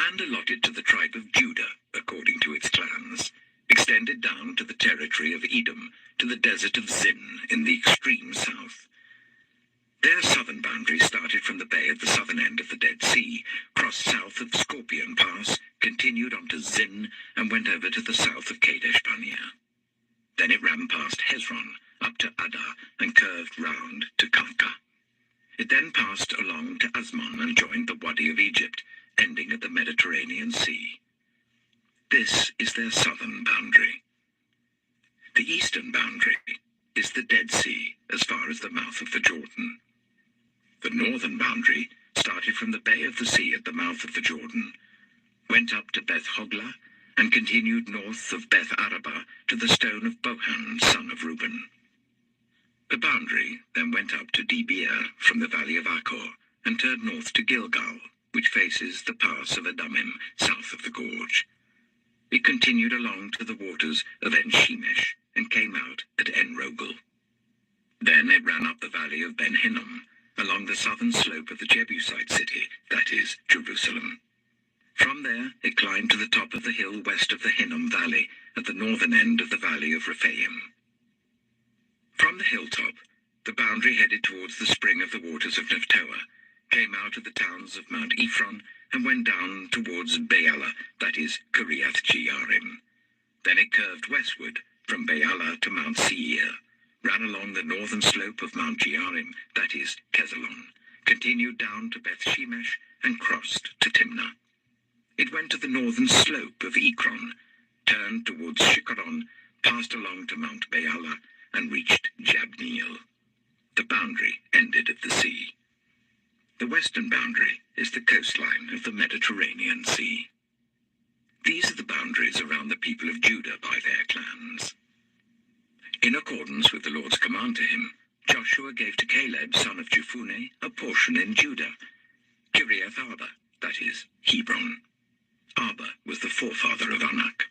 land allotted to the tribe of Judah, according to its clans, extended down to the territory of Edom, to the desert of Zin in the extreme south. Their southern boundary started from the bay at the southern end of the Dead Sea, crossed south of Scorpion Pass, continued on to Zin, and went over to the south of Kadesh Barnea. Then it ran past Hezron, up to Adar, and curved round to Kafka. It then passed along to Asmon and joined the Wadi of Egypt, ending at the Mediterranean Sea. This is their southern boundary. The eastern boundary is the Dead Sea as far as the mouth of the Jordan. The northern boundary started from the Bay of the Sea at the mouth of the Jordan, went up to Beth Hogla, and continued north of Beth Araba to the stone of Bohan, son of Reuben. The boundary then went up to Debir from the valley of Achor, and turned north to Gilgal, which faces the pass of Adamim, south of the gorge. It continued along to the waters of En-Shemesh, and came out at En-Rogel. Then it ran up the valley of Ben-Hinnom, along the southern slope of the Jebusite city, that is, Jerusalem. From there it climbed to the top of the hill west of the Hinnom Valley, at the northern end of the valley of Rephaim. From the hilltop, the boundary headed towards the spring of the waters of Nephtoah, came out of the towns of Mount Ephron, and went down towards Beala, that is, Kiriath Jearim. Then it curved westward from Beala to Mount Seir, ran along the northern slope of Mount Jearim, that is, Kesalon, continued down to Beth Shemesh, and crossed to Timnah. It went to the northern slope of Ekron, turned towards Shikkeron, passed along to Mount Beala, and reached Jabneel. The boundary ended at the sea. The western boundary is the coastline of the Mediterranean Sea. These are the boundaries around the people of Judah by their clans. In accordance with the Lord's command to him, Joshua gave to Caleb, son of Jephunneh, a portion in Judah, Kiriath Arba, that is, Hebron. Arba was the forefather of Anak.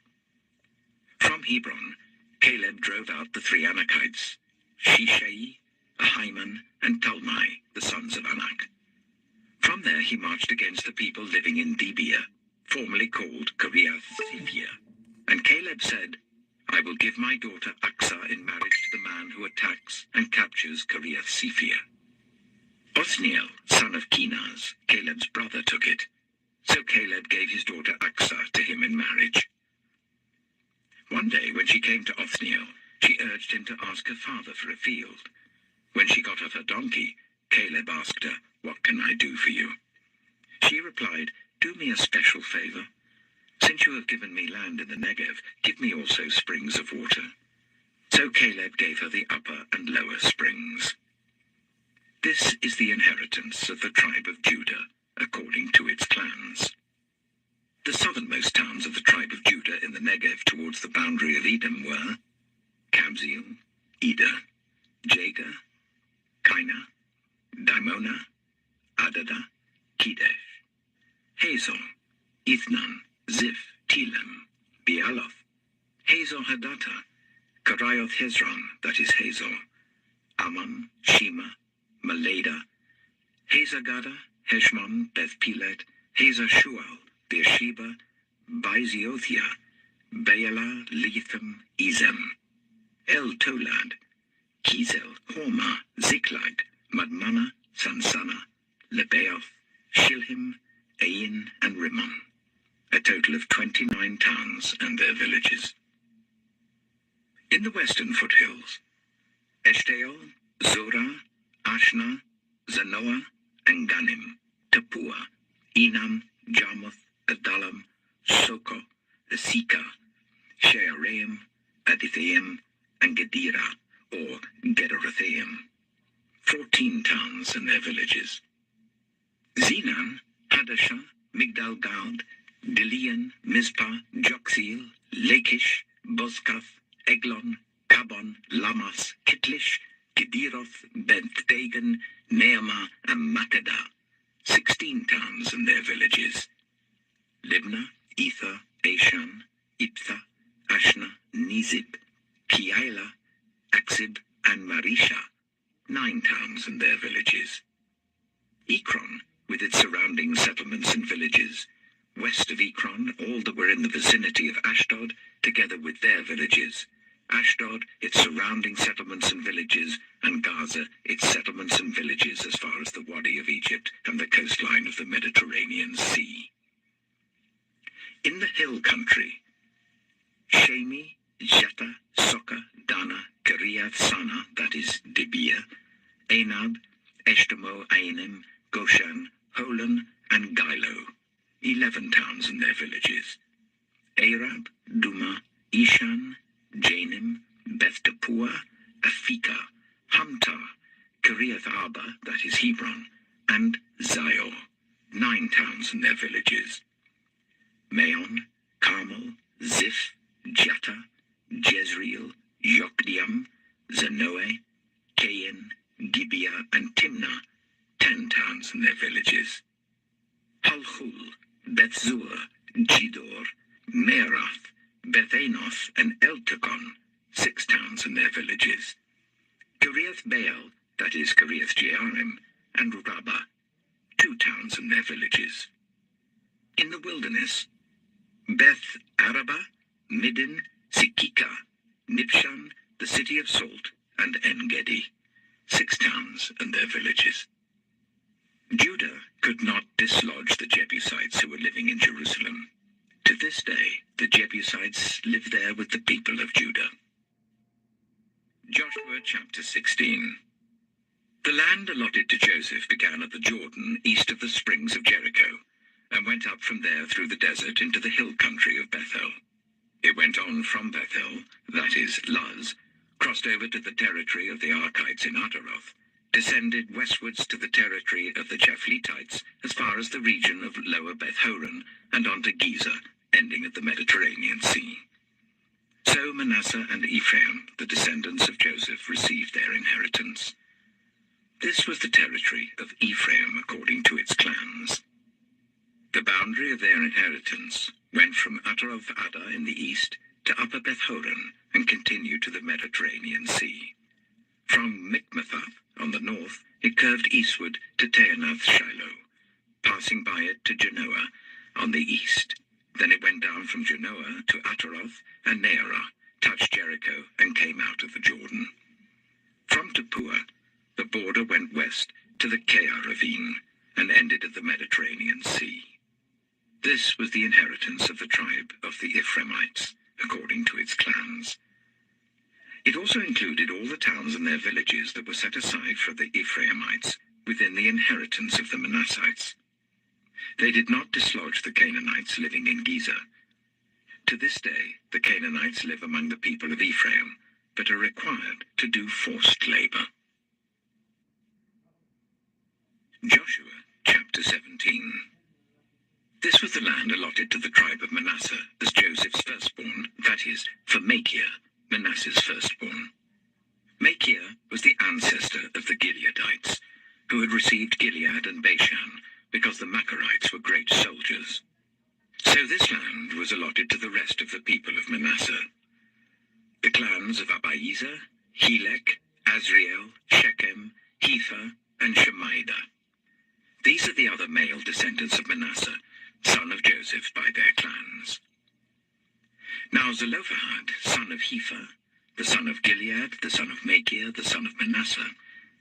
From Hebron, Caleb drove out the 3 Anakites, Shishai, Ahiman, and Talmai, the sons of Anak. From there he marched against the people living in Debir, formerly called Kiriath Sephir. And Caleb said, I will give my daughter Aksah in marriage to the man who attacks and captures Kiriath Sephir. Othniel, son of Kenaz, Caleb's brother, took it. So Caleb gave his daughter Aksah to him in marriage. One day when she came to Othniel, she urged him to ask her father for a field. When she got off her donkey, Caleb asked her, What can I do for you? She replied, Do me a special favor. Since you have given me land in the Negev, give me also springs of water. So Caleb gave her the upper and lower springs. This is the inheritance of the tribe of Judah, according to its clans. The southernmost towns of the tribe of Judah in the Negev towards the boundary of Edom were Kabzeel, Eder, Jagar, Kaina, Dimona, Adada, Kedesh, Hazor, Ithnan, Ziph, Telem, Bealoth, Hazor Hadattah, Karioth Hezron, that is Hazor, Ammon, Shema, Malada, Hazar-Gada, Heshmon, Beth Pelet, Hazar Shual, Beersheba, Baiziothia, Baalah, Lethem, Ezem, El Tolad, Kizel, Hormah, Ziklag, Madmana, Sansana, Lebaoth, Shilhim, Ain, and Rimmon, a total of 29 towns and their villages. In the western foothills, Eshtaol, Zorah, Ashna, Zanoah, and Ganim, Tapua, Enam, Jarmuth, Adullam, Soko, Asika, Shearaim, Adithaim, and Gedera, or Gederothaim, 14 towns and their villages. Zenan, Hadashah, Migdal-Gad, Delian, Mizpah, Joktheel, Lachish, Bozkath, Eglon, Kabon, Lamas, Kitlish, Gederoth, Beth-Dagon, Neamah, and Makkedah, 16 towns and their villages. Libnah, Ether, Ashan, Iptha, Ashna, Nizib, Keilah, Aksib, and Marisha, 9 towns and their villages. Ekron, with its surrounding settlements and villages, west of Ekron, all that were in the vicinity of Ashdod, together with their villages. Ashdod, its surrounding settlements and villages, and Gaza, its settlements and villages as far as the Wadi of Egypt and the coastline of the Mediterranean Sea. In the hill country, Shemi, Jetta, Soka, Dana, Kiriath Sana, that is Dibir, Anab, Eshtemo, Ainim, Goshan, Holon, and Gilo, 11 towns and their villages. Arab, Duma, Ishan, Janim, Beth Tapua, Afika, Hamta, Kiriath Arba, that is Hebron, and Zior, 9 towns and their villages. Maon, Carmel, Ziph, Jatta, Jezreel, Jokdeam, Zanoah, Cain, Gibeah, and Timnah, 10 towns and their villages. Halchul, Bethzur, Jidor, Meerath, Bethanoth, and Eltekon, 6 towns and their villages. Kiriath Baal, that is Kiriath Jearim, and Rabbah, 2 towns and their villages. In the wilderness, Beth Araba, Midin, Sikika, Nibshan, the city of Salt, and En-Gedi, 6 towns and their villages. Judah could not dislodge the Jebusites who were living in Jerusalem. To this day, the Jebusites live there with the people of Judah. Joshua chapter 16. The land allotted to Joseph began at the Jordan east of the springs of Jericho, and went up from there through the desert into the hill country of Bethel. It went on from Bethel, that is, Luz, crossed over to the territory of the Archites in Ataroth, descended westwards to the territory of the Japhletites as far as the region of Lower Beth-horon, and on to Gezer, ending at the Mediterranean Sea. So Manasseh and Ephraim, the descendants of Joseph, received their inheritance. This was the territory of Ephraim according to its clans. The boundary of their inheritance went from Ataroth Ada in the east to Upper Beth-horon and continued to the Mediterranean Sea. From Mikmethath on the north, it curved eastward to Teanath Shiloh, passing by it to Genoa on the east. Then it went down from Genoa to Ataroth and Nearah, touched Jericho, and came out of the Jordan. From Tapua, the border went west to the Keah ravine and ended at the Mediterranean Sea. This was the inheritance of the tribe of the Ephraimites, according to its clans. It also included all the towns and their villages that were set aside for the Ephraimites within the inheritance of the Manassites. They did not dislodge the Canaanites living in Gezer. To this day, the Canaanites live among the people of Ephraim, but are required to do forced labor. Joshua chapter 17. This was the land allotted to the tribe of Manasseh as Joseph's firstborn, that is, for Machir, Manasseh's firstborn. Machir was the ancestor of the Gileadites, who had received Gilead and Bashan, because the Macharites were great soldiers. So this land was allotted to the rest of the people of Manasseh. The clans of Abiezer, Helek, Azriel, Shechem, Hepher, and Shemaiah. These are the other male descendants of Manasseh, son of Joseph by their clans. Now Zelophehad, son of Hepher, the son of Gilead, the son of Machir, the son of Manasseh,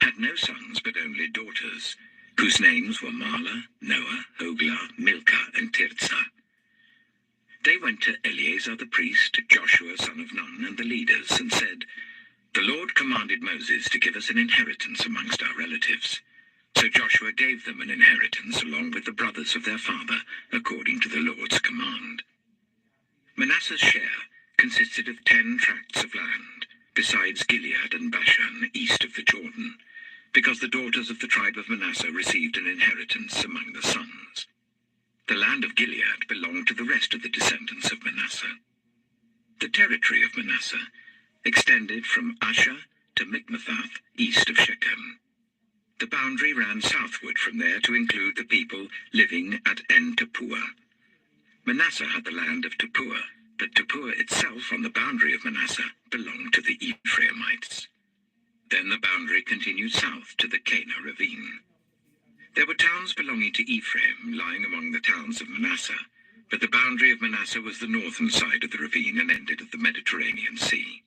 had no sons but only daughters, whose names were Mahlah, Noah, Hoglah, Milcah, and Tirzah. They went to Eleazar the priest, Joshua son of Nun, and the leaders, and said, "The Lord commanded Moses to give us an inheritance amongst our relatives." So Joshua gave them an inheritance along with the brothers of their father, according to the Lord's command. Manasseh's share consisted of 10 tracts of land, besides Gilead and Bashan east of the Jordan, because the daughters of the tribe of Manasseh received an inheritance among the sons. The land of Gilead belonged to the rest of the descendants of Manasseh. The territory of Manasseh extended from Asher to Mikmethath east of Shechem. The boundary ran southward from there to include the people living at En-Tapua. Manasseh had the land of Tapua, but Tapua itself on the boundary of Manasseh belonged to the Ephraimites. Then the boundary continued south to the Keah ravine. There were towns belonging to Ephraim lying among the towns of Manasseh, But the boundary of Manasseh was the northern side of the ravine and ended at the Mediterranean Sea.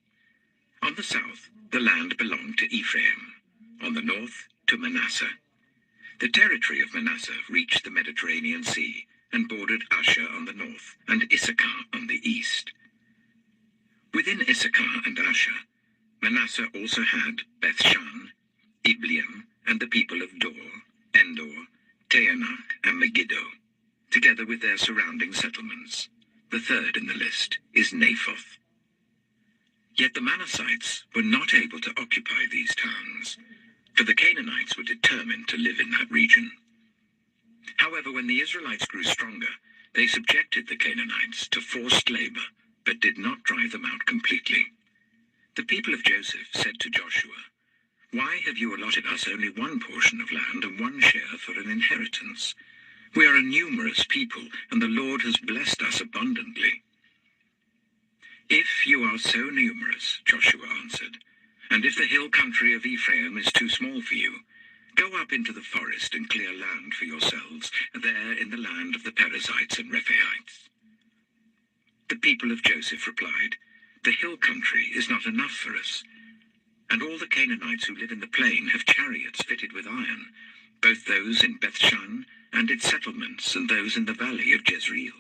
On the south, the land belonged to Ephraim. On the north, to Manasseh. The territory of Manasseh reached the Mediterranean Sea and bordered Asher on the north and Issachar on the east. Within Issachar and Asher, Manasseh also had Bethshan, Ibleam, and the people of Dor, Endor, Taanach, and Megiddo, together with their surrounding settlements. The third in the list is Naphoth. Yet the Manassites were not able to occupy these towns, for the Canaanites were determined to live in that region. However, when the Israelites grew stronger, they subjected the Canaanites to forced labor, but did not drive them out completely. The people of Joseph said to Joshua, "Why have you allotted us only one portion of land and one share for an inheritance? We are a numerous people, and the Lord has blessed us abundantly." "If you are so numerous," Joshua answered, "and if the hill country of Ephraim is too small for you, go up into the forest and clear land for yourselves, there in the land of the Perizzites and Rephaites." The people of Joseph replied, "The hill country is not enough for us, and all the Canaanites who live in the plain have chariots fitted with iron, both those in Bethshan and its settlements and those in the valley of Jezreel."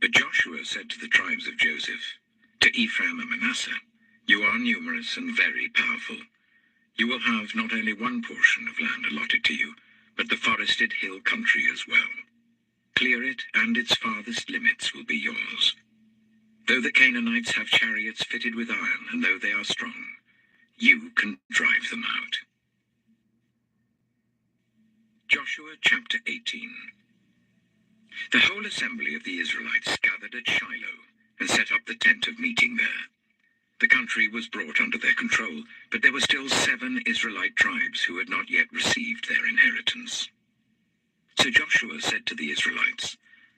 But Joshua said to the tribes of Joseph, to Ephraim and Manasseh, "You are numerous and very powerful. You will have not only one portion of land allotted to you, but the forested hill country as well. Clear it, and its farthest limits will be yours. Though the Canaanites have chariots fitted with iron, and though they are strong, you can drive them out." Joshua chapter 18. The whole assembly of the Israelites gathered at Shiloh and set up the tent of meeting there. The country was brought under their control, but there were still 7 Israelite tribes who had not yet received their inheritance. So Joshua said to the Israelites,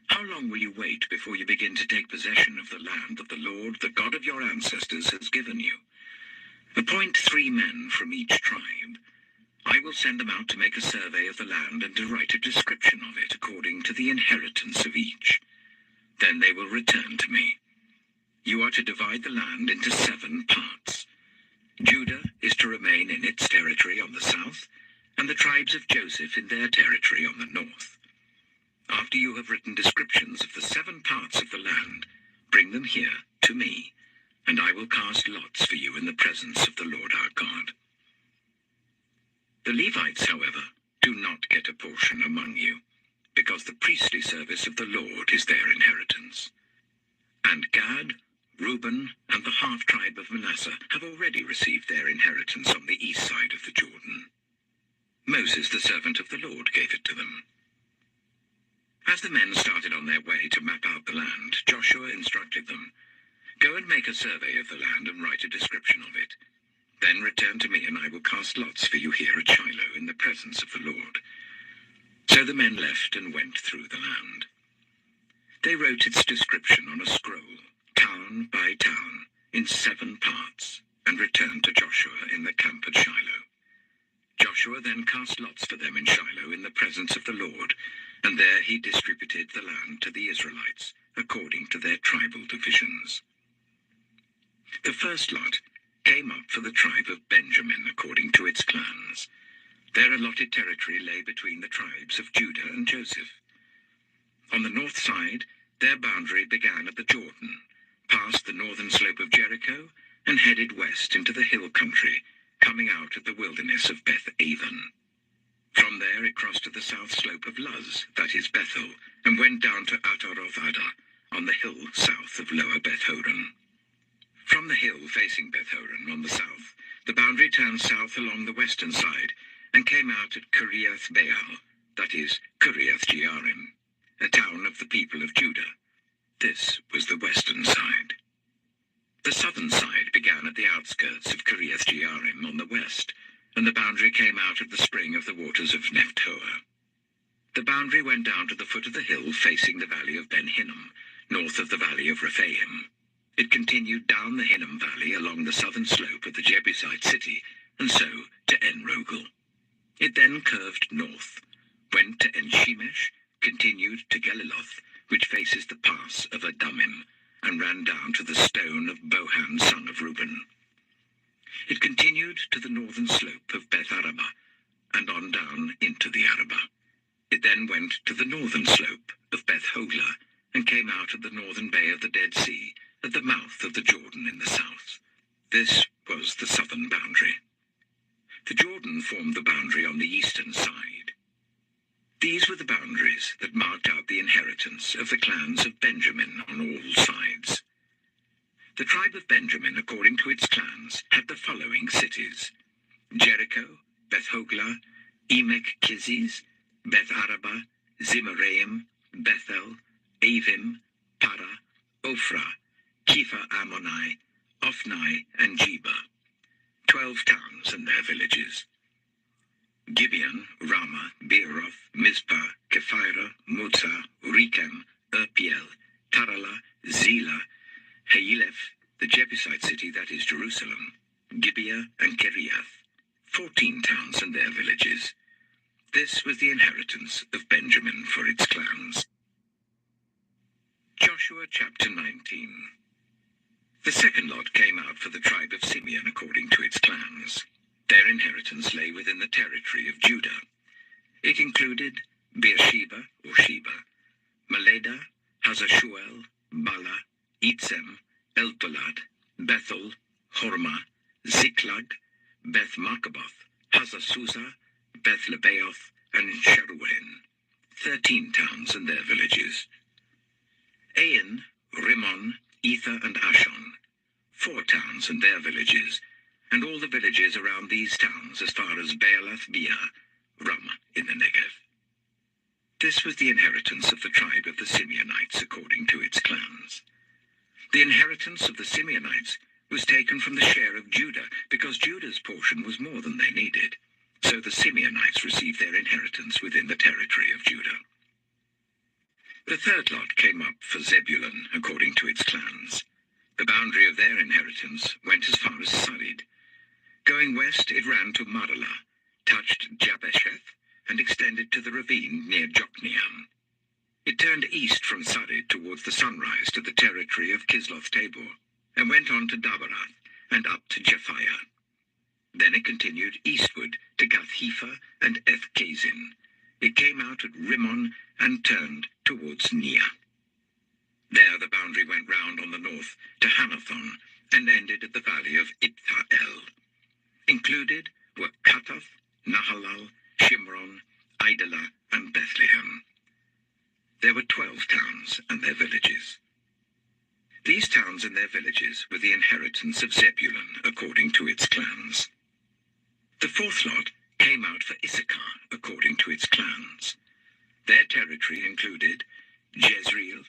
"How long will you wait before you begin to take possession of the land that the Lord, the God of your ancestors, has given you? Appoint 3 men from each tribe. I will send them out to make a survey of the land and to write a description of it according to the inheritance of each. Then they will return to me. You are to divide the land into 7 parts. Judah is to remain in its territory on the south, and the tribes of Joseph in their territory on the north. After you have written descriptions of the 7 parts of the land, bring them here to me, and I will cast lots for you in the presence of the Lord our God. The Levites, however, do not get a portion among you, because the priestly service of the Lord is their inheritance. And Gad, Reuben, and the half-tribe of Manasseh have already received their inheritance on the east side of the Jordan. Moses, the servant of the Lord, gave it to them. As the men started on their way to map out the land, Joshua instructed them, "Go and make a survey of the land and write a description of it. Then return to me, and I will cast lots for you here at Shiloh in the presence of the Lord." So the men left and went through the land. They wrote its description on a scroll, town by town, in 7 parts, and returned to Joshua in the camp at Shiloh. Joshua then cast lots for them in Shiloh in the presence of the Lord, and there he distributed the land to the Israelites, according to their tribal divisions. The first lot came up for the tribe of Benjamin according to its clans. Their allotted territory lay between the tribes of Judah and Joseph. On the north side, their boundary began at the Jordan, passed the northern slope of Jericho, and headed west into the hill country, coming out at the wilderness of Beth-aven. From there it crossed to the south slope of Luz, that is Bethel, and went down to Ataroth-adah, on the hill south of Lower Beth-horon. From the hill facing Beth-horon on the south, the boundary turned south along the western side, and came out at Kiriath-baal, that is Kiriath-jearim, a town of the people of Judah. This was the western side. The southern side began at the outskirts of Kiriath-jearim on the west, and the boundary came out at the spring of the waters of Nephtoah. The boundary went down to the foot of the hill facing the valley of Ben-Hinnom, north of the valley of Rephaim. It continued down the Hinnom Valley along the southern slope of the Jebusite city, and so to En-rogel. It then curved north, went to En-shemesh, continued to Geliloth, which faces the pass of Adumim, and ran down to the stone of Bohan son of Reuben. It continued to the northern slope of Beth Arabah, and on down into the Arabah. It then went to the northern slope of Beth Hogla, and came out of the northern bay of the Dead Sea, at the mouth of the Jordan in the south. This was the southern boundary. The Jordan formed the boundary on the eastern side. These were the boundaries that marked out the inheritance of the clans of Benjamin on all sides. The tribe of Benjamin, according to its clans, had the following cities: Jericho, Beth Hogla, Emek Keziz, Beth Arabah, Zimaraim, Bethel, Avim, Para, Ophrah, Kepha Ammoni, Ophni, and Jeba, 12 towns and their villages. Gibeon, Ramah, Beeroth, Mizpah, Kephirah, Mozah, Rechem, Urpiel, Tarala, Zela, Haeleph, the Jebusite city that is Jerusalem, Gibeah, and Kiriath, 14 towns and their villages. This was the inheritance of Benjamin for its clans. Joshua chapter 19. The second lot came out for the tribe of Simeon according to its clans. Their inheritance lay within the territory of Judah. It included Beersheba or Sheba, Meleda, Hazashuel, Bala, Itzem, Eltolad, Bethel, Hormah, Ziklag, Beth Markaboth, Hazasusa, Beth Lebaoth, and Sharuhen, 13 towns and their villages. Ain, Rimmon, Ether, and Ashon, 4 towns and their villages, and all the villages around these towns as far as Baalath-Beer, Ramah in the Negev. This was the inheritance of the tribe of the Simeonites according to its clans. The inheritance of the Simeonites was taken from the share of Judah, because Judah's portion was more than they needed. So the Simeonites received their inheritance within the territory of Judah. The third lot came up for Zebulun according to its clans. The boundary of their inheritance went as far as Sarid. Going west, it ran to Maralah, touched Jabesheth, and extended to the ravine near Jokneam. It turned east from Sarid towards the sunrise to the territory of Kisloth-Tabor, and went on to Dabarath, and up to Japhiah. Then it continued eastward to Gath-Hepher and Eth-Kazin. It came out at Rimmon and turned towards Nia. There the boundary went round on the north to Hanathon, and ended at the valley of Iptha-El. Included were Katath, Nahalal, Shimron, Idalah, and Bethlehem. There were 12 towns and their villages. These towns and their villages were the inheritance of Zebulun according to its clans. The fourth lot came out for Issachar according to its clans. Their territory included Jezreel,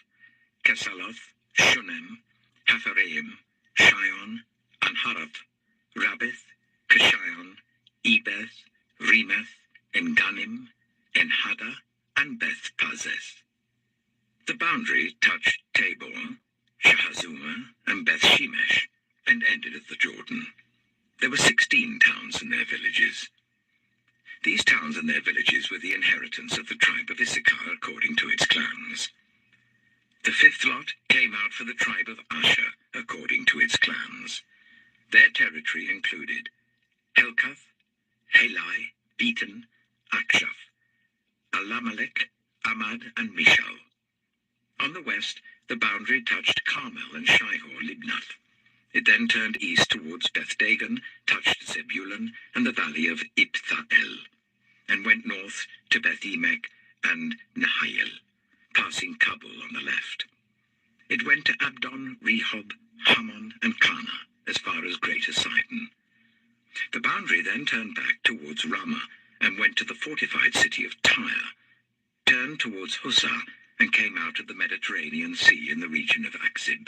Kesaloth, Shunem, Hapharaim, Shion, Anharath, Rabbith, Kishion, Ebeth, Remeth, Enganim, Enhada, and Beth Pazeth. The boundary touched Tabor, Shahazuma, and Beth Shemesh, and ended at the Jordan. There were 16 towns and their villages. These towns and their villages were the inheritance of the tribe of Issachar according to its clans. The fifth lot came out for the tribe of Asher according to its clans. Their territory included Helkath, Halai, Beaton, Akshaph, Alamelech, Amad, and Mishal. On the west, the boundary touched Carmel and Shihor-Libnath. It then turned east towards Beth-Dagon, touched Zebulun and the valley of Iptha-El, and went north to Beth-Emek and Nahil, passing Kabul on the left. It went to Abdon, Rehob, Hammon, and Kana, as far as Greater Sidon. The boundary then turned back towards Ramah, and went to the fortified city of Tyre, turned towards Hussah, and came out of the Mediterranean Sea in the region of Akzib,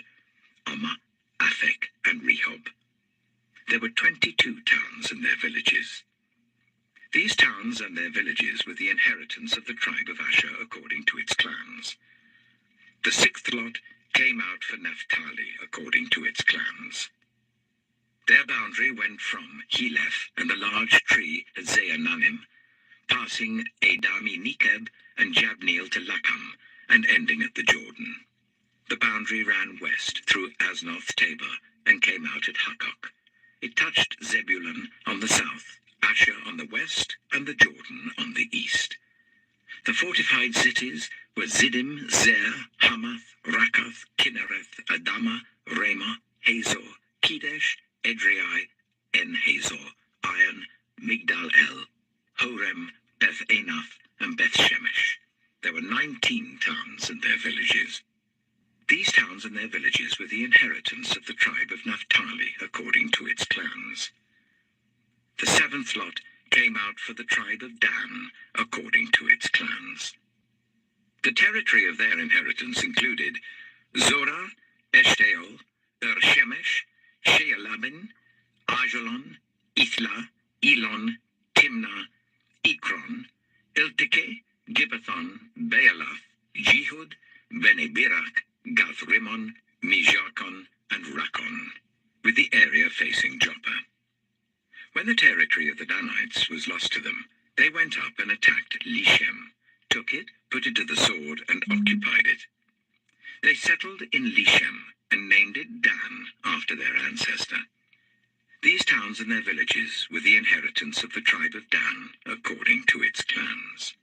Amma, Aphek, and Rehob. There were 22 towns and their villages. These towns and their villages were the inheritance of the tribe of Asher according to its clans. The sixth lot came out for Naphtali according to its clans. Their boundary went from Heleph and the large tree at Zeananim, passing Adami Nekeb and Jabneel to Lakam, and ending at the Jordan. The boundary ran west through Aznoth Tabor and came out at Hukkok. It touched Zebulun on the south, Asher on the west, and the Jordan on the east. The fortified cities were Ziddim, Zer, Hamath, Rakath, Kinnereth, Adama, Ramah, Hazor, Kedesh, Edrei, En-Hazor, Iron, Migdal-El, Horem, Beth-Anath, and Beth-Shemesh. There were 19 towns and their villages. These towns and their villages were the inheritance of the tribe of Naphtali according to its clans. The seventh lot came out for the tribe of Dan according to its clans. The territory of their inheritance included Zorah, Eshtaol, Shemesh, Shealabin, Ajalon, Ithla, Elon, Timnah, Ekron, Elteke, Gibbethon, Baalath, Jehud, Bene-Berak, Gath-Rimmon, Mijakon, and Rakon, with the area facing Joppa. When the territory of the Danites was lost to them, they went up and attacked Leshem, took it, put it to the sword, and occupied it. They settled in Leshem and named it Dan after their ancestor. These towns and their villages were the inheritance of the tribe of Dan according to its clans.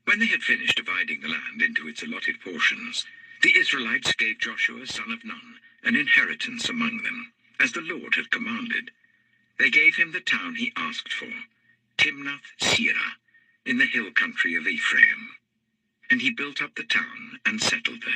When they had finished dividing the land into its allotted portions, the Israelites gave Joshua son of Nun an inheritance among them, as the Lord had commanded. They gave him the town he asked for, Timnath-Serah, in the hill country of Ephraim. And he built up the town and settled there.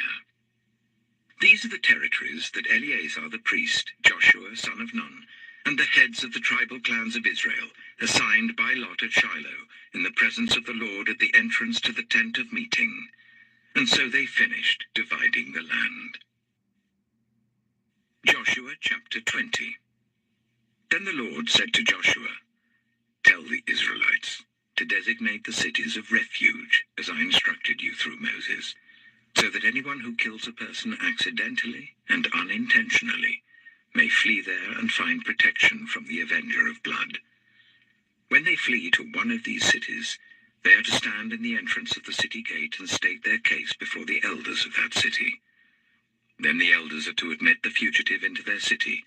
These are the territories that Eleazar the priest, Joshua son of Nun, and the heads of the tribal clans of Israel assigned by lot at Shiloh in the presence of the Lord at the entrance to the tent of meeting. And so they finished dividing the land. Joshua chapter 20. Then the Lord said to Joshua, "Tell the Israelites to designate the cities of refuge, as I instructed you through Moses, so that anyone who kills a person accidentally and unintentionally may flee there and find protection from the avenger of blood. When they flee to one of these cities, they are to stand in the entrance of the city gate and state their case before the elders of that city. Then the elders are to admit the fugitive into their city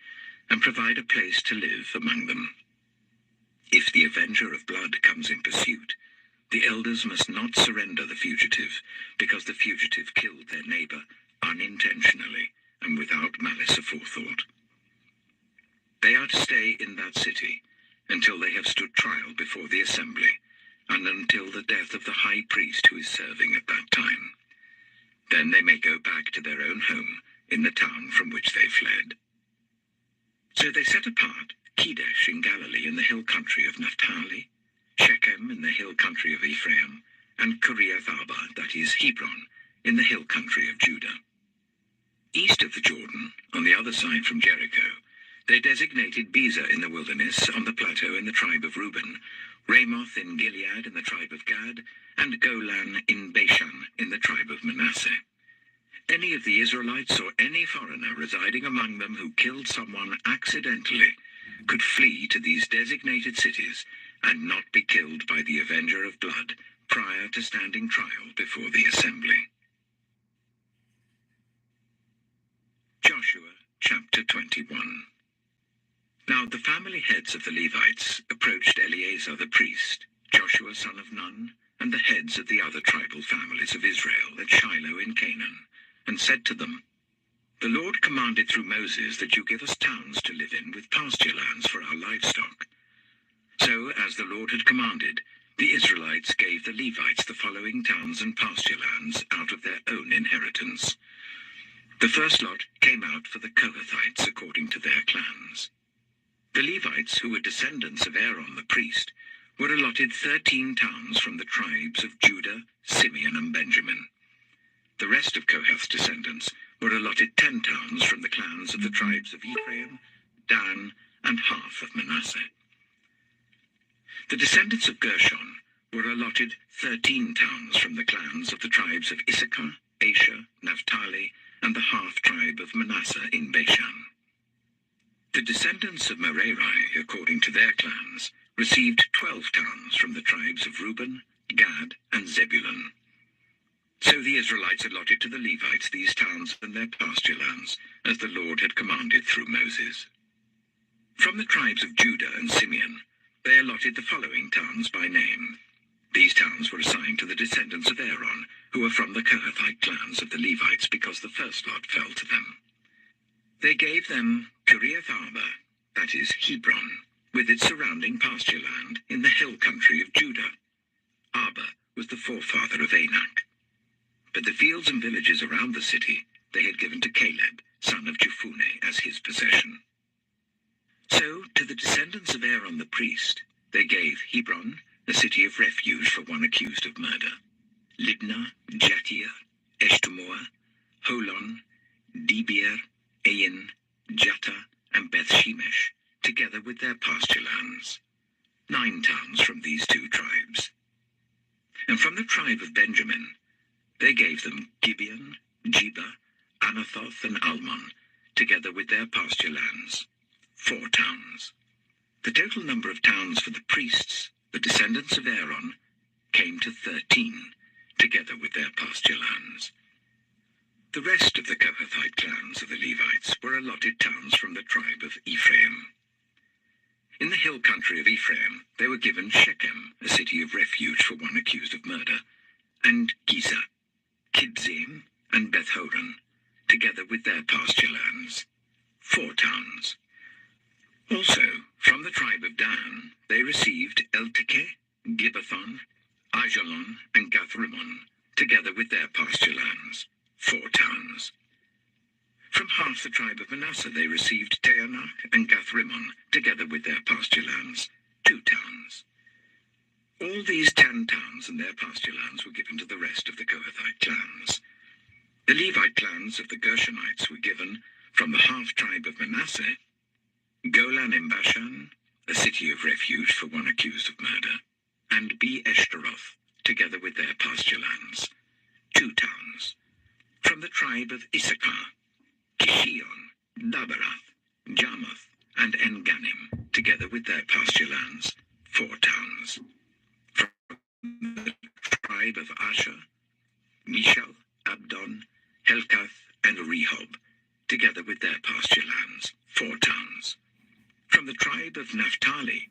and provide a place to live among them. If the avenger of blood comes in pursuit, the elders must not surrender the fugitive, because the fugitive killed their neighbor unintentionally and without malice aforethought. They are to stay in that city until they have stood trial before the assembly, and until the death of the high priest who is serving at that time. Then they may go back to their own home in the town from which they fled." So they set apart Kedesh in Galilee in the hill country of Naphtali, Shechem in the hill country of Ephraim, and Kiriath Arba, that is Hebron, in the hill country of Judah. East of the Jordan, on the other side from Jericho, they designated Bezer in the wilderness on the plateau in the tribe of Reuben, Ramoth in Gilead in the tribe of Gad, and Golan in Bashan in the tribe of Manasseh. Any of the Israelites or any foreigner residing among them who killed someone accidentally could flee to these designated cities and not be killed by the avenger of blood prior to standing trial before the assembly. Joshua chapter 21. Now the family heads of the Levites approached Eleazar the priest, Joshua son of Nun, and the heads of the other tribal families of Israel at Shiloh in Canaan, and said to them, "The Lord commanded through Moses that you give us towns to live in with pasture lands for our livestock." So, as the Lord had commanded, the Israelites gave the Levites the following towns and pasture lands out of their own inheritance. The first lot came out for the Kohathites according to their clans. The Levites, who were descendants of Aaron the priest, were allotted 13 towns from the tribes of Judah, Simeon, and Benjamin. The rest of Kohath's descendants were allotted 10 towns from the clans of the tribes of Ephraim, Dan, and half of Manasseh. The descendants of Gershon were allotted 13 towns from the clans of the tribes of Issachar, Asher, Naphtali, and the half-tribe of Manasseh in Bashan. The descendants of Merari, according to their clans, received 12 towns from the tribes of Reuben, Gad, and Zebulun. So the Israelites allotted to the Levites these towns and their pasture lands, as the Lord had commanded through Moses. From the tribes of Judah and Simeon, they allotted the following towns by name. These towns were assigned to the descendants of Aaron, who were from the Kohathite clans of the Levites, because the first lot fell to them. They gave them Kiriath Arba, that is, Hebron, with its surrounding pasture land in the hill country of Judah. Arba was the forefather of Anak. But the fields and villages around the city they had given to Caleb, son of Jephunneh, as his possession. So, to the descendants of Aaron the priest, they gave Hebron, a city of refuge for one accused of murder, Libnah, Jattir, Eshtemoa, Holon, Debir, Ain, Jatta, and Beth-Shemesh, together with their pasture lands. 9 towns from these 2 tribes. And from the tribe of Benjamin, they gave them Gibeon, Geba, Anathoth, and Almon, together with their pasture lands. 4 towns. The total number of towns for the priests, the descendants of Aaron, came to 13, together with their pasture lands. The rest of the Kohathite clans of the Levites were allotted towns from the tribe of Ephraim. In the hill country of Ephraim, they were given Shechem, a city of refuge for one accused of murder, and Giza, Kibzaim, and Beth-horon, together with their pasture lands. 4 towns. Also, from the tribe of Dan, they received Eltekeh, Gibbethon, Ajalon, and Gathrimmon, together with their pasture lands. 4 towns. From half the tribe of Manasseh they received Taanach and Gathrimmon, together with their pasture lands. 2 towns. All these 10 towns and their pasture lands were given to the rest of the Kohathite clans. The Levite clans of the Gershonites were given, from the half-tribe of Manasseh, Golan in Bashan, a city of refuge for one accused of murder, and Be-Eshtaroth, together with their pasture lands. 2 towns. From the tribe of Issachar, Kishion, Daberath, Jarmuth, and En-Ganim, together with their pasture lands. 4 towns. From the tribe of Asher, Mishal, Abdon, Helkath, and Rehob, together with their pasture lands. 4 towns. From the tribe of Naphtali,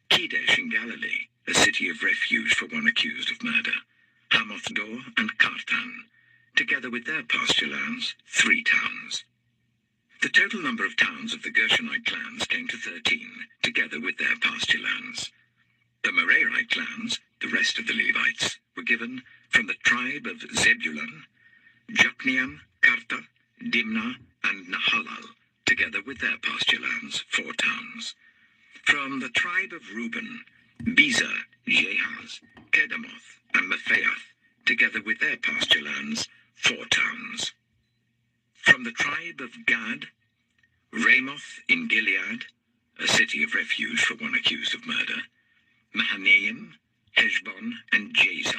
Kedesh in Galilee, a city of refuge for one accused of murder, Hamoth-dor and Kartan, together with their pasture lands. 3 towns. The total number of towns of the Gershonite clans came to 13, together with their pasture lands. The Merarite clans, the rest of the Levites, were given from the tribe of Zebulun, Jokneam, Karta, Dimnah, and Nahalal, together with their pasture lands. 4 towns. From the tribe of Reuben, Bezer, Jehaz, Kedemoth, and Mephaath, together with their pasture lands. 4 towns. From the tribe of Gad, Ramoth in Gilead, a city of refuge for one accused of murder, Mahanaim, Heshbon, and Jazer,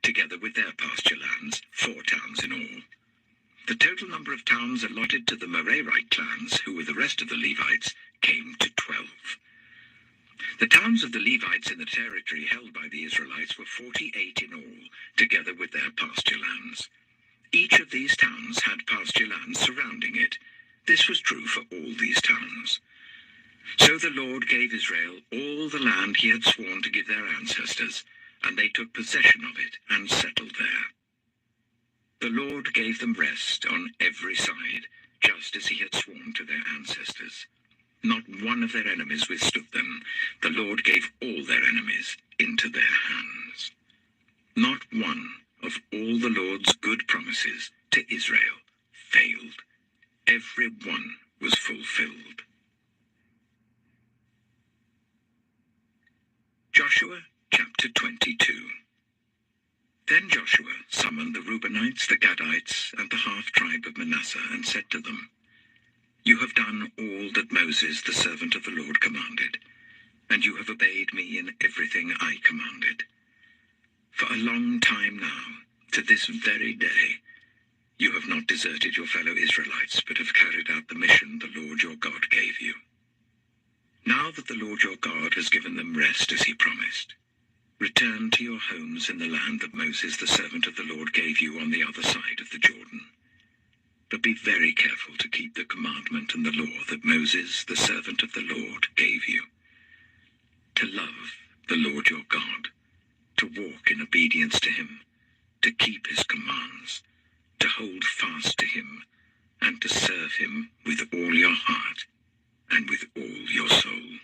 together with their pasture lands. 4 towns in all. The total number of towns allotted to the Merarite clans, who were the rest of the Levites, came to 12. The towns of the Levites in the territory held by the Israelites were 48 in all, together with their pasture lands. Each of these towns had pasture lands surrounding it. This was true for all these towns. So the Lord gave Israel all the land he had sworn to give their ancestors, and they took possession of it and settled there. The Lord gave them rest on every side, just as he had sworn to their ancestors. Not one of their enemies withstood them. The Lord gave all their enemies into their hands. Not one of all the Lord's good promises to Israel failed. Every one was fulfilled. Joshua chapter 22. Then Joshua summoned the Reubenites, the Gadites, and the half-tribe of Manasseh, and said to them, "You have done all that Moses, the servant of the Lord, commanded, and you have obeyed me in everything I commanded. For a long time now, to this very day, you have not deserted your fellow Israelites, but have carried out the mission the Lord your God gave you. Now that the Lord your God has given them rest as he promised, Return to your homes in the land that Moses the servant of the Lord gave you on the other side of the Jordan. But be very careful to keep the commandment and the law that Moses the servant of the Lord gave you. To love the Lord your God, to walk in obedience to him, to keep his commands, to hold fast to him, and to serve him with all your heart and with all your soul.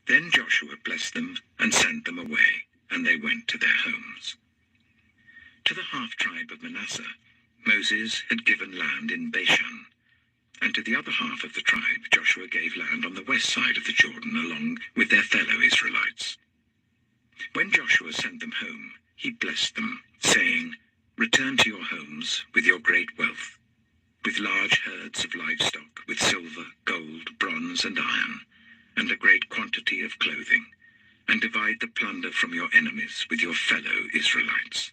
Then Joshua blessed them and sent them away, and they went to their homes. To the half-tribe of Manasseh, Moses had given land in Bashan, and to the other half of the tribe Joshua gave land on the west side of the Jordan along with their fellow Israelites. When Joshua sent them home, he blessed them, saying, Return to your homes with your great wealth, with large herds of livestock, with silver, gold, bronze, and iron, and a great quantity of clothing, and divide the plunder from your enemies with your fellow Israelites.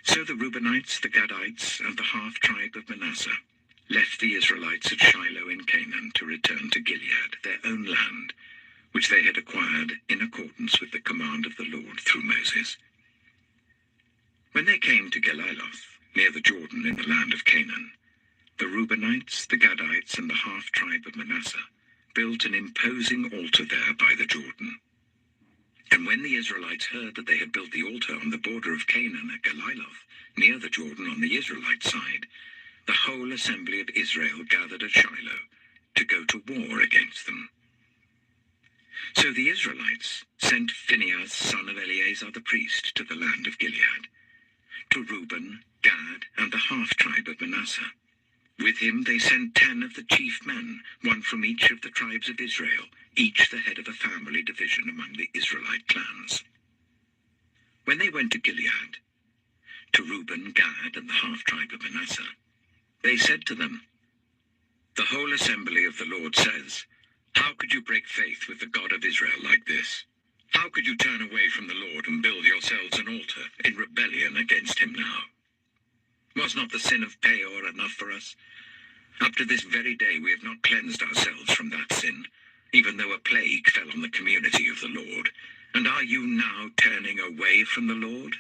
So the Reubenites, the Gadites, and the half-tribe of Manasseh left the Israelites at Shiloh in Canaan to return to Gilead, their own land, which they had acquired in accordance with the command of the Lord through Moses. When they came to Geliloth, near the Jordan in the land of Canaan, the Reubenites, the Gadites, and the half-tribe of Manasseh built an imposing altar there by the Jordan. And when the Israelites heard that they had built the altar on the border of Canaan at Geliloth, near the Jordan on the Israelite side, the whole assembly of Israel gathered at Shiloh to go to war against them. So the Israelites sent Phinehas, son of Eleazar the priest, to the land of Gilead, to Reuben, Gad, and the half-tribe of Manasseh. With him they sent 10 of the chief men, one from each of the tribes of Israel, each the head of a family division among the Israelite clans. When they went to Gilead, to Reuben, Gad, and the half-tribe of Manasseh, they said to them, The whole assembly of the Lord says, How could you break faith with the God of Israel like this? How could you turn away from the Lord and build yourselves an altar in rebellion against him now? Was not the sin of Peor enough for us? Up to this very day we have not cleansed ourselves from that sin, even though a plague fell on the community of the Lord. And are you now turning away from the Lord?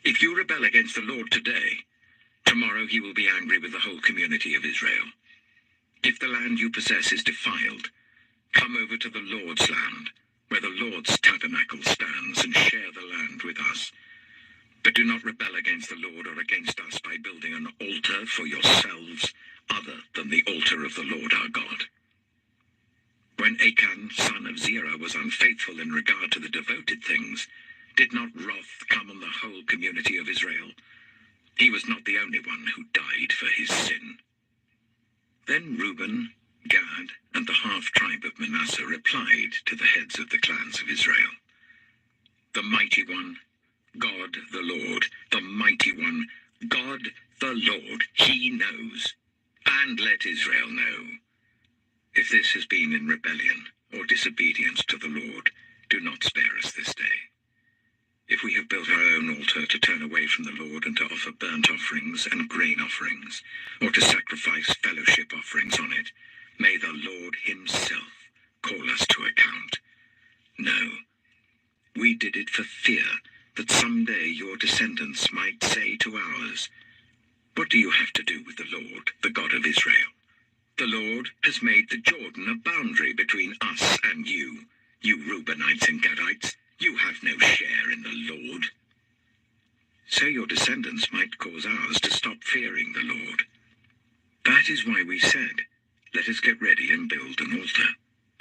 If you rebel against the Lord today, tomorrow he will be angry with the whole community of Israel. If the land you possess is defiled, come over to the Lord's land, where the Lord's tabernacle stands, and share the land with us. But do not rebel against the Lord or against us by building an altar for yourselves, other than the altar of the Lord our God. When Achan, son of Zerah, was unfaithful in regard to the devoted things, did not wrath come on the whole community of Israel? He was not the only one who died for his sin. Then Reuben, Gad, and the half-tribe of Manasseh replied to the heads of the clans of Israel, The mighty one, God the Lord, the mighty one, God the Lord, he knows, and let Israel know. If this has been in rebellion or disobedience to the Lord, do not spare us this day. If we have built our own altar to turn away from the Lord and to offer burnt offerings and grain offerings, or to sacrifice fellowship offerings on it, may the Lord himself call us to account. No, we did it for fear that someday your descendants might say to ours, What do you have to do with the Lord, the God of Israel? The Lord has made the Jordan a boundary between us and you Reubenites and Gadites. You have no share in the Lord. So your descendants might cause ours to stop fearing the Lord. That is why we said, Let us get ready and build an altar,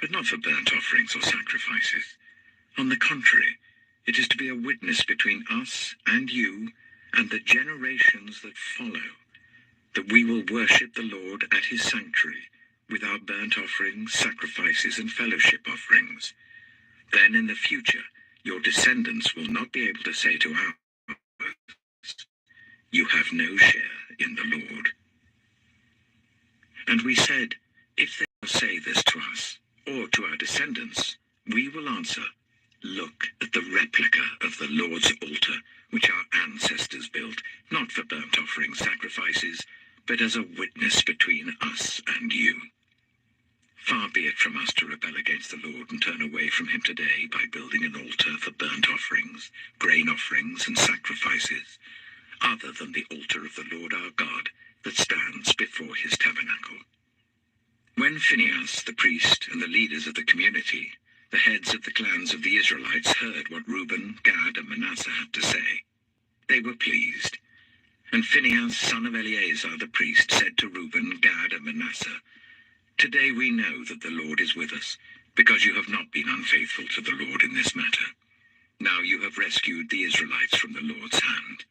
but not for burnt offerings or sacrifices. On the contrary, it is to be a witness between us and you and the generations that follow, that we will worship the Lord at his sanctuary with our burnt offerings, sacrifices, and fellowship offerings. Then in the future, your descendants will not be able to say to ours, You have no share in the Lord. And we said, If they will say this to us, or to our descendants, we will answer, Look at the replica of the Lord's altar, which our ancestors built, not for burnt offering sacrifices, but as a witness between us and you. Far be it from us to rebel rebel against the Lord and turn away from him today by building an altar for burnt offerings, grain offerings, and sacrifices, other than the altar of the Lord our God that stands before his tabernacle. When Phinehas, the priest, and the leaders of the community, the heads of the clans of the Israelites, heard what Reuben, Gad, and Manasseh had to say, they were pleased. And Phinehas, son of Eleazar the priest, said to Reuben, Gad, and Manasseh, today we know that the Lord is with us, because you have not been unfaithful to the Lord in this matter. Now you have rescued the Israelites from the Lord's hand.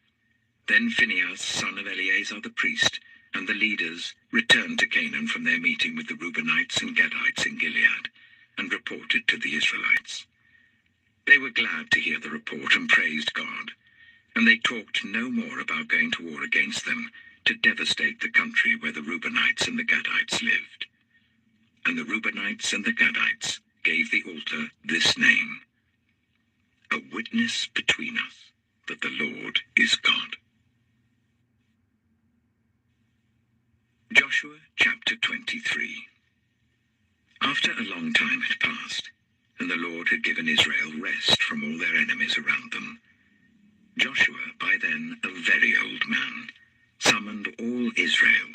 Then Phinehas, son of Eleazar the priest, and the leaders returned to Canaan from their meeting with the Reubenites and Gadites in Gilead, and reported to the Israelites. They were glad to hear the report and praised God, and they talked no more about going to war against them to devastate the country where the Reubenites and the Gadites lived. And the Reubenites and the Gadites gave the altar this name: a witness between us that the Lord is God. Joshua chapter 23. After a long time had passed, and the Lord had given Israel rest from all their enemies around them, Joshua, by then a very old man, summoned all Israel,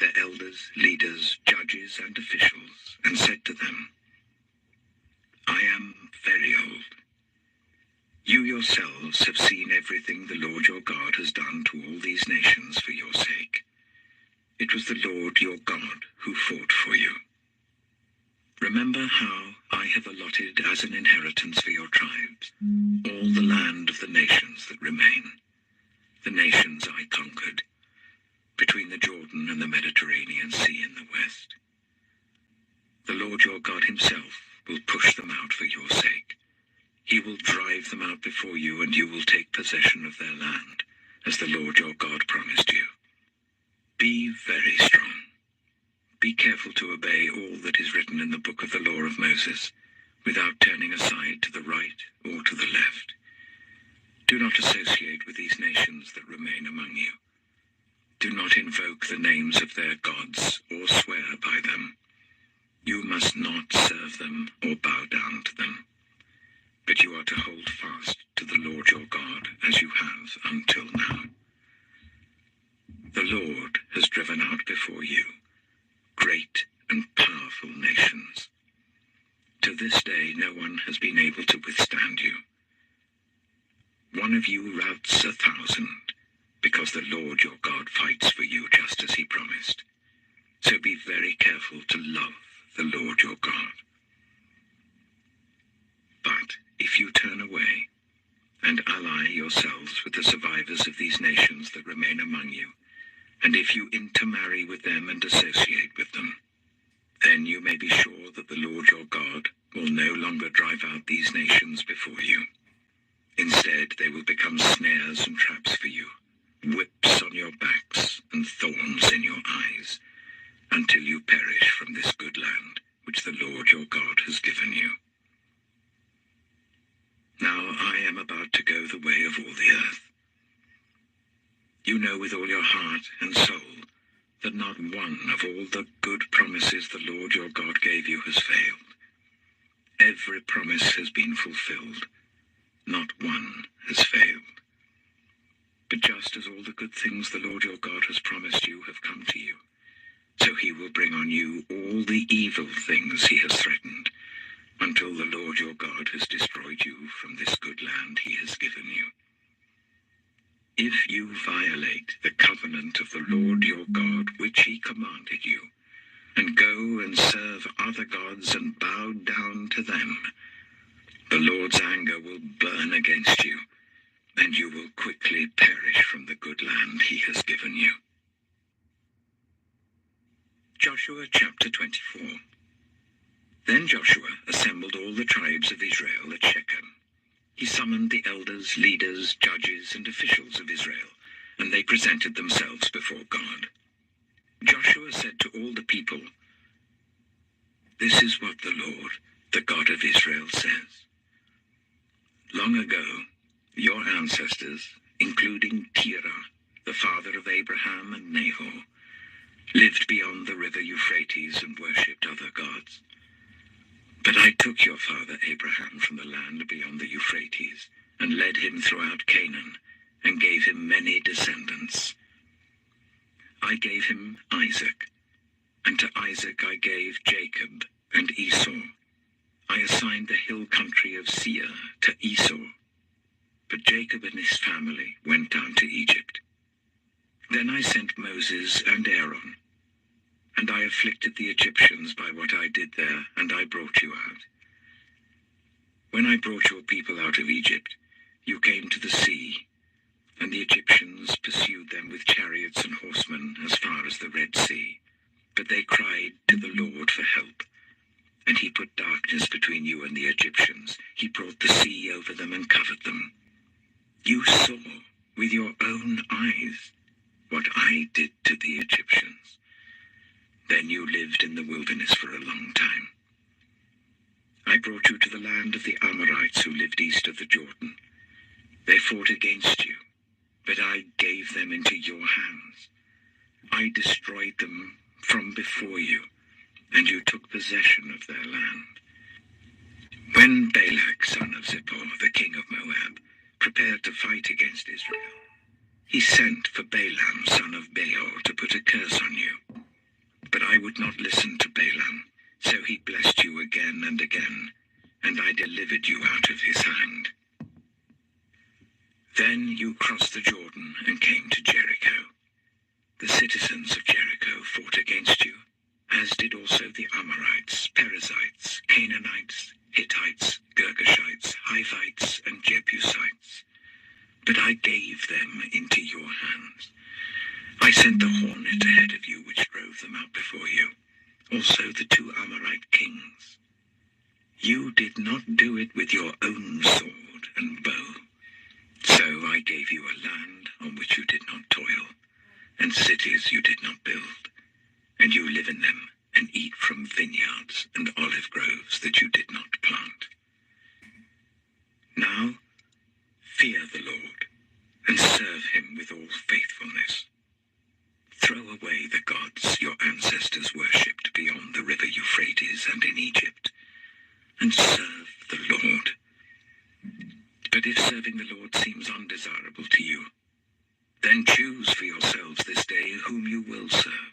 their elders, leaders, judges, and officials, and said to them, I am very old. You yourselves have seen everything the Lord your God has done to all these nations for your sake. It was the Lord your God who fought for you. Remember how I have allotted as an inheritance for your tribes all the land of the nations that remain, the nations I conquered, between the Jordan and the Mediterranean Sea in the west. The Lord your God himself will push them out for your sake. He will drive them out before you, and you will take possession of their land, as the Lord your God promised you. Be very strong. Be careful to obey all that is written in the book of the law of Moses, without turning aside to the right or to the left. Do not associate with these nations that remain among you. Do not invoke the names of their gods or swear by them. You must not serve them or bow down to them. But you are to hold fast to the Lord your God as you have until now. The Lord has driven out before you great and powerful nations. To this day no one has been able to withstand you. One of you routs 1,000, because the Lord your God fights for you just as he promised. So be very careful to love the Lord your God. But if you turn away and ally yourselves with the survivors of these nations that remain among you, and if you intermarry with them and associate with them, then you may be sure that the Lord your God will no longer drive out these nations before you. Instead, they will become snares and traps for you, whips on your backs and thorns in your eyes, until you perish from this good land which the Lord your God has given you. Now I am about to go the way of all the earth. You know with all your heart and soul that not one of all the good promises the Lord your God gave you has failed. Every promise has been fulfilled. Not one has failed. But just as all the good things the Lord your God has promised you have come to you, so he will bring on you all the evil things he has threatened, until the Lord your God has destroyed you from this good land he has given you. If you violate the covenant of the Lord your God which he commanded you, and go and serve other gods and bow down to them, the Lord's anger will burn against you, and you will quickly perish from the good land he has given you. Joshua chapter 24. Then Joshua assembled all the tribes of Israel at Shechem. He summoned the elders, leaders, judges, and officials of Israel, and they presented themselves before God. Joshua said to all the people, "This is what the Lord, the God of Israel, says. Long ago, your ancestors, including Terah, the father of Abraham and Nahor, lived beyond the river Euphrates and worshipped other gods. But I took your father Abraham from the land beyond the Euphrates, and led him throughout Canaan, and gave him many descendants. I gave him Isaac, and to Isaac I gave Jacob and Esau. I assigned the hill country of Seir to Esau, but Jacob and his family went down to Egypt. Then I sent Moses and Aaron, and I afflicted the Egyptians by what I did there, and I brought you out. When I brought your people out of Egypt, you came to the sea, and the Egyptians pursued them with chariots and horsemen as far as the Red Sea. But they cried to the Lord for help, and he put darkness between you and the Egyptians. He brought the sea over them and covered them. You saw with your own eyes what I did to the Egyptians. Then you lived in the wilderness for a long time. I brought you to the land of the Amorites who lived east of the Jordan. They fought against you, but I gave them into your hands. I destroyed them from before you, and you took possession of their land. When Balak, son of Zippor, the king of Moab, prepared to fight against Israel, he sent for Balaam, son of Beor, to put a curse on you. But I would not listen to Balaam, so he blessed you again and again, and I delivered you out of his hand. Then you crossed the Jordan and came to Jericho. The citizens of Jericho fought against you, as did also the Amorites, Perizzites, Canaanites, Hittites, Girgashites, Hivites, and Jebusites. But I gave them into your hands. I sent the hornet ahead of you, which drove them out before you, also the 2 Amorite kings. You did not do it with your own sword and bow. So I gave you a land on which you did not toil, and cities you did not build, and you live in them and eat from vineyards and olive groves that you did not plant. Now fear the Lord, and serve him with all faithfulness. Throw away the gods your ancestors worshipped beyond the river Euphrates and in Egypt, and serve the Lord. But if serving the Lord seems undesirable to you, then choose for yourselves this day whom you will serve,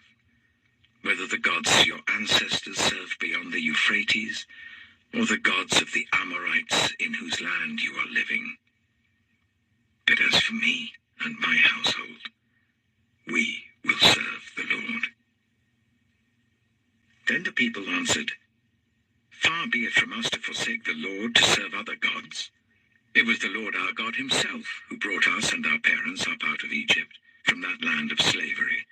whether the gods your ancestors served beyond the Euphrates, or the gods of the Amorites in whose land you are living. But as for me and my household, we will serve the Lord. Then the people answered, Far be it from us to forsake the Lord to serve other gods. It was the Lord our God himself who brought us and our parents up out of Egypt, from that land of slavery,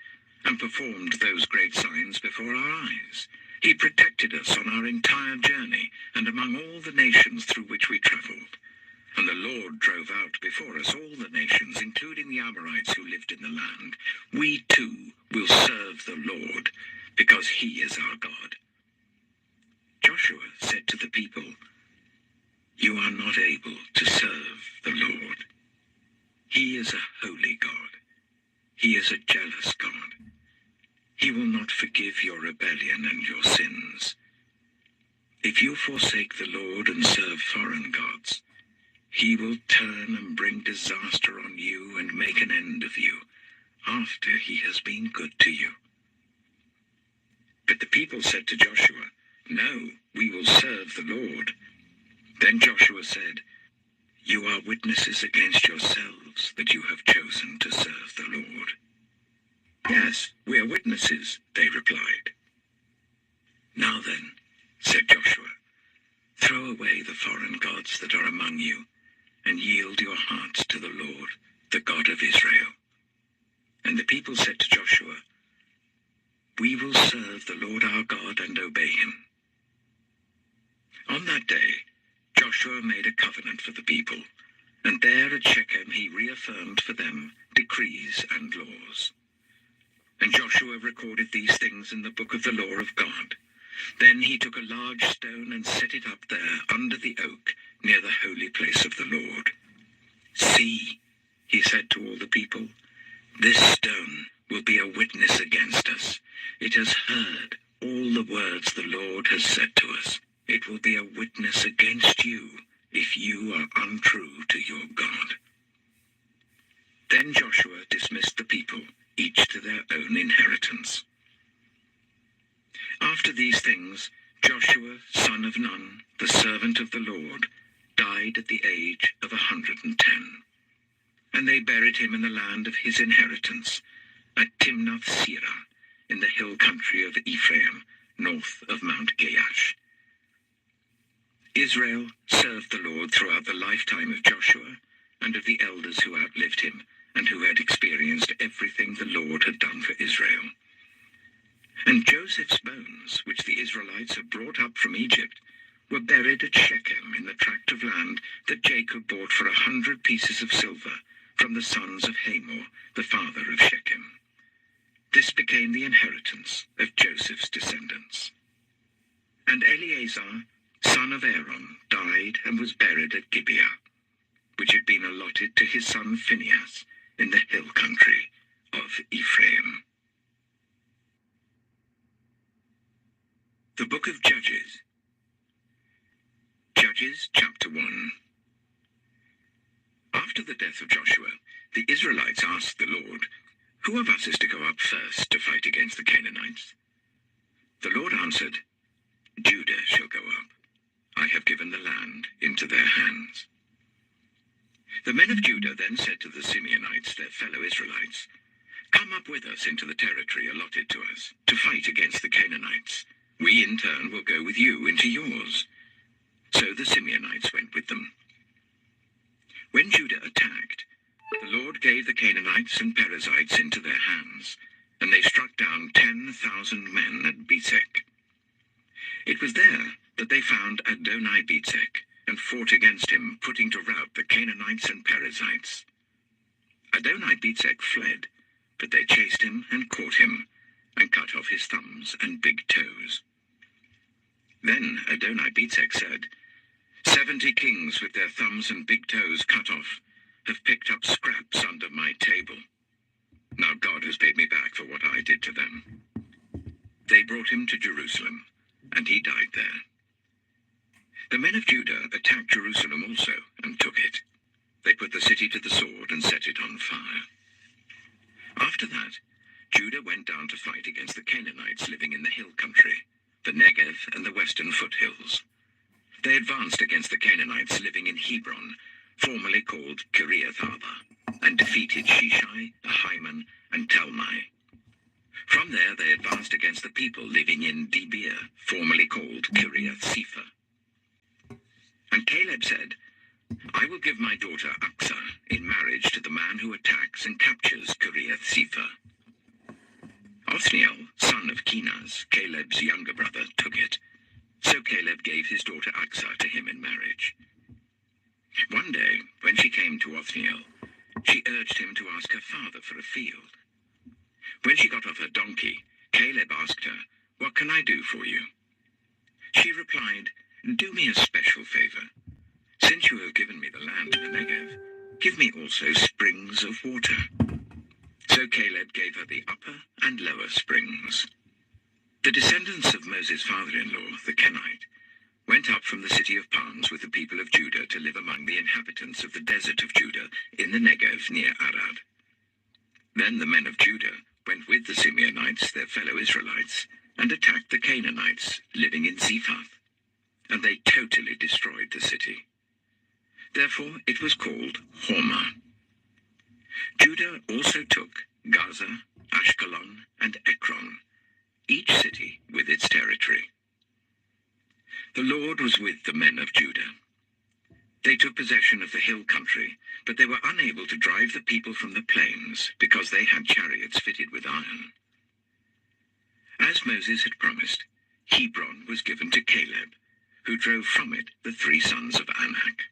and performed those great signs before our eyes. He protected us on our entire journey, and among all the nations through which we traveled. And the Lord drove out before us all the nations, including the Amorites who lived in the land. We too will serve the Lord, because he is our God. Joshua said to the people, You are not able to serve the Lord. He is a holy God. He is a jealous God. He will not forgive your rebellion and your sins. If you forsake the Lord and serve foreign gods, he will turn and bring disaster on you and make an end of you, after he has been good to you. But the people said to Joshua, No, we will serve the Lord. Then Joshua said, You are witnesses against yourselves that you have chosen to serve the Lord. Yes, we are witnesses, they replied. Now then, said Joshua, throw away the foreign gods that are among you, and yield your hearts to the Lord, the God of Israel. And the people said to Joshua, We will serve the Lord our God and obey him. On that day, Joshua made a covenant for the people, and there at Shechem he reaffirmed for them decrees and laws. And Joshua recorded these things in the book of the law of God. Then he took a large stone and set it up there under the oak near the holy place of the Lord. See, he said to all the people, this stone will be a witness against us. It has heard all the words the Lord has said to us. It will be a witness against you if you are untrue to your God." Then Joshua dismissed the people, each to their own inheritance. After these things, Joshua, son of Nun, the servant of the Lord, died at the age of 110. And they buried him in the land of his inheritance, at Timnath-Serah, in the hill country of Ephraim, north of Mount Gaash. Israel served the Lord throughout the lifetime of Joshua and of the elders who outlived him and who had experienced everything the Lord had done for Israel. And Joseph's bones, which the Israelites had brought up from Egypt, were buried at Shechem in the tract of land that Jacob bought for 100 pieces of silver from the sons of Hamor, the father of Shechem. This became the inheritance of Joseph's descendants. And Eleazar, son of Aaron, died and was buried at Gibeah, which had been allotted to his son Phinehas in the hill country of Ephraim. The Book of Judges. Judges chapter 1. After the death of Joshua, the Israelites asked the Lord, "Who of us is to go up first to fight against the Canaanites?" The Lord answered, "Judah shall go up. I have given the land into their hands." The men of Judah then said to the Simeonites, their fellow Israelites, "Come up with us into the territory allotted to us, to fight against the Canaanites. We in turn will go with you into yours." So the Simeonites went with them. When Judah attacked, the Lord gave the Canaanites and Perizzites into their hands, and they struck down 10,000 men at Bezek. It was there that they found Adoni-Bezek and fought against him, putting to rout the Canaanites and Perizzites. Adoni-Bezek fled, but they chased him and caught him, and cut off his thumbs and big toes. Then Adoni-Bezek said, 70 kings with their thumbs and big toes cut off have picked up scraps under my table. Now God has paid me back for what I did to them." They brought him to Jerusalem, and he died there. The men of Judah attacked Jerusalem also, and took it. They put the city to the sword and set it on fire. After that, Judah went down to fight against the Canaanites living in the hill country, the Negev and the western foothills. They advanced against the Canaanites living in Hebron, formerly called Kiriath-Arba, and defeated Sheshai, Ahiman, and Talmai. From there they advanced against the people living in Debir, formerly called Kiriath-Sepher. And Caleb said, "I will give my daughter Aksah in marriage to the man who attacks and captures Kiriath-Sepher." Othniel, son of Kenaz, Caleb's younger brother, took it. So Caleb gave his daughter Aksah to him in marriage. One day, when she came to Othniel, she urged him to ask her father for a field. When she got off her donkey, Caleb asked her, "What can I do for you?" She replied, "Do me a special favor. Since you have given me the land in the Negev, give me also springs of water." So Caleb gave her the upper and lower springs. The descendants of Moses' father-in-law, the Kenite, went up from the city of palms with the people of Judah to live among the inhabitants of the desert of Judah in the Negev near Arad. Then the men of Judah went with the Simeonites, their fellow Israelites, and attacked the Canaanites living in Zephath, and they totally destroyed the city. Therefore it was called Hormah. Judah also took Gaza, Ashkelon, and Ekron, each city with its territory. The Lord was with the men of Judah. They took possession of the hill country, but they were unable to drive the people from the plains because they had chariots fitted with iron. As Moses had promised, Hebron was given to Caleb, who drove from it the 3 sons of Anak.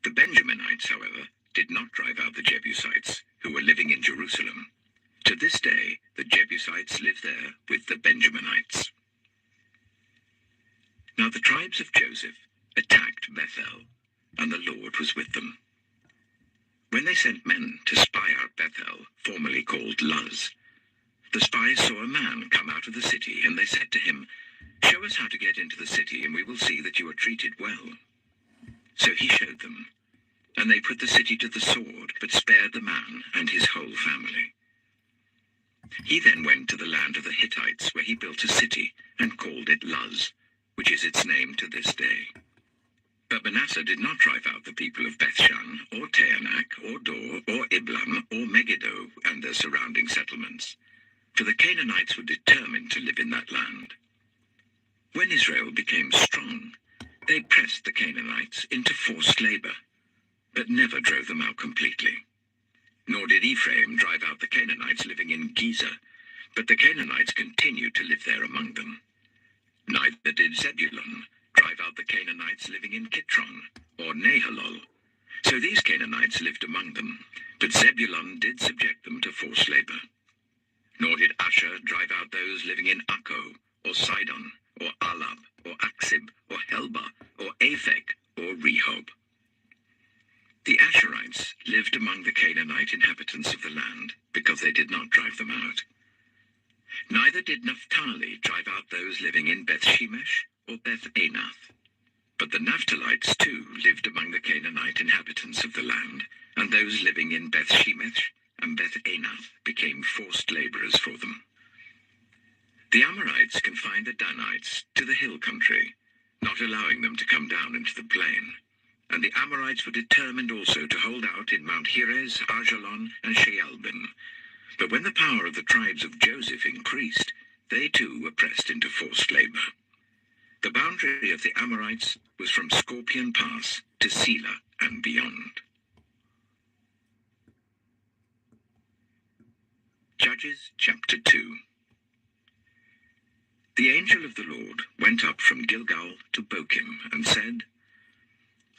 The Benjaminites, however, did not drive out the Jebusites, who were living in Jerusalem. To this day, the Jebusites live there with the Benjaminites. Now the tribes of Joseph attacked Bethel, and the Lord was with them. When they sent men to spy out Bethel, formerly called Luz, the spies saw a man come out of the city, and they said to him, "Show Show us how to get into the city, and we will see that you are treated well." So he showed them, and they put the city to the sword, but spared the man and his whole family. He then went to the land of the Hittites, where he built a city, and called it Luz, which is its name to this day. But Manasseh did not drive out the people of Bethshan, or Taanach, or Dor, or Iblam, or Megiddo, and their surrounding settlements, for the Canaanites were determined to live in that land. When Israel became strong, they pressed the Canaanites into forced labor, but never drove them out completely. Nor did Ephraim drive out the Canaanites living in Gezer, but the Canaanites continued to live there among them. Neither did Zebulun drive out the Canaanites living in Kitron, or Nahalol. So these Canaanites lived among them, but Zebulun did subject them to forced labor. Nor did Asher drive out those living in Akko, or Sidon, or Alab, or Aksib, or Helba, or Aphek, or Rehob. The Asherites lived among the Canaanite inhabitants of the land, because they did not drive them out. Neither did Naphtali drive out those living in Beth-Shemesh or Beth-Anath. But the Naphtalites too lived among the Canaanite inhabitants of the land, and those living in Beth-Shemesh and Beth-Anath became forced laborers for them. The Amorites confined the Danites to the hill country, not allowing them to come down into the plain. And the Amorites were determined also to hold out in Mount Heres, Ajalon, and Shaalbim. But when the power of the tribes of Joseph increased, they too were pressed into forced labor. The boundary of the Amorites was from Scorpion Pass to Selah and beyond. Judges chapter 2. The angel of the Lord went up from Gilgal to Bochim and said,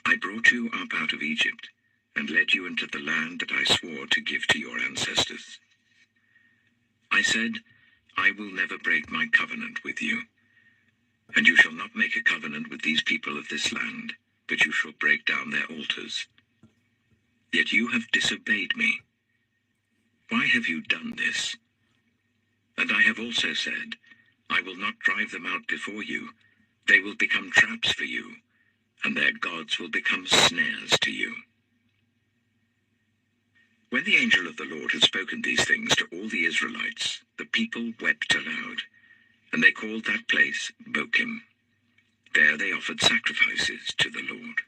"I brought you up out of Egypt, and led you into the land that I swore to give to your ancestors. I said, I will never break my covenant with you, and you shall not make a covenant with these people of this land, but you shall break down their altars. Yet you have disobeyed me. Why have you done this? And I have also said, I will not drive them out before you. They will become traps for you, and their gods will become snares to you." When the angel of the Lord had spoken these things to all the Israelites, the people wept aloud, and they called that place Bochim. There they offered sacrifices to the Lord.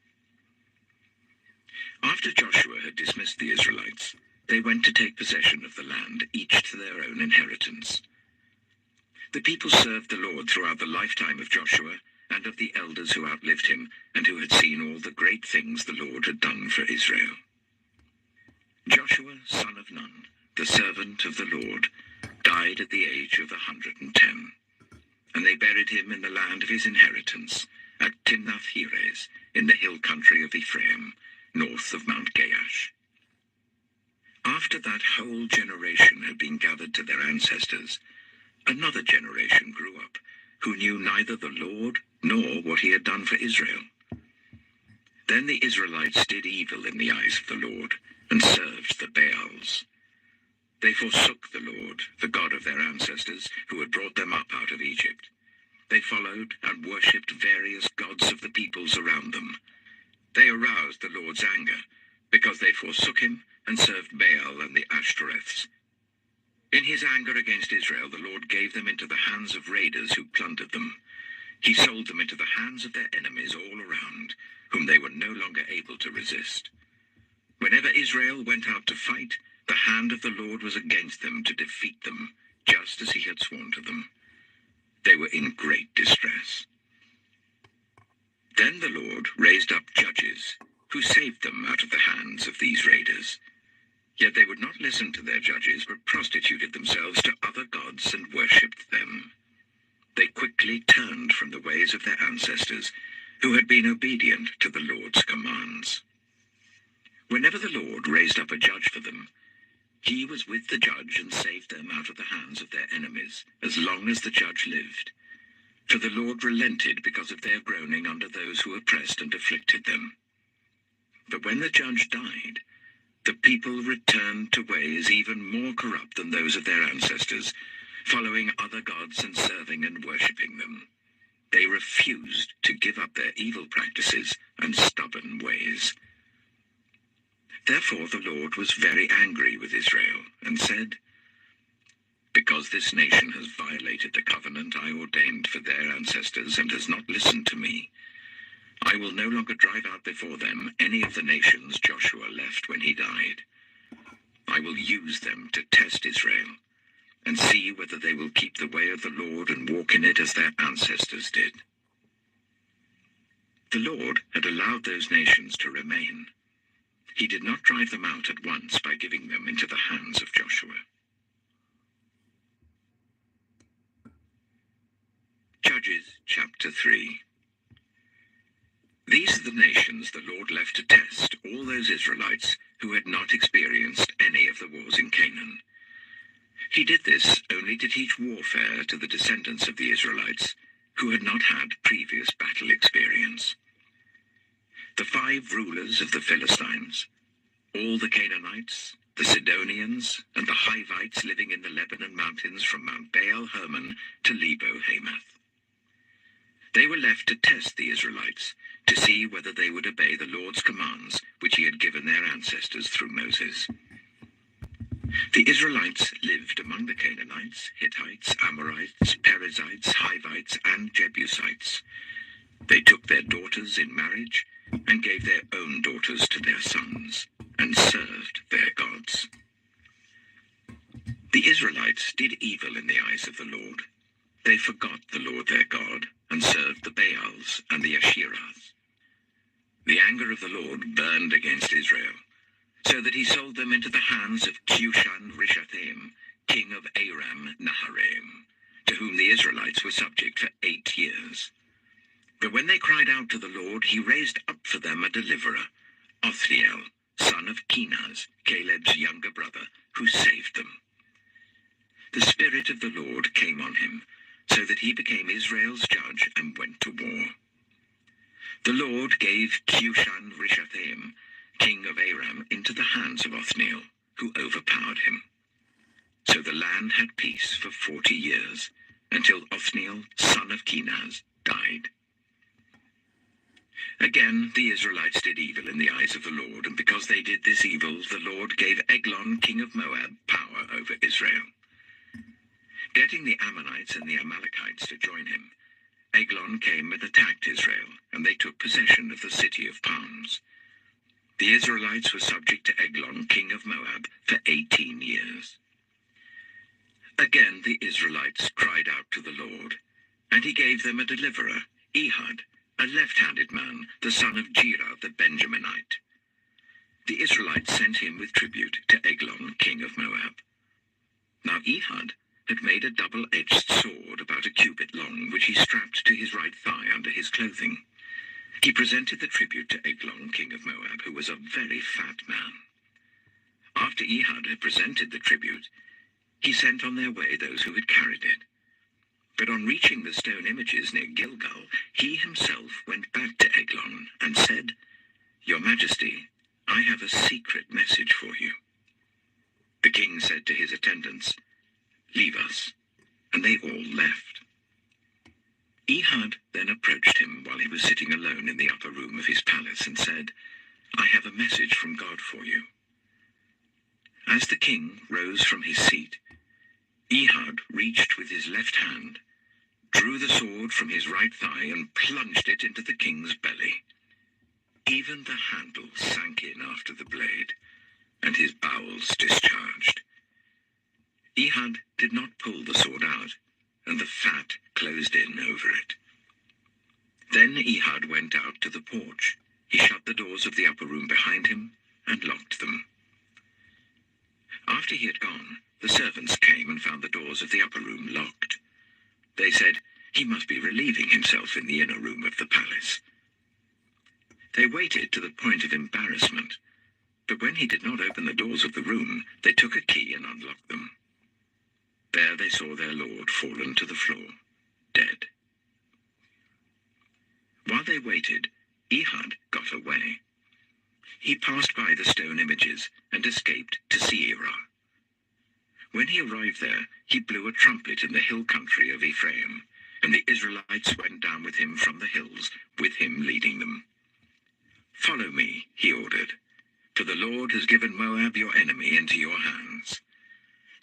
After Joshua had dismissed the Israelites, they went to take possession of the land, each to their own inheritance. The people served the Lord throughout the lifetime of Joshua, and of the elders who outlived him, and who had seen all the great things the Lord had done for Israel. Joshua, son of Nun, the servant of the Lord, died at the age of 110, and they buried him in the land of his inheritance, at Timnath-Heres, in the hill country of Ephraim, north of Mount Gaash. After that whole generation had been gathered to their ancestors, another generation grew up, who knew neither the Lord nor what he had done for Israel. Then the Israelites did evil in the eyes of the Lord, and served the Baals. They forsook the Lord, the God of their ancestors, who had brought them up out of Egypt. They followed and worshipped various gods of the peoples around them. They aroused the Lord's anger, because they forsook him and served Baal and the Ashtoreths. In his anger against Israel, the Lord gave them into the hands of raiders who plundered them. He sold them into the hands of their enemies all around, whom they were no longer able to resist. Whenever Israel went out to fight, the hand of the Lord was against them to defeat them, just as he had sworn to them. They were in great distress. Then the Lord raised up judges, who saved them out of the hands of these raiders. Yet they would not listen to their judges, but prostituted themselves to other gods and worshipped them. They quickly turned from the ways of their ancestors, who had been obedient to the Lord's commands. Whenever the Lord raised up a judge for them, he was with the judge and saved them out of the hands of their enemies, as long as the judge lived. For the Lord relented because of their groaning under those who oppressed and afflicted them. But when the judge died, the people returned to ways even more corrupt than those of their ancestors, following other gods and serving and worshipping them. They refused to give up their evil practices and stubborn ways. Therefore the Lord was very angry with Israel and said, "Because this nation has violated the covenant I ordained for their ancestors and has not listened to me, I will no longer drive out before them any of the nations Joshua left when he died. I will use them to test Israel and see whether they will keep the way of the Lord and walk in it as their ancestors did." The Lord had allowed those nations to remain. He did not drive them out at once by giving them into the hands of Joshua. Judges chapter 3. These are the nations the Lord left to test all those Israelites who had not experienced any of the wars in Canaan. He did this only to teach warfare to the descendants of the Israelites who had not had previous battle experience. The 5 rulers of the Philistines, all the Canaanites, the Sidonians, and the Hivites living in the Lebanon mountains from Mount Baal Hermon to Lebo Hamath. They were left to test the Israelites, to see whether they would obey the Lord's commands which he had given their ancestors through Moses. The Israelites lived among the Canaanites, Hittites, Amorites, Perizzites, Hivites, and Jebusites. They took their daughters in marriage and gave their own daughters to their sons, and served their gods. The Israelites did evil in the eyes of the Lord. They forgot the Lord their God, and served the Baals and the Asherahs. The anger of the Lord burned against Israel, so that he sold them into the hands of Cushan-Rishathaim, king of Aram-Naharaim, to whom the Israelites were subject for 8 years. But when they cried out to the Lord, he raised up for them a deliverer, Othniel, son of Kenaz, Caleb's younger brother, who saved them. The Spirit of the Lord came on him, so that he became Israel's judge and went to war. The Lord gave Cushan-Rishathaim, king of Aram, into the hands of Othniel, who overpowered him. So the land had peace for 40 years, until Othniel, son of Kenaz, died. Again, the Israelites did evil in the eyes of the Lord, and because they did this evil, the Lord gave Eglon, king of Moab, power over Israel. Getting the Ammonites and the Amalekites to join him, Eglon came and attacked Israel, and they took possession of the city of palms. The Israelites were subject to Eglon, king of Moab, for 18 years. Again the Israelites cried out to the Lord, and he gave them a deliverer, Ehud, a left-handed man, the son of Gera the Benjaminite. The Israelites sent him with tribute to Eglon, king of Moab. Now Ehud had made a double-edged sword about a cubit long, which he strapped to his right thigh under his clothing. He presented the tribute to Eglon, king of Moab, who was a very fat man. After Ehud had presented the tribute, he sent on their way those who had carried it. But on reaching the stone images near Gilgal, he himself went back to Eglon and said, "Your Majesty, I have a secret message for you." The king said to his attendants, "Leave us," and they all left. Ehud then approached him while he was sitting alone in the upper room of his palace and said, "I have a message from God for you." As the king rose from his seat, Ehud reached with his left hand, drew the sword from his right thigh and plunged it into the king's belly. Even the handle sank in after the blade, and his bowels discharged. Ehud did not pull the sword out, and the fat closed in over it. Then Ehud went out to the porch. He shut the doors of the upper room behind him and locked them. After he had gone, the servants came and found the doors of the upper room locked. They said, "He must be relieving himself in the inner room of the palace." They waited to the point of embarrassment, but when he did not open the doors of the room, they took a key and unlocked them. There they saw their lord fallen to the floor, dead. While they waited, Ehud got away. He passed by the stone images and escaped to Seirah. When he arrived there, he blew a trumpet in the hill country of Ephraim, and the Israelites went down with him from the hills, with him leading them. "Follow me," he ordered, "for the Lord has given Moab your enemy into your hands."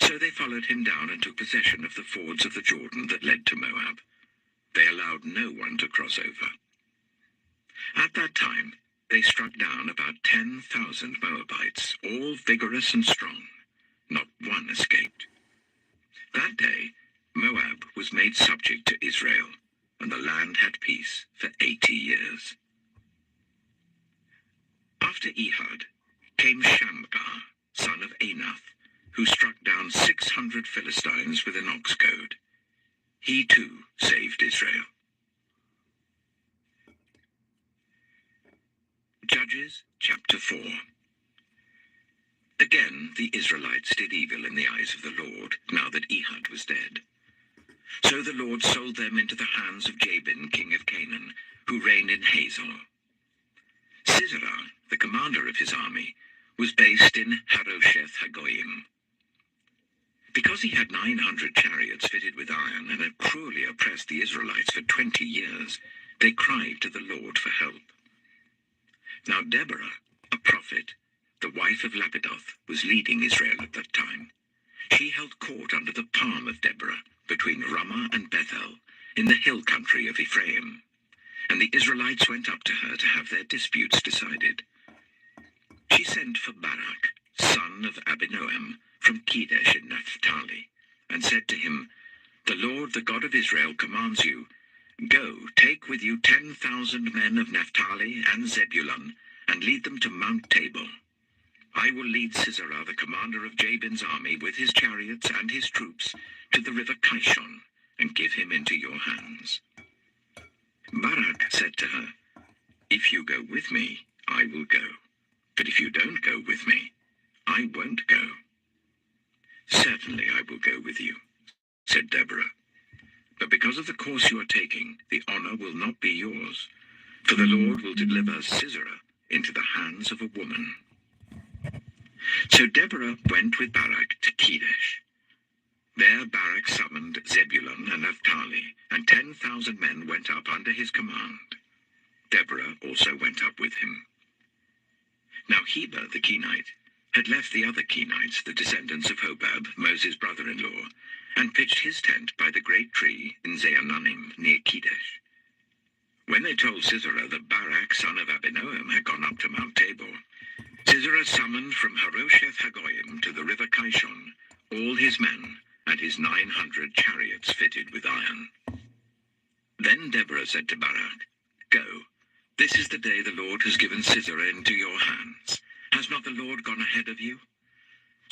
So they followed him down and took possession of the fords of the Jordan that led to Moab. They allowed no one to cross over. At that time, they struck down about 10,000 Moabites, all vigorous and strong. Not one escaped. That day, Moab was made subject to Israel, and the land had peace for 80 years. After Ehud came Shamgar, son of Anath, who struck down 600 Philistines with an ox goad. He too saved Israel. Judges chapter 4. Again the Israelites did evil in the eyes of the Lord, now that Ehud was dead. So the Lord sold them into the hands of Jabin, king of Canaan, who reigned in Hazor. Sisera, the commander of his army, was based in Harosheth Hagoyim. Because he had 900 chariots fitted with iron and had cruelly oppressed the Israelites for 20 years, they cried to the Lord for help. Now Deborah, a prophet, the wife of Lapidoth, was leading Israel at that time. She held court under the palm of Deborah, between Ramah and Bethel, in the hill country of Ephraim. And the Israelites went up to her to have their disputes decided. She sent for Barak, son of Abinoam, from Kedesh in Naphtali, and said to him, "The Lord, the God of Israel, commands you, go, take with you 10,000 men of Naphtali and Zebulun, and lead them to Mount Tabor. I will lead Sisera, the commander of Jabin's army, with his chariots and his troops, to the river Kishon, and give him into your hands." Barak said to her, "If you go with me, I will go. But if you don't go with me, I won't go." "Certainly I will go with you," said Deborah. "But because of the course you are taking, the honor will not be yours, for the Lord will deliver Sisera into the hands of a woman." So Deborah went with Barak to Kedesh. There Barak summoned Zebulun and Naphtali, and 10,000 men went up under his command. Deborah also went up with him. Now Heber the Kenite had left the other Kenites, the descendants of Hobab, Moses' brother-in-law, and pitched his tent by the great tree in Zaananim near Kedesh. When they told Sisera that Barak, son of Abinoam, had gone up to Mount Tabor, Sisera summoned from Harosheth Hagoyim to the river Kishon all his men and his 900 chariots fitted with iron. Then Deborah said to Barak, "Go, this is the day the Lord has given Sisera into your hands. Has not the Lord gone ahead of you?"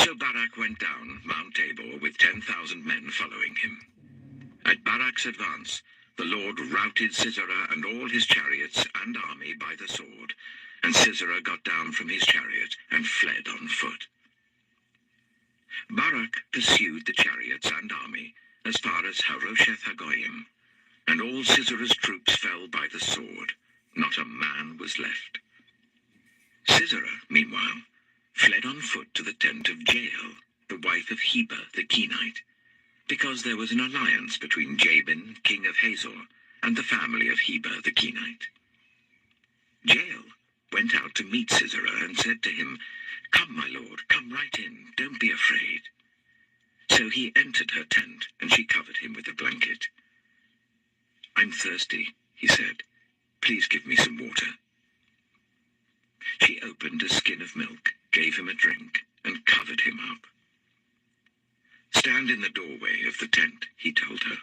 So Barak went down Mount Tabor with 10,000 men following him. At Barak's advance, the Lord routed Sisera and all his chariots and army by the sword, and Sisera got down from his chariot and fled on foot. Barak pursued the chariots and army as far as Harosheth Hagoyim, and all Sisera's troops fell by the sword. Not a man was left. Sisera, meanwhile, fled on foot to the tent of Jael, the wife of Heber the Kenite, because there was an alliance between Jabin, king of Hazor, and the family of Heber the Kenite. Jael went out to meet Sisera and said to him, "Come, my lord, come right in, don't be afraid." So he entered her tent, and she covered him with a blanket. "I'm thirsty," he said. "Please give me some water." She opened a skin of milk, gave him a drink, and covered him up. "Stand in the doorway of the tent," he told her.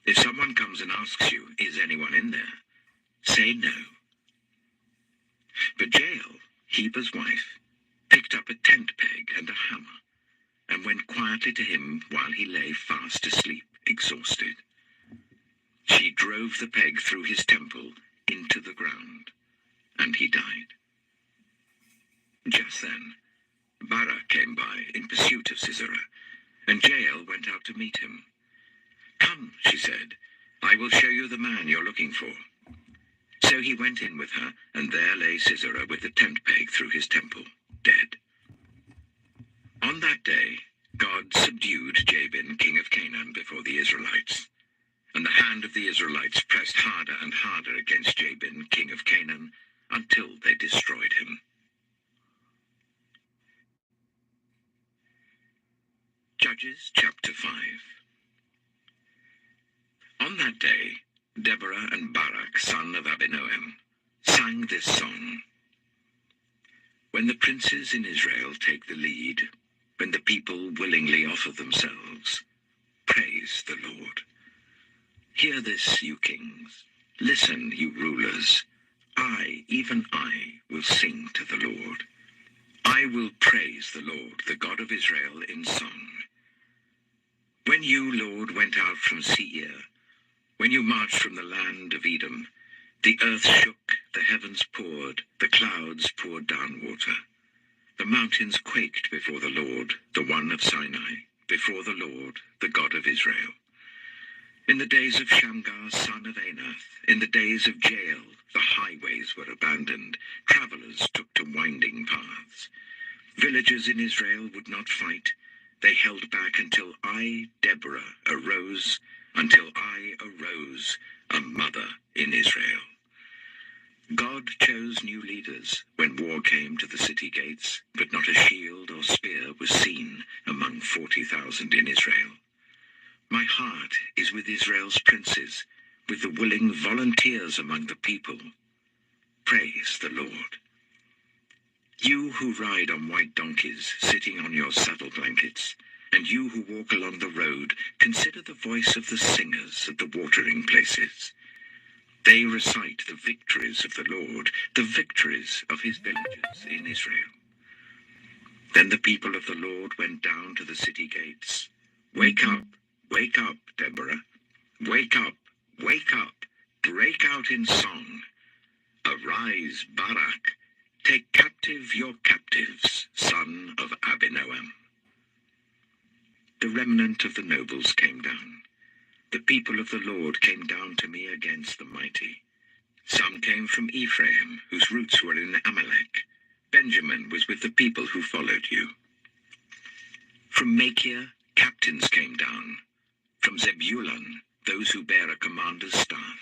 "If someone comes and asks you, 'Is anyone in there?' say no." But Jael, Heber's wife, picked up a tent peg and a hammer, and went quietly to him while he lay fast asleep, exhausted. She drove the peg through his temple into the ground, and he died. Just then, Barak came by in pursuit of Sisera, and Jael went out to meet him. "Come," she said, "I will show you the man you're looking for." So he went in with her, and there lay Sisera with the tent peg through his temple, dead. On that day, God subdued Jabin, king of Canaan, before the Israelites. And the hand of the Israelites pressed harder and harder against Jabin, king of Canaan, until they destroyed him. Judges chapter 5. On that day, Deborah and Barak, son of Abinoam, sang this song. When the princes in Israel take the lead, when the people willingly offer themselves, praise the Lord. Hear this, you kings. Listen, you rulers. I, even I, will sing to the Lord. I will praise the Lord, the God of Israel, in song. When you, Lord, went out from Seir, when you marched from the land of Edom, the earth shook, the heavens poured, the clouds poured down water. The mountains quaked before the Lord, the one of Sinai, before the Lord, the God of Israel. In the days of Shamgar, son of Anath, in the days of Jael, the highways were abandoned, travelers took to winding paths. Villagers in Israel would not fight. They held back until I, Deborah, arose, until I arose, a mother in Israel. God chose new leaders when war came to the city gates, but not a shield or spear was seen among 40,000 in Israel. My heart is with Israel's princes, with the willing volunteers among the people. Praise the Lord. You who ride on white donkeys, sitting on your saddle blankets, and you who walk along the road, consider the voice of the singers at the watering places. They recite the victories of the Lord, the victories of his villages in Israel. Then the people of the Lord went down to the city gates. Wake up, Deborah. Wake up, break out in song. Arise, Barak. Take captive your captives, son of Abinoam. The remnant of the nobles came down. The people of the Lord came down to me against the mighty. Some came from Ephraim, whose roots were in Amalek. Benjamin was with the people who followed you. From Machir, captains came down. From Zebulun, those who bear a commander's staff.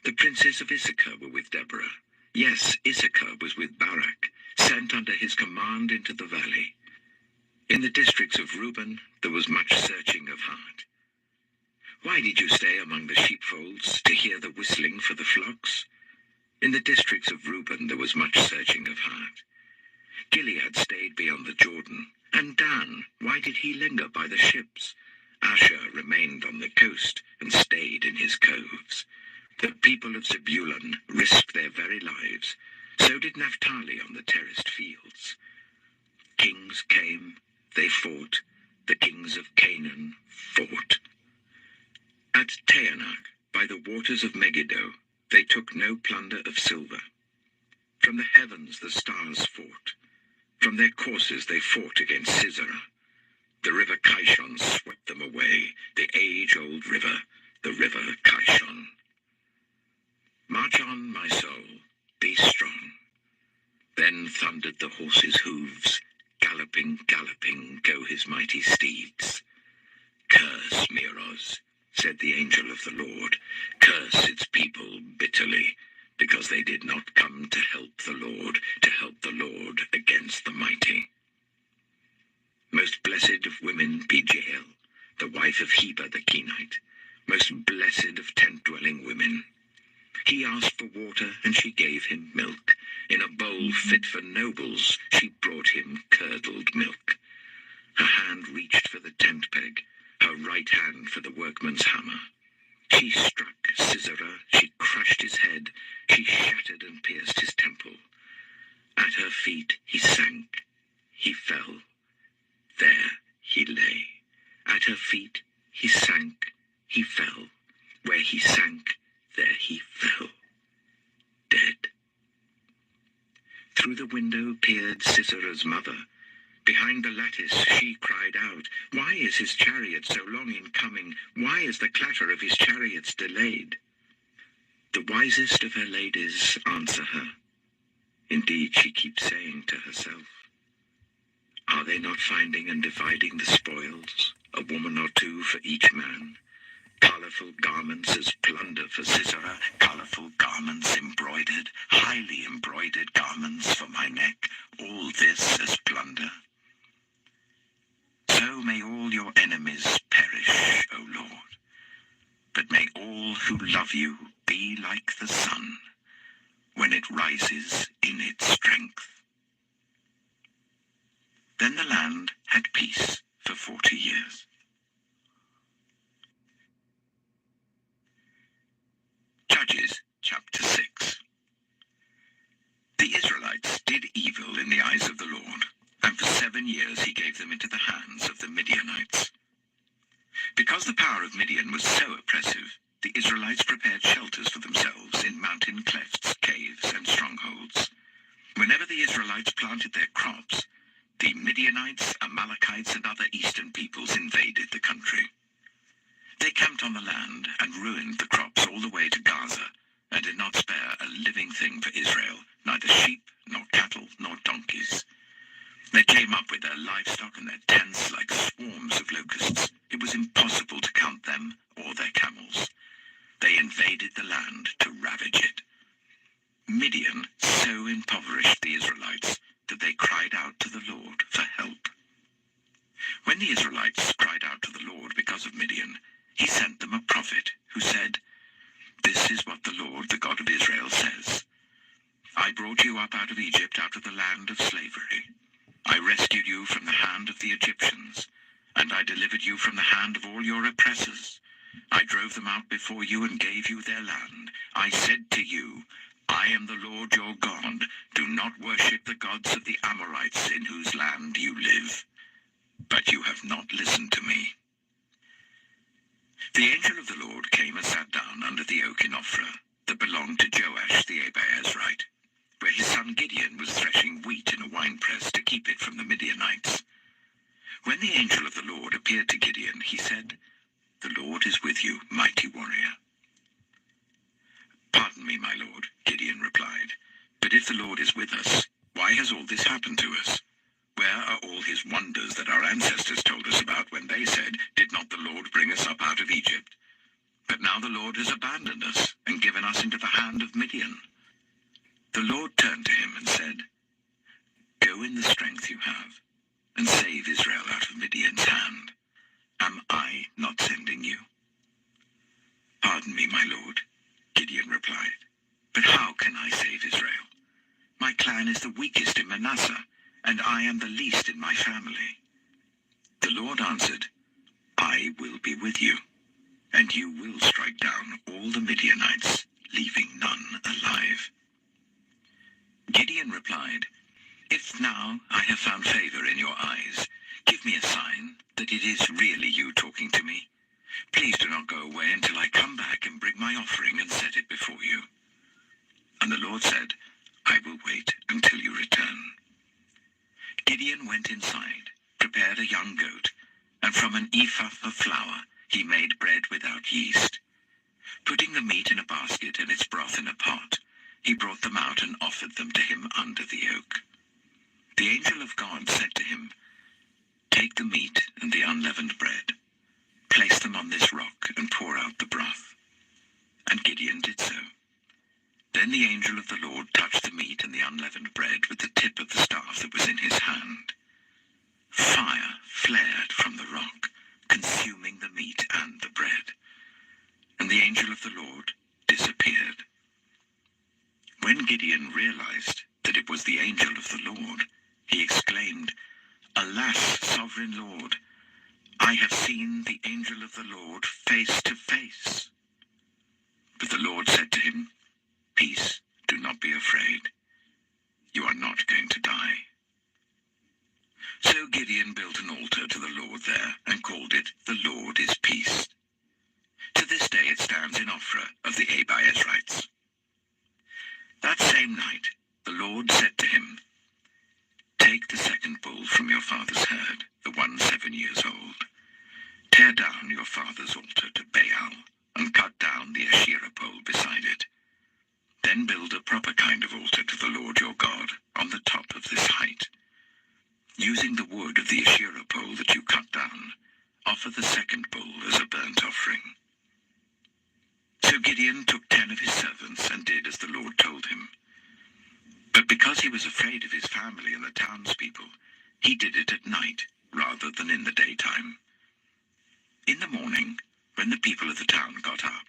The princes of Issachar were with Deborah. Yes, Issachar was with Barak, sent under his command into the valley. In the districts of Reuben, there was much searching of heart. Why did you stay among the sheepfolds to hear the whistling for the flocks? In the districts of Reuben, there was much searching of heart. Gilead stayed beyond the Jordan. And Dan, why did he linger by the ships? Asher remained on the coast and stayed in his coves. The people of Zebulun risked their very lives. So did Naphtali on the terraced fields. Kings came, they fought. The kings of Canaan fought. At Taanach, by the waters of Megiddo, they took no plunder of silver. From the heavens the stars fought. From their courses they fought against Sisera. The river Kishon swept them away, the age-old river, the river Kishon. March on, my soul, be strong. Then thundered the horses' hooves, galloping, galloping go his mighty steeds. Curse Meroz, said the angel of the Lord, curse its people bitterly, because they did not come to help the Lord against the mighty. Most blessed of women be Jael, the wife of Heber the Kenite, most blessed of tent-dwelling women. He asked for water, and she gave him milk. In a bowl fit for nobles, she brought him curdled milk. Her hand reached for the tent peg, her right hand for the workman's hammer. She struck Sisera, she crushed his head, she shattered and pierced his temple. At her feet he sank, he fell. There he lay. At her feet he sank, he fell. Where he sank, there he fell, dead. Through the window peered Sisera's mother. Behind the lattice she cried out, "Why is his chariot so long in coming? Why is the clatter of his chariots delayed?" The wisest of her ladies answer her. Indeed, she keeps saying to herself, "Are they not finding and dividing the spoils, a woman or two for each man? Colourful garments as plunder for Sisera, colourful garments embroidered, highly embroidered garments for my neck, all this as plunder. So may all your enemies perish, O Lord, but may all who love you be like the sun when it rises in its strength. Then the land had peace for 40 years. Judges chapter 6. The Israelites did evil in the eyes of the Lord, and for 7 years he gave them into the hands of the Midianites. Because the power of Midian was so oppressive, the Israelites prepared shelters for themselves in mountain clefts, caves, and strongholds. Whenever the Israelites planted their crops, the Midianites, Amalekites, and other eastern peoples invaded the country. They camped on the land and ruined the crops all the way to Gaza, and did not spare a living thing for Israel, neither sheep, nor cattle, nor donkeys. They came up with their livestock and their tents like swarms of locusts. It was impossible to count them or their camels. They invaded the land to ravage it. Midian so impoverished the Israelites that they cried out to the Lord for help. When the Israelites cried out to the Lord because of Midian, he sent them a prophet who said, "This is what the Lord, the God of Israel, says. I brought you up out of Egypt, out of the land of slavery. I rescued you from the hand of the Egyptians, and I delivered you from the hand of all your oppressors. I drove them out before you and gave you their land. I said to you, I am the Lord your God. Do not worship the gods of the Amorites in whose land you live. But you have not listened to me." The angel of the Lord came and sat down under the oak in Ophrah that belonged to Joash the Abiezrite, where his son Gideon was threshing wheat in a winepress to keep it from the Midianites. When the angel of the Lord appeared to Gideon, he said, "The Lord is with you, mighty warrior." "Pardon me, my lord," Gideon replied, "but if the Lord is with us, why has all this happened to us? Where are all his wonders that our ancestors told us about when they said, 'Did not the Lord bring us up out of Egypt?' But now the Lord has abandoned us and given us into the hand of Midian." The Lord turned to him and said, "Go in the strength you have, and save Israel out of Midian's hand. Am I not sending you?" "Pardon me, my lord," Gideon replied, "but how can I save Israel? My clan is the weakest in Manasseh, and I am the least in my family." The Lord answered, "I will be with you, and you will strike down all the Midianites, leaving none alive." Gideon replied, "If now I have found favor in your eyes, give me a sign that it is really you talking to me. Please do not go away until I come back and bring my offering and set it before you." And the Lord said, "I will wait until you return." Gideon went inside, prepared a young goat, and from an ephah of flour he made bread without yeast. Putting the meat in a basket and its broth in a pot, he brought them out and offered them to him under the oak. The angel of God said to him, "Take the meat and the unleavened bread, place them on this rock and pour out the broth." And Gideon did so. Then the angel of the Lord touched the meat and the unleavened bread with the tip of the staff that was in his hand. Fire flared from the rock, consuming the meat and the bread, and the angel of the Lord disappeared. When Gideon realized that it was the angel of the Lord, he exclaimed, "Alas, sovereign Lord, I have seen the angel of the Lord face to face." But the Lord said to him, "Peace, do not be afraid. You are not going to die." So Gideon built an altar to the Lord there and called it, "The Lord is Peace." To this day it stands in Ophrah of the Abiezrites. That same night the Lord said to him, "Take the second bull from your father's herd, the one 7 years old. Tear down your father's altar to Baal, and cut down the Asherah pole beside it. Then build a proper kind of altar to the Lord your God on the top of this height. Using the wood of the Asherah pole that you cut down, offer the second bull as a burnt offering. So Gideon took 10 of his servants and did as the Lord told him. But because he was afraid of his family and the townspeople, he did it at night rather than in the daytime. In the morning, when the people of the town got up,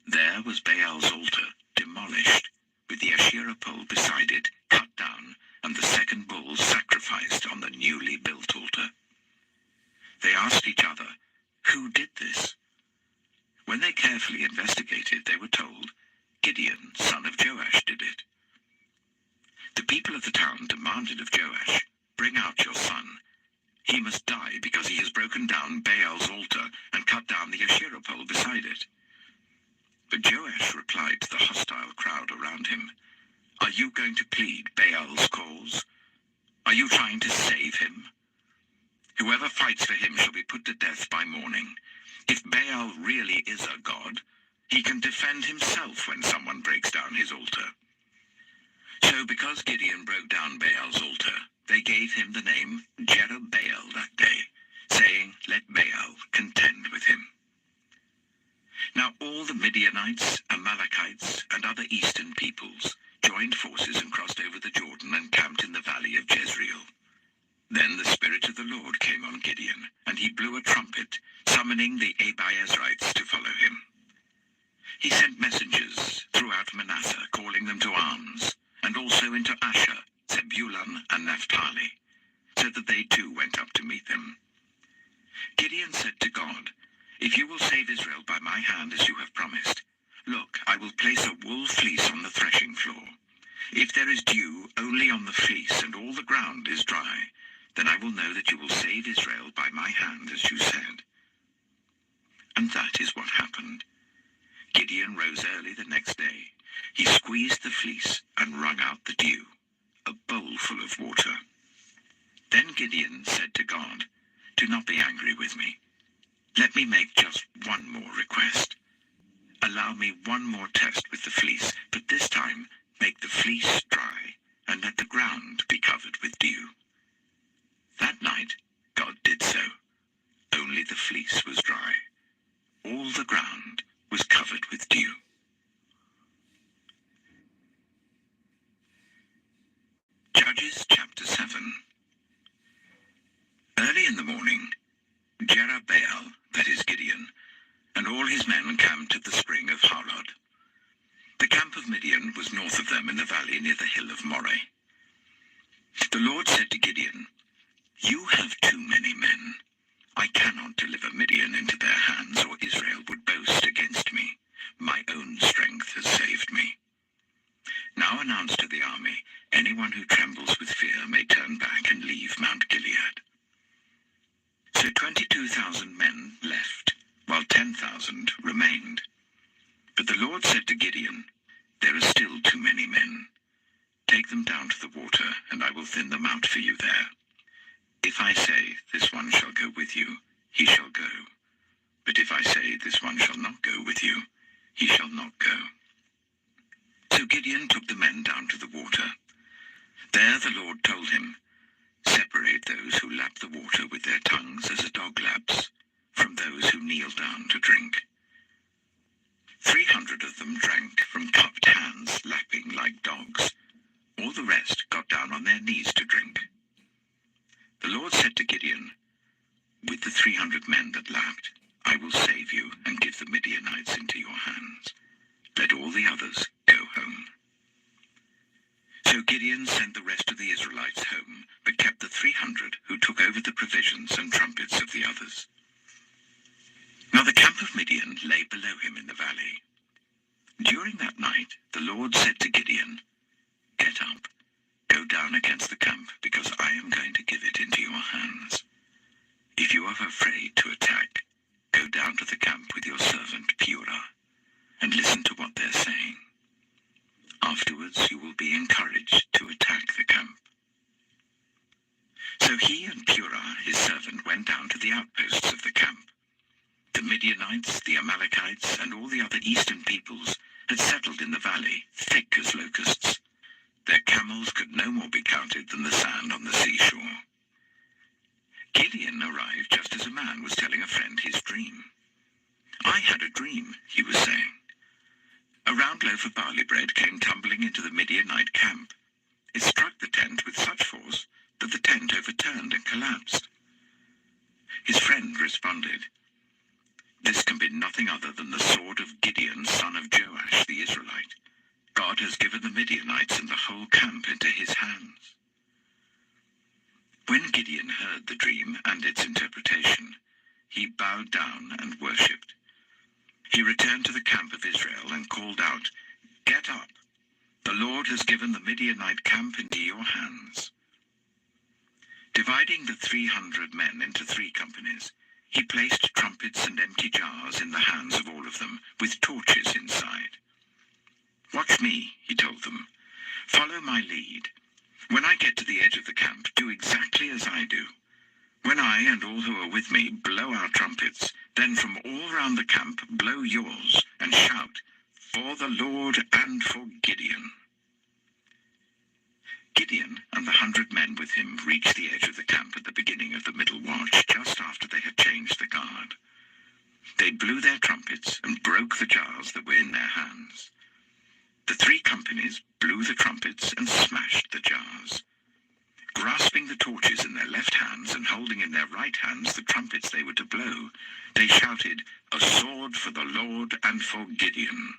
there was Baal's altar demolished, with the Asherah pole beside it cut down, and the second bull sacrificed on the newly built altar. They asked each other, "Who did this?" When they carefully investigated, they were told, "Gideon, son of Joash, did it." The people of the town demanded of Joash, "Bring out your son. He must die because he has broken down Baal's altar and cut down the Asherah pole beside it." But Joash replied to the hostile crowd around him, "Are you going to plead Baal's cause? Are you trying to save him? Whoever fights for him shall be put to death by morning. If Baal really is a god, he can defend himself when someone breaks down his altar." So because Gideon broke down Baal's altar, they gave him the name Jerubbaal that day, saying, "Let Baal contend with him." Now all the Midianites, Amalekites, and other eastern peoples joined forces and crossed over the Jordan and camped in the valley of Jezreel. Then the Spirit of the Lord came on Gideon, and he blew a trumpet, summoning the Abiezrites to follow him. He sent messengers throughout Manasseh, calling them to arms, and also into Asher, Zebulun, and Naphtali, so that they too went up to meet them. Gideon said to God, "If you will save Israel by my hand as you have promised, look, I will place a wool fleece on the threshing floor. If there is dew only on the fleece and all the ground is dry, then I will know that you will save Israel by my hand as you said." And that is what happened. Gideon rose early the next day. He squeezed the fleece and wrung out the dew, a bowl full of water. Then Gideon said to God, "Do not be angry with me. Let me make just one more request. Allow me one more test with the fleece, but this time make the fleece dry and let the ground be covered with dew." That night, God did so. Only the fleece was dry. All the ground was covered with dew. Judges chapter 7. Early in the morning, Jerubbaal, that is Gideon, and all his men camped at the spring of Harod. The camp of Midian was north of them in the valley near the hill of Moreh. The Lord said to Gideon, "You have too many men. I cannot deliver Midian into their hands, or Israel would boast against me. My own strength has saved me. Now announce to the army, anyone who trembles with fear may turn back and leave Mount Gilead." So 22,000 men left, while 10,000 remained. But the Lord said to Gideon, "There are still too many men. Take them down to the water, and I will thin them out for you there. If I say, 'This one shall go with you,' he shall go. But if I say, 'This one shall not go with you,' he shall not go." So Gideon took the men down to the water. There the Lord told him, "Separate those who lap the water with their tongues as a dog laps, from those who kneel down to drink." 300 of them drank from cupped hands, lapping like dogs. All the rest got down on their knees to drink. The Lord said to Gideon, "With the 300 men that lapped, I will save you and give the Midianites into your hands. Let all the others go home." So Gideon sent the rest of the Israelites home, but kept the 300 who took over the provisions and trumpets of the others. Now the camp of Midian lay below him in the valley. During that night the Lord said to Gideon, "Get up, go down against the camp, because I am going to give it into your hands. If you are afraid to attack, go down to the camp with your servant Purah, and listen to what they're saying. Afterwards you will be encouraged to attack the camp." So he and Purah, his servant, went down to the outposts of the camp. The Midianites, the Amalekites, and all the other eastern peoples had settled in the valley, thick as locusts. Their camels could no more be counted than the sand on the seashore. Gideon arrived just as a man was telling a friend his dream. "I had a dream," he was saying. round loaf of barley bread came tumbling into the Midianite camp. It struck the tent with such force that the tent overturned and collapsed. His friend responded, "This can be nothing other than the sword of Gideon, son of Joash the Israelite. God has given the Midianites and the whole camp into his hands." When Gideon heard the dream and its interpretation, he bowed down and worshipped. He returned to the camp of Israel and called out, "Get up! The Lord has given the Midianite camp into your hands." Dividing the 300 men into 3 companies, he placed trumpets and empty jars in the hands of all of them, with torches inside. "Watch me," he told them. "Follow my lead. When I get to the edge of the camp, do exactly as I do. When I and all who are with me blow our trumpets, then from all round the camp blow yours and shout, 'For the Lord and for Gideon.'" Gideon and the 100 men with him reached the edge of the camp at the beginning of the middle watch, just after they had changed the guard. They blew their trumpets and broke the jars that were in their hands. The 3 companies blew the trumpets and smashed the jars. Grasping the torches in their left hands and holding in their right hands the trumpets they were to blow, they shouted, "A sword for the Lord and for Gideon."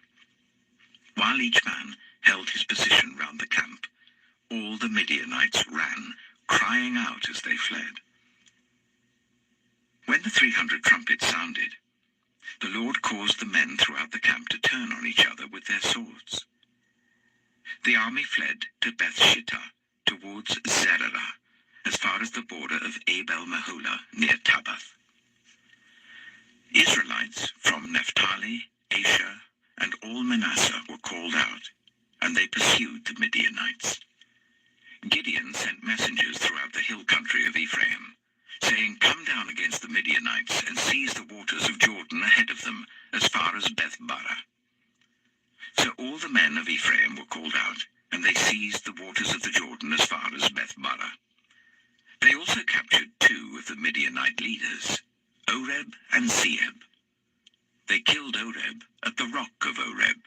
While each man held his position round the camp, all the Midianites ran, crying out as they fled. When the 300 trumpets sounded, the Lord caused the men throughout the camp to turn on each other with their swords. The army fled to Beth-shittah, towards Zererah, as far as the border of Abel-Meholah near Tabbath. Israelites from Naphtali, Asher, and all Manasseh were called out, and they pursued the Midianites. Gideon sent messengers throughout the hill country of Ephraim, saying, "Come down against the Midianites and seize the waters of Jordan ahead of them, as far as Beth-barah." So all the men of Ephraim were called out, and they seized the waters of the Jordan as far as Beth-barah. They also captured 2 of the Midianite leaders, Oreb and Zeeb. They killed Oreb at the rock of Oreb,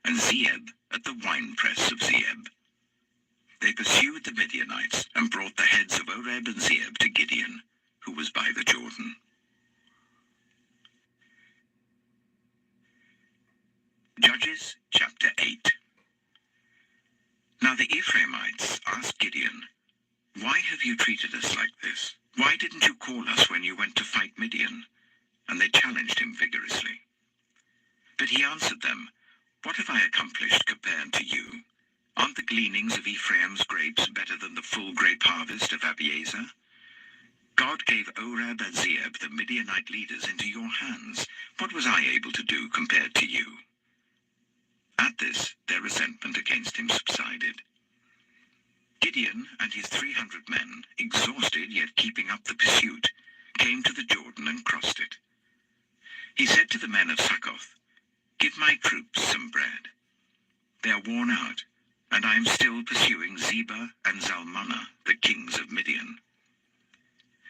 and Zeeb at the winepress of Zeeb. They pursued the Midianites and brought the heads of Oreb and Zeeb to Gideon, who was by the Jordan. Judges chapter 8. Now the Ephraimites asked Gideon, "Why have you treated us like this? Why didn't you call us when you went to fight Midian?" And they challenged him vigorously. But he answered them, "What have I accomplished compared to you? Aren't the gleanings of Ephraim's grapes better than the full grape harvest of Abiezer? God gave Oreb and Zeeb, the Midianite leaders, into your hands. What was I able to do compared to you?" At this, their resentment against him subsided. Gideon and his 300 men, exhausted yet keeping up the pursuit, came to the Jordan and crossed it. He said to the men of Succoth, "Give my troops some bread. They are worn out, and I am still pursuing Zebah and Zalmunna, the kings of Midian."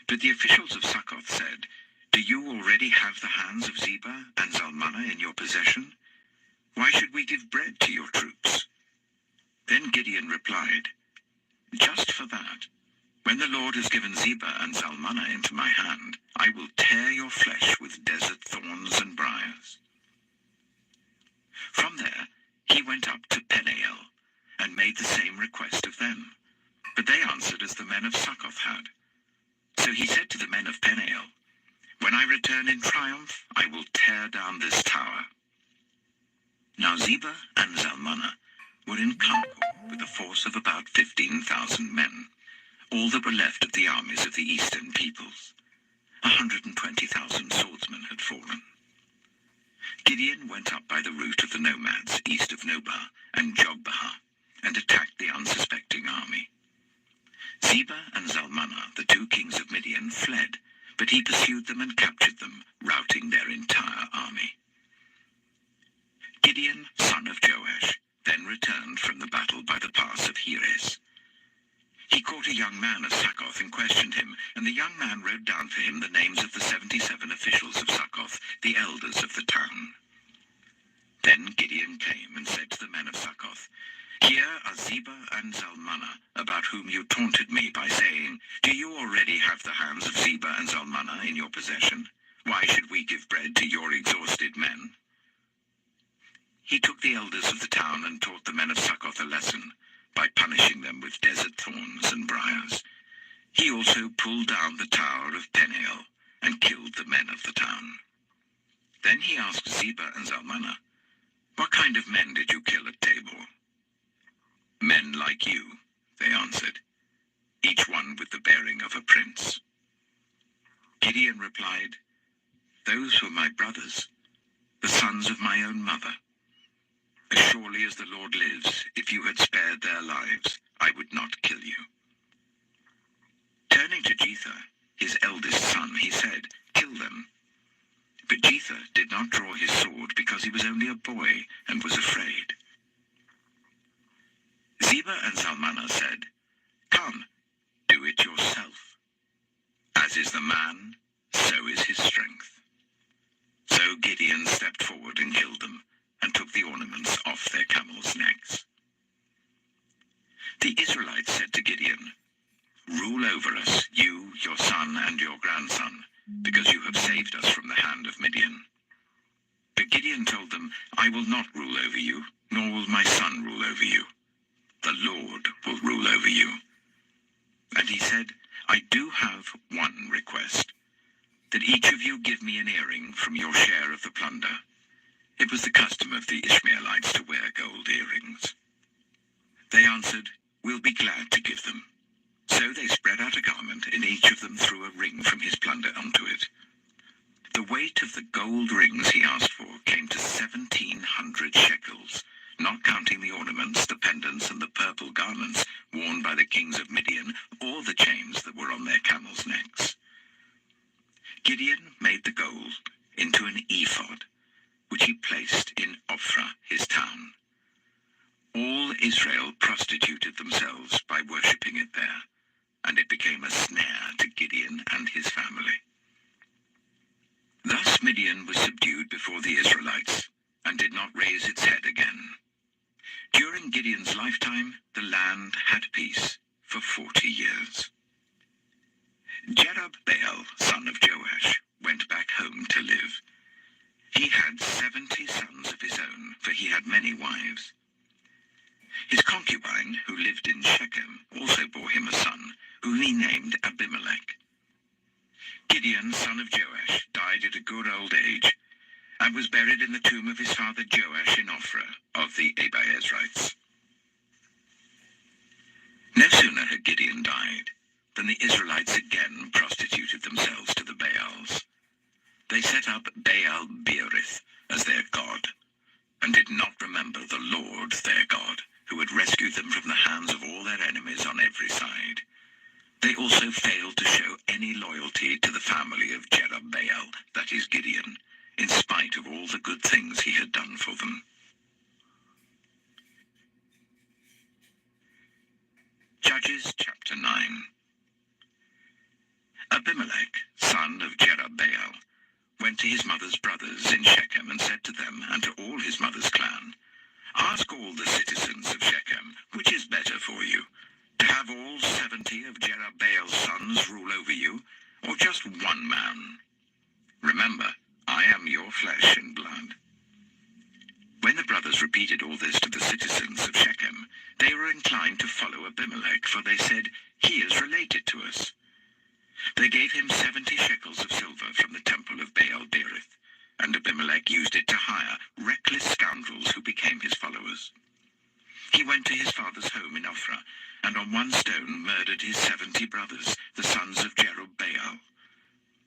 But the officials of Succoth said, "Do you already have the hands of Zebah and Zalmunna in your possession? Why should we give bread to your troops?" Then Gideon replied, "Just for that. When the Lord has given Zebah and Zalmunna into my hand, I will tear your flesh with desert thorns and briars." From there, he went up to Peniel, and made the same request of them. But they answered as the men of Succoth had. So he said to the men of Peniel, "When I return in triumph, I will tear down this tower." Now Zebah and Zalmunna were in Karkor with a force of about 15,000 men, all that were left of the armies of the eastern peoples. 120,000 swordsmen had fallen. Gideon went up by the route of the nomads east of Nobah and Jogbehah, and attacked the unsuspecting army. Zebah and Zalmunna, the 2 kings of Midian, fled, but he pursued them and captured them, routing their entire army. Gideon, son of Joash, then returned from the battle by the pass of Heres. He caught a young man of Succoth and questioned him, and the young man wrote down for him the names of the 77 officials of Succoth, the elders of the town. Then Gideon came and said Why should we give bread to your exhausted men?" He took the elders of the town and taught the men of Succoth a lesson by punishing them with desert thorns and briars. He also pulled down the tower of Peniel and killed the men of the town. Then he asked Zebah and Zalmunna, "What kind of men did you kill at Tabor?" "Men like you," they answered, "each one with the bearing of a prince." Gideon replied, "Those were my brothers, the sons of my own mother. As surely as the Lord lives, if you had spared their lives, I would not kill you." Turning to Jether, his eldest son, he said, "Kill them." But Jether did not draw his sword because he was only a boy and was afraid. Zebah and Zalmunna said, "Come, do it yourself. As is the man, so is his strength." So Gideon stepped forward and killed them, and took the ornaments off their camels' necks. The Israelites said to Gideon, "Rule over us, you, your son, and your grandson, because you have saved us from the hand of Midian." But Gideon told them, "I will not rule over you, nor will my son rule over you. The Lord will rule over you." And he said, "I do have one request, that each of you give me an earring from your share of the plunder." It was the custom of the Ishmaelites to wear gold earrings. They answered, "We'll be glad to give them." So they spread out a garment, and each of them threw a ring from his plunder onto it. The weight of the gold rings he asked for came to 1,700 shekels, not counting the ornaments, the pendants, and the purple garments worn by the kings of Midian, or the chains that were on their camels' necks. Gideon made the gold into an ephod, which he placed in Ophrah, his town. All Israel prostituted themselves by worshipping it there, and it became a snare to Gideon and his family. Thus Midian was subdued before the Israelites, and did not raise its head again. During Gideon's lifetime, the land had peace for 40 years. Jerubbaal, son of Joash, went back home to live. He had 70 sons of his own, for he had many wives. His concubine, who lived in Shechem, also bore him a son, whom he named Abimelech. Gideon, son of Joash, died at a good old age, and was buried in the tomb of his father Joash in Ophrah of the Abiezrites. No sooner had Gideon died than the Israelites again prostituted themselves to the Baals. They set up Baal-Berith as their god, and did not remember the Lord their God, who had rescued them from the hands of all their enemies on every side. They also failed to show any loyalty to the family of Jerubbaal, that is Gideon, in spite of all the good things he had done for them. Judges chapter 9. Abimelech, son of Jerubbaal, went to his mother's brothers in Shechem and said to them and to all his mother's clan, "Ask all the citizens of Shechem, which is better for you, to have all 70 of Jerubbaal's sons rule over you, or just one man? Remember, I am your flesh and blood." When the brothers repeated all this to the citizens of Shechem, they were inclined to follow Abimelech, for they said, "He is related to us." They gave him 70 shekels of silver from the temple of Baal-Berith, and Abimelech used it to hire reckless scoundrels who became his followers. He went to his father's home in Ophrah, and on one stone murdered his 70 brothers, the sons of Jerubbaal.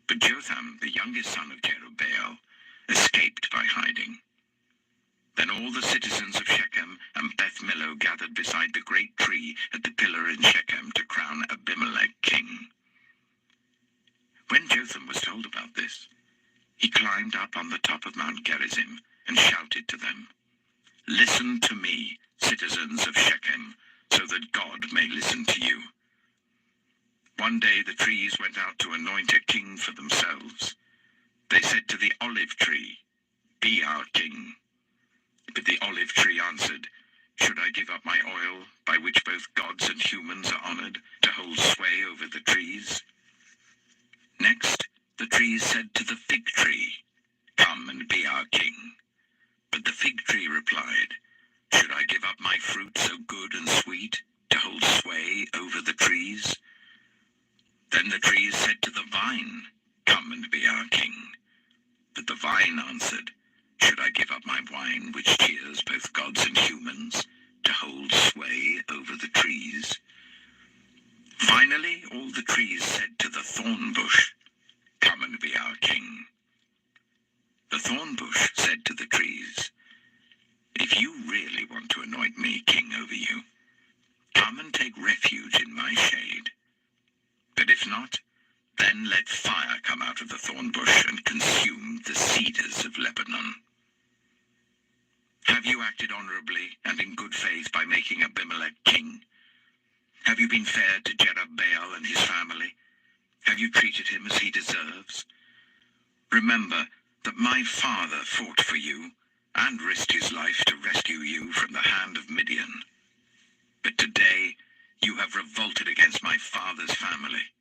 But Jotham, the youngest son of Jerubbaal, escaped by hiding. Then all the citizens of Shechem and Beth Millo gathered beside the great tree at the pillar in Shechem to crown Abimelech king. When Jotham was told about this, he climbed up on the top of Mount Gerizim and shouted to them, "Listen to me, citizens of Shechem, so that God may listen to you." One day the trees went out to anoint a king for themselves. They said to the olive tree, "Be our king." But the olive tree answered, "Should I give up my oil, by which both gods and humans are honored, to hold sway over the trees?" Next, the trees said to the fig fruit so good and sweet, to hold sway over the trees? Then the trees said to the vine, "Come and be our king." But the vine answered, "Should I give up my wine, which cheers both gods and humans, to hold sway over the trees?" Finally, all the trees said to the thorn bush, "Come and be our king." The thorn bush said to the trees, "If you really want to anoint me king over you, come and take refuge in my shade. But if not, then let fire come out of the thorn bush and consume the cedars of Lebanon." Have you acted honorably and in good faith by making Abimelech king? Have you been fair to Jerubbaal and his family? Have you treated him as he deserves? Remember that my father fought for you and risked his life to rescue you from the hand of Midian. But today you have revolted against my father's family.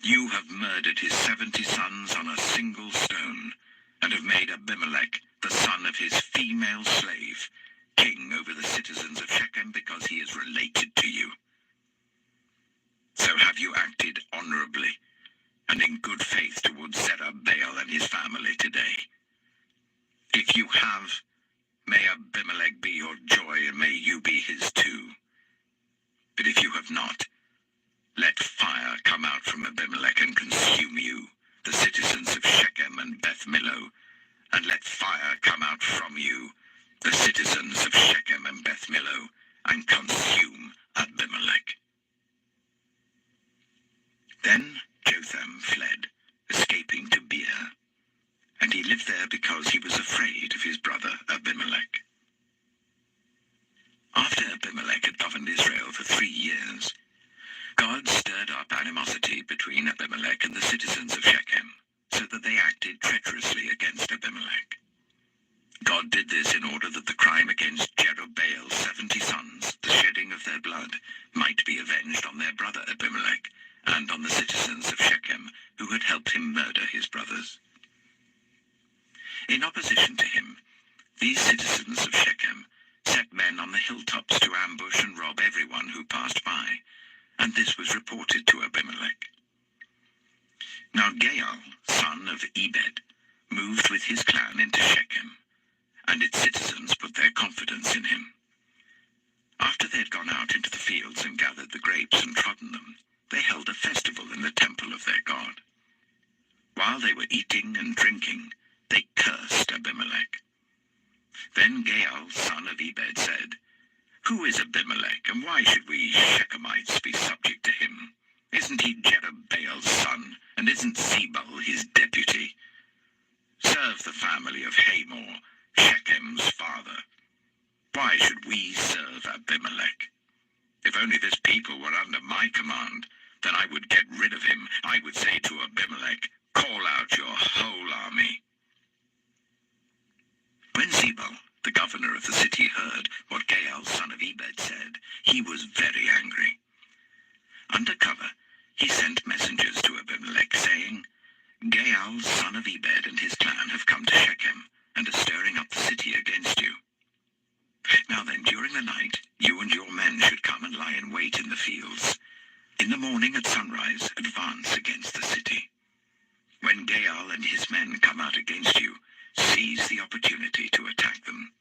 You have murdered his 70 sons on a single stone, and have made Abimelech, the son of his female slave, king over the citizens of Shechem because he is related to you. So have you acted honorably and in good faith towards Jerubbaal and his family today? If you have, may Abimelech be your joy, and may you be his too. But if you have not, let fire come out from Abimelech and consume you, the citizens of Shechem and Beth Millo, and let fire come out from you, the citizens of Shechem and Beth Millo, and consume Abimelech. Then Jotham fled, escaping to Beer, and he lived there because he was afraid of his brother Abimelech. After Abimelech had governed Israel for 3 years, God stirred up animosity between Abimelech and the citizens of Shechem, so that they acted treacherously against Abimelech. God did this in order that the crime against Jerubbaal's 70 sons, the shedding of their blood, might be avenged on their brother Abimelech and on the citizens of Shechem who had helped him murder his brothers. In opposition to him, these citizens of Shechem set men on the hilltops to ambush and rob everyone who passed by, and this was reported to Abimelech. Now Gaal, son of Ebed, moved with his clan into Shechem, and its citizens put their confidence in him. After they had gone out into the fields and gathered the grapes and trodden them, they held a festival in the temple of their god. While they were eating and drinking, they cursed Abimelech. Then Gaal, son of Ebed, said, "Who is Abimelech, and why should we Shechemites be subject to him? Isn't he Jerubbaal's son, and isn't Zebul his deputy? Serve the family of Hamor, Shechem's father. Why should we serve Abimelech? If only this people were under my command, then I would get rid of him. I would say to Abimelech, 'Call out your whole army.'" When Zebul, the governor of the city, heard what Gaal, son of Ebed, said, he was very angry. Under cover, he sent messengers to Abimelech, saying, "Gaal, son of Ebed, and his clan have come to Shechem, and are stirring up the city against you. Now then, during the night, you and your men should come and lie in wait in the fields. In the morning at sunrise, advance against the city. When Gaal and his men come out against you, seize the opportunity to attack them."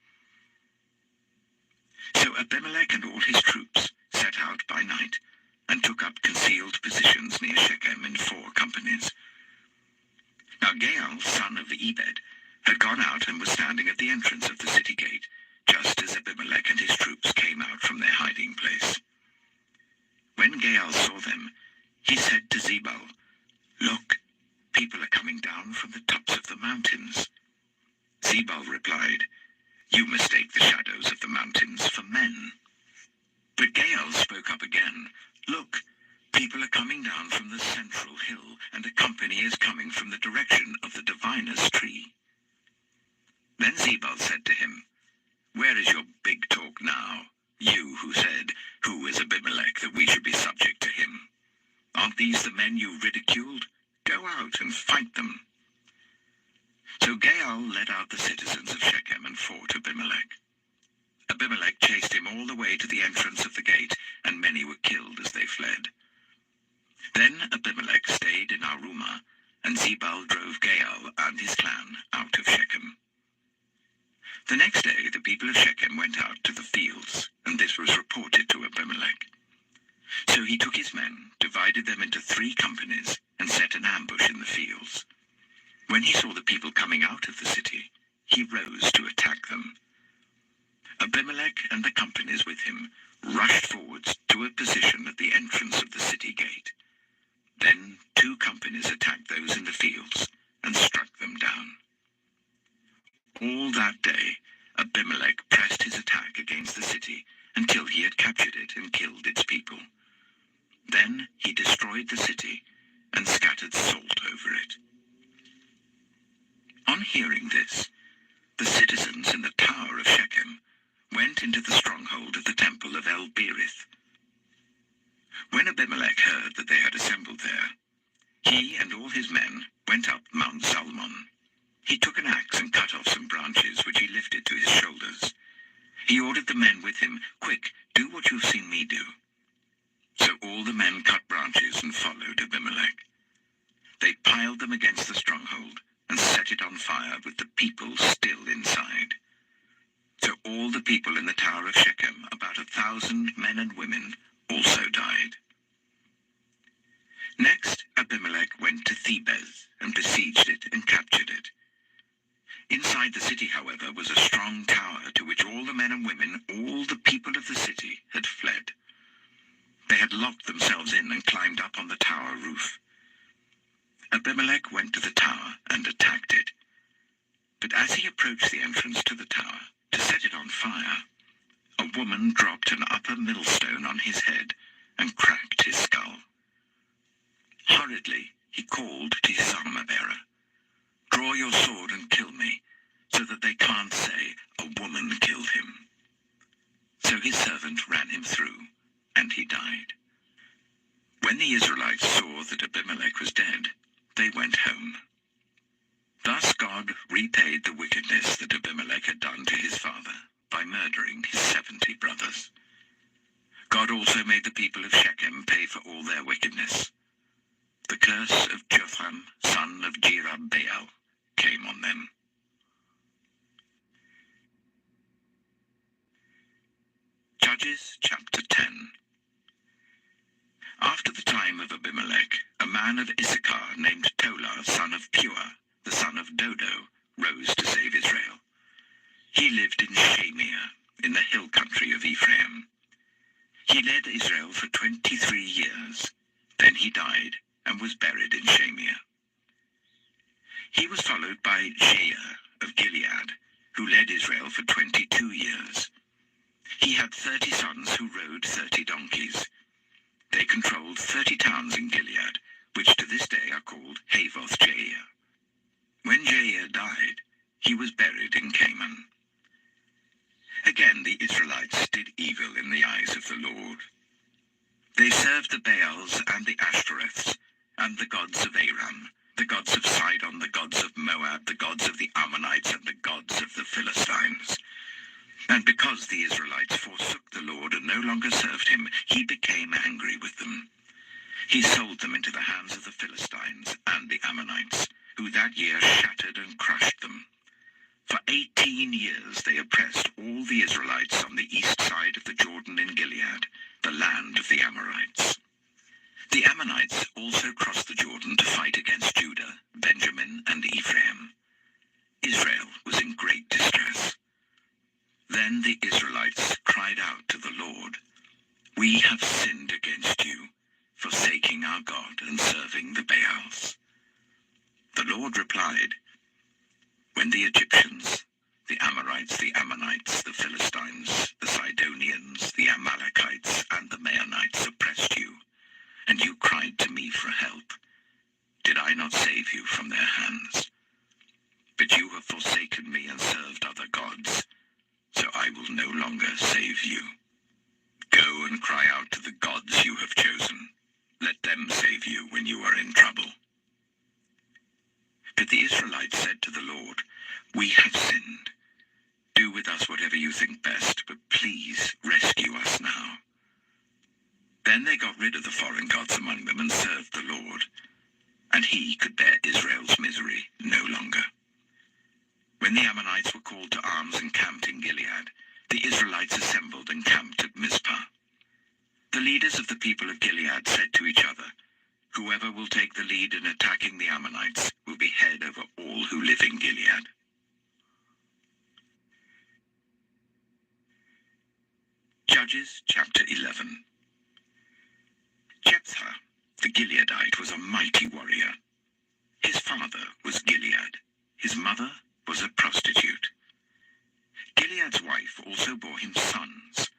So Abimelech and all his troops set out by night, and took up concealed positions near Shechem in 4 companies. Now Gaal, son of Ebed, had gone out and was standing at the entrance of the city gate, just as Abimelech and his troops came out from their hiding place. When Gaal saw them, he said to Zebul, "Look, people are coming down from the tops of the mountains." Zebul replied, "You mistake the shadows of the mountains for men." But Gaal spoke up again, "Look, people are coming down from the central hill, and a company is coming from the direction of the diviner's tree." Then Zebul said to him, "Where is your big talk now, you who said, 'Who is Abimelech that we should be subject to him?' Aren't these the men you ridiculed? Go out and fight them." So Gaal led out the citizens of Shechem and fought Abimelech. Abimelech chased him all the way to the entrance of the gate, and many were killed as they fled. Then Abimelech stayed in Arumah, and Zebul drove Gaal and his clan out of Shechem. The next day the people of Shechem went out to the fields, and this was reported to Abimelech. So he took his men, divided them into 3 companies, and set an ambush in the fields. When he saw the people coming out of the city, he rose to attack them. Abimelech and the companies with him rushed forwards to a position at the entrance of the city gate. Then 2 companies attacked those in the fields and struck them down. All that day, Abimelech pressed his attack against the city until he had captured it and killed its people. Then he destroyed the city and scattered salt over it. On hearing this, the citizens in the tower of Shechem went into the stronghold of the temple of El-Berith. When Abimelech heard that they had assembled there, he and all his men went up Mount Zalmon. He took an axe and cut off some branches which he lifted to his shoulders. He ordered the men with him, "Quick, do what you've seen me do." So all the men cut branches and followed Abimelech. They piled them against the stronghold and set it on fire with the people still inside. So all the people in the tower of Shechem, about 1,000 men and women, also died. Next, Abimelech went to Thebez and besieged it and captured it. Inside the city, however, was a strong tower to which all the men and women, all the people of the city, had fled. They had locked themselves in and climbed up on the tower roof. Abimelech went to the tower and attacked it. But as he approached the entrance to the tower to set it on fire, a woman dropped an upper millstone on his head and cracked his skull. Hurriedly, he called to his armor-bearer, "Draw your sword and kill me, so that they can't say a woman killed him." So his servant ran him through, and he died. When the Israelites saw that Abimelech was dead, they went home. Thus God repaid the wickedness that Abimelech had done to his father by murdering his 70 brothers. God also made the people of Shechem pay for all their wickedness. The curse of Jotham, son of Jerubbaal, came on them. Judges chapter 10. After the time of Abimelech, a man of Issachar named Tola, son of Pua, the son of Dodo, rose to save Israel. He lived in Shamir, in the hill country of Ephraim. He led Israel for 23 years. Then he died and was buried in Shamir. He was followed by Jair of Gilead, who led Israel for 22 years. He had 30 sons who rode 30 donkeys. They controlled 30 towns in Gilead, which to this day are called Havoth-Jair. When Jair died, he was buried in Canaan. Again the Israelites did evil in the eyes of the Lord. They served the Baals and the Ashtoreths, and the gods of Aram, the gods of Sidon, the gods of Moab, the gods of the Ammonites, and the gods of the Philistines. And because the Israelites forsook the Lord and no longer served him, he became angry with them. He sold them into the hands of the Philistines and the Ammonites, who that year shattered and crushed them. For 18 years they oppressed all the Israelites on the east side of the Jordan in Gilead, the land of the Amorites. The Ammonites also crossed the Jordan to fight against Judah, Benjamin, and Ephraim. Israel was in great distress. Then the Israelites cried out to the Lord, "We have sinned against you, forsaking our God and serving the Baals." The Lord replied, "When the Egyptians, the Amorites, the Ammonites, the Philistines, the Sidonians, the Amalekites, and the Maonites oppressed you, and you cried to me for help, did I not save you from their hands? But you have forsaken me and served other gods, so I will no longer save you. Go and cry out to the gods you have chosen. Let them save you when you are in trouble." But the Israelites said to the Lord, "We have sinned. Do with us whatever you think best, but please rescue us now." Then they got rid of the foreign gods among them and served the Lord, and he could bear Israel's misery no longer. When the Ammonites were called to arms and camped in Gilead, the Israelites assembled and camped at Mizpah. The leaders of the people of Gilead said to each other, "Whoever will take the lead in attacking the Ammonites will be head over all who live in Gilead." Judges chapter 11. Jephthah, the Gileadite, was a mighty warrior. His father was Gilead. His mother was a prostitute. Gilead's wife also bore him sons,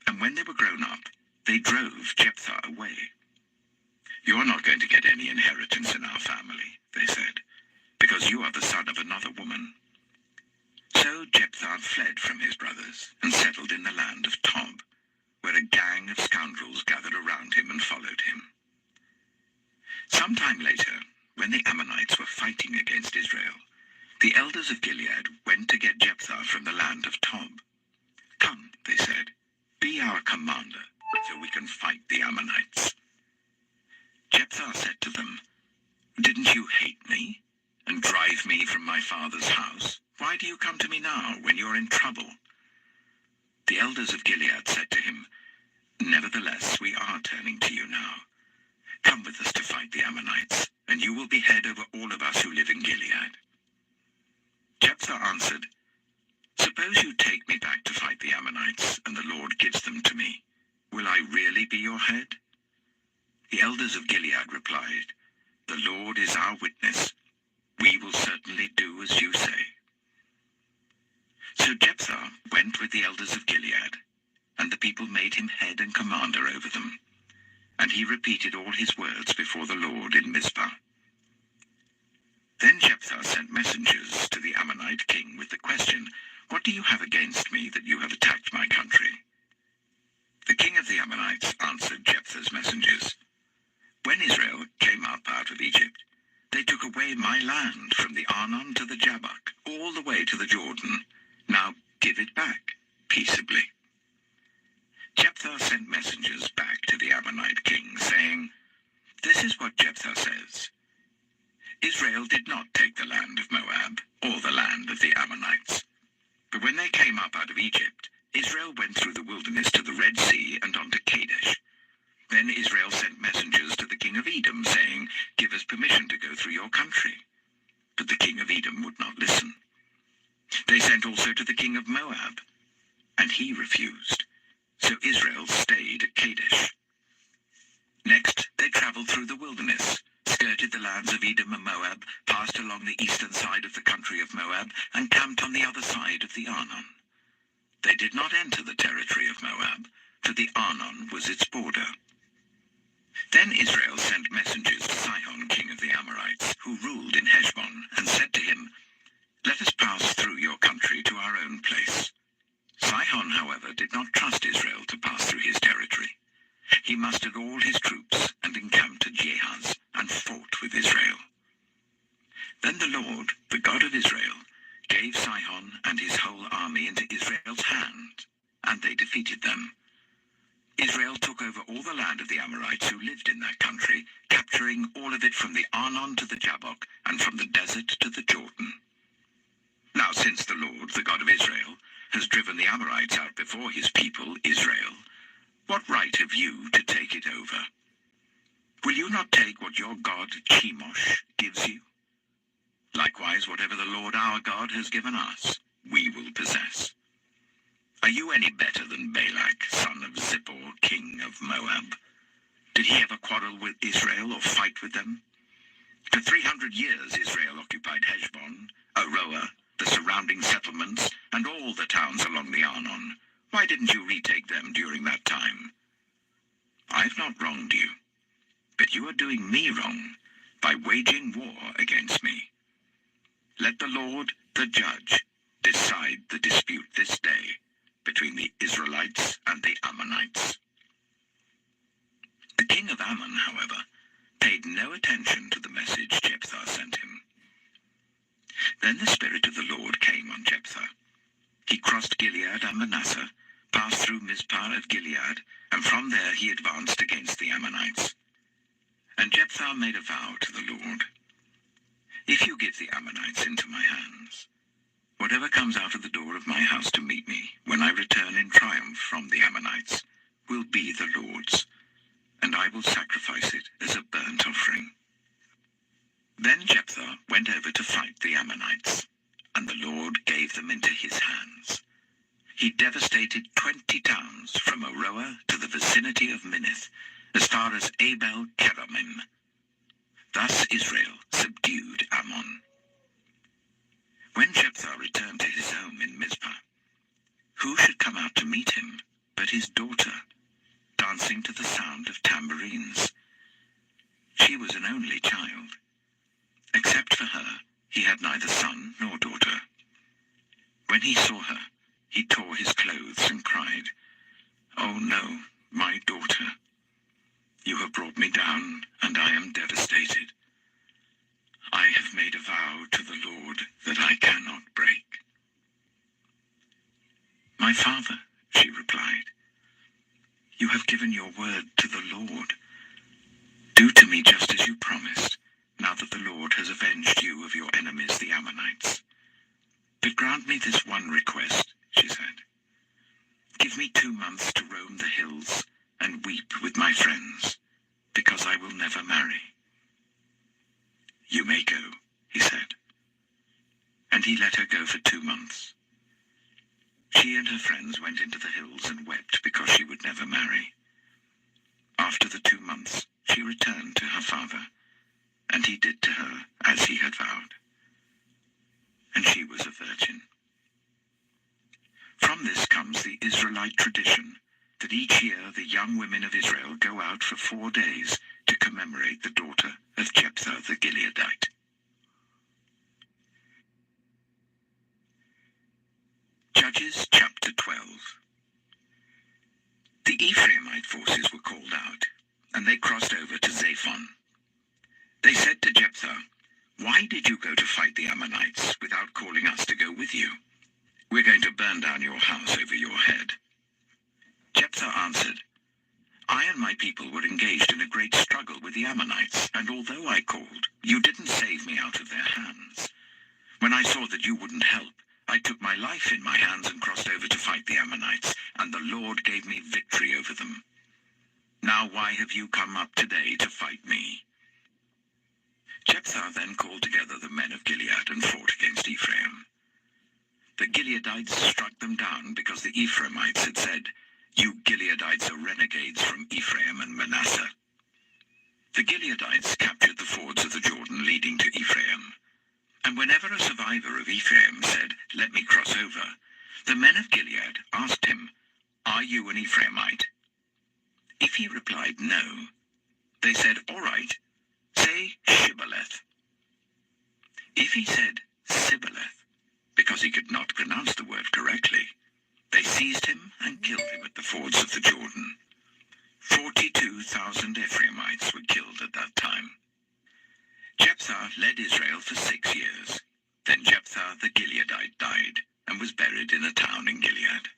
and when they were grown up, they drove Jephthah away. "You are not going to get any inheritance in our family," they said, "because you are the son of another woman." So Jephthah fled from his brothers and settled in the land of Tob, where a gang of scoundrels gathered around him and followed him. Sometime later, when the Ammonites were fighting against Israel, the elders of Gilead went to get Jephthah from the land of Tob. "Come," they said, "be our commander, so we can fight the Ammonites." Jephthah said to them, "Didn't you hate me and drive me from my father's house? Why do you come to me now when you're in trouble?" The elders of Gilead said to him, "Nevertheless, we are turning to you now. Come with us to fight the Ammonites, and you will be head over all of us who live in Gilead." Jephthah answered, "Suppose you take me back to fight the Ammonites, and the Lord gives them to me. Will I really be your head?" The elders of Gilead replied, "The Lord is our witness. We will certainly do as you say." So Jephthah went with the elders of Gilead, and the people made him head and commander over them. And he repeated all his words before the Lord in Mizpah. Then Jephthah sent messengers to the Ammonite king with the question, "What do you have against me that you have attacked my country?" The king of the Ammonites answered Jephthah's messengers, "When Israel came up out of Egypt, they took away my land from the Arnon to the Jabbok, all the way to the Jordan. Now give it back, peaceably." Jephthah sent messengers back to the Ammonite king, saying, "This is what Jephthah says. Israel did not take the land of Moab, or the land of the Ammonites. But when they came up out of Egypt, Israel went through the wilderness to the Red Sea and on to Kadesh. Then Israel sent messengers to the king of Edom, saying, 'Give us permission to go through your country.' But the king of Edom would not listen. They sent also to the king of Moab, and he refused. So Israel stayed at Kadesh. Next, they traveled through the wilderness, skirted the lands of Edom and Moab, passed along the eastern side of the country of Moab, and camped on the other side of the Arnon. They did not enter the territory of Moab, for the Arnon was its border. Then Israel sent messengers to Sihon, king of the Amorites, who ruled in Heshbon, and said to him, 'Let us pass through your country to our own place.' Sihon, however, did not trust Israel to pass through his territory. He mustered all his troops and encamped at Jahaz and fought with Israel. Then the Lord, the God of Israel, gave Sihon and his whole army into Israel's hand, and they defeated them. Israel took over all the land of the Amorites who lived in that country, capturing all of it from the Arnon to the Jabbok and from the desert to the Jordan. Now since the Lord, the God of Israel, has driven the Amorites out before his people, Israel, what right have you to take it over? Will you not take what your god Chemosh gives you? Likewise, whatever the Lord our God has given us, we will possess. Are you any better than Balak, son of Zippor, king of Moab? Did he ever quarrel with Israel or fight with them? For 300 years Israel occupied Heshbon, Aroer, the surrounding settlements, and all the towns along the Arnon. Why didn't you retake them during that time? I've not wronged you, but you are doing me wrong by waging war against me. Let the Lord, the judge, decide the dispute this day between the Israelites and the Ammonites." The king of Ammon, however, paid no attention to the message Jephthah sent him. Then the Spirit of the Lord came on Jephthah. He crossed Gilead and Manasseh, passed through Mizpah of Gilead, and from there he advanced against the Ammonites. And Jephthah made a vow to the Lord, "If you give the Ammonites into my hands, whatever comes out of the door of my house to meet me when I return in triumph from the Ammonites will be the Lord's, and I will sacrifice it as a burnt offering." Then Jephthah went over to fight the Ammonites, and the Lord gave them into his hands. He devastated 20 towns from Aroer to the vicinity of Minnith, as far as Abel Keramim. Thus Israel subdued Ammon. When Jephthah returned to his home in Mizpah, who should come out to meet him but his daughter, dancing to the sound of tambourines? She was an only child. Except for her, he had neither son nor daughter. When he saw her, he tore his clothes and cried, "Oh no, my daughter! You have brought me down, and I am devastated. I have made a vow to the Lord that I cannot break." "My father," she replied, "you have given your word to the Lord. Do to me just as you promised, now that the Lord has avenged you of your enemies, the Ammonites. But grant me this one request," she said. "Give me 2 months to roam the hills and weep with my friends, because I will never marry." "You may go," he said. And he let her go for 2 months. She and her friends went into the hills and wept because she would never marry. After the 2 months, she returned to her father, and he did to her as he had vowed. And she was a virgin. From this comes the Israelite tradition that each year the young women of Israel go out for 4 days to commemorate the daughter of Jephthah the Gileadite. Judges chapter 12. The Ephraimite forces were called out, and they crossed over to Zaphon. They said to Jephthah, "Why did you go to fight the Ammonites without calling us to go with you? We're going to burn down your house over your head." Jephthah answered, "I and my people were engaged in a great struggle with the Ammonites, and although I called, you didn't save me out of their hands. When I saw that you wouldn't help, I took my life in my hands and crossed over to fight the Ammonites, and the Lord gave me victory over them. Now why have you come up today to fight me?" Jephthah then called together the men of Gilead and fought against Ephraim. The Gileadites struck them down because the Ephraimites had said, "You Gileadites are renegades from Ephraim and Manasseh." The Gileadites captured the fords of the Jordan leading to Ephraim. And whenever a survivor of Ephraim said, "Let me cross over," the men of Gilead asked him, "Are you an Ephraimite?" If he replied no, they said, "All right, say Shibboleth." If he said Sibboleth, because he could not pronounce the word correctly, they seized him and killed him at the fords of the Jordan. 42,000 Ephraimites were killed at that time. Jephthah led Israel for 6 years. Then Jephthah the Gileadite died and was buried in a town in Gilead.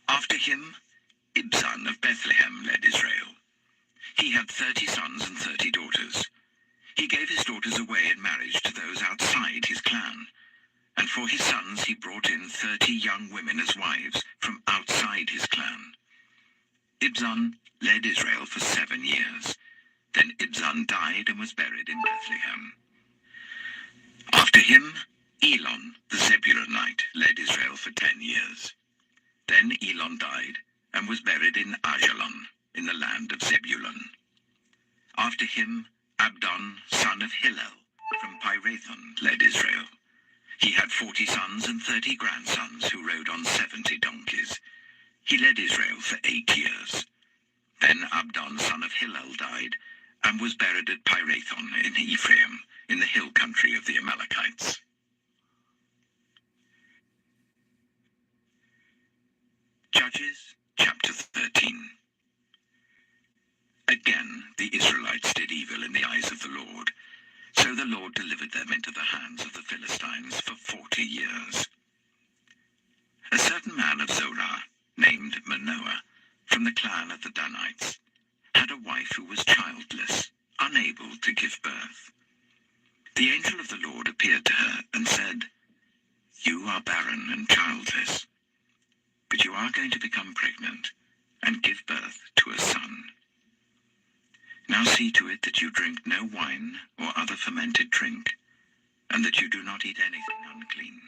After him, Ibzan of Bethlehem led Israel. He had 30 sons and 30 daughters. He gave his daughters away in marriage to those outside his clan, and for his sons he brought in 30 young women as wives from outside his clan. Ibzan led Israel for 7 years. Then Ibzan died and was buried in Bethlehem. After him, Elon the Zebulunite led Israel for 10 years. Then Elon died and was buried in Ajalon, in the land of Zebulun. After him, Abdon, son of Hillel, from Pirathon, led Israel. He had 40 sons and 30 grandsons who rode on 70 donkeys. He led Israel for 8 years. Then Abdon, son of Hillel, died and was buried at Pirathon in Ephraim, in the hill country of the Amalekites. Judges chapter 13. Again the Israelites did evil in the eyes of the Lord. So the Lord delivered them into the hands of the Philistines for 40 years. the Danites, had a wife who was childless, unable to give birth. The angel of the Lord appeared to her and said, "You are barren and childless, but you are going to become pregnant and give birth to a son. Now see to it that you drink no wine or other fermented drink, and that you do not eat anything unclean.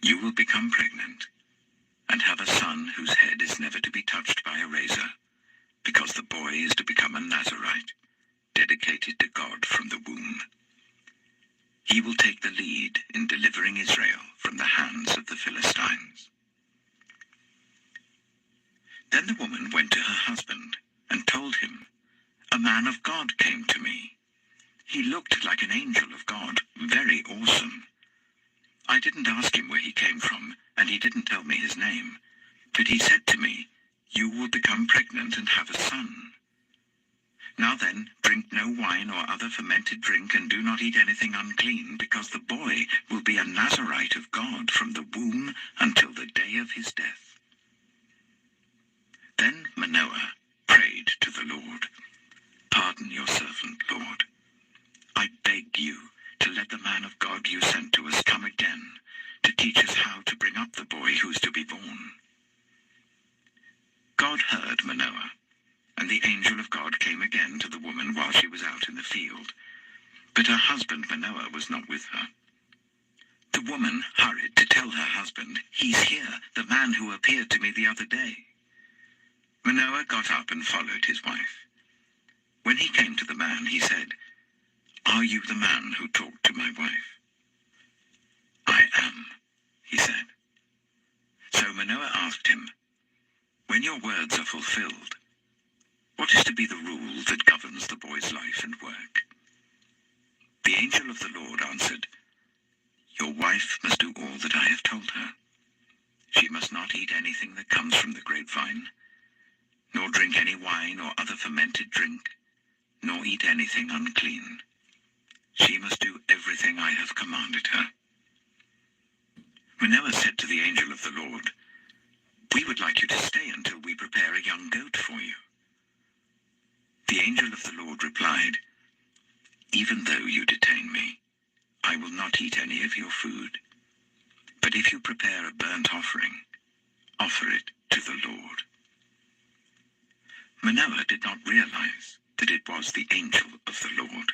You will become pregnant and have a son whose head is never to be touched by a razor, because the boy is to become a Nazirite, dedicated to God from the womb. He will take the lead in delivering Israel from the hands of the Philistines." Then the woman went to her husband and told him, "A man of God came to me. He looked like an angel of God, very awesome. I didn't ask him where he came from, and he didn't tell me his name. But he said to me, 'You will become pregnant and have a son. Now then, drink no wine or other fermented drink, and do not eat anything unclean, because the boy will be a Nazirite of God from the womb until the day of his death.' Then Manoah prayed to the Lord, 'Pardon your servant, Lord. I beg you to let the man of God you sent to us come again, to teach us how to bring up the boy who's to be born.' God heard Manoah, and the angel of God came again to the woman while she was out in the field. But her husband Manoah was not with her. The woman hurried to tell her husband, 'He's here, the man who appeared to me the other day.' Manoah got up and followed his wife. When he came to the man, he said, 'Are you the man who talked to my wife?' 'I am,' he said. So Manoah asked him, 'When your words are fulfilled, what is to be the rule that governs the boy's life and work?' The angel of the Lord answered, 'Your wife must do all that I have told her. She must not eat anything that comes from the grapevine, nor drink any wine or other fermented drink, nor eat anything unclean. She must do everything I have commanded her.' Manoah said to the angel of the Lord, 'We would like you to stay until we prepare a young goat for you.' The angel of the Lord replied, 'Even though you detain me, I will not eat any of your food. But if you prepare a burnt offering, offer it to the Lord.' Manoah did not realize that it was the angel of the Lord.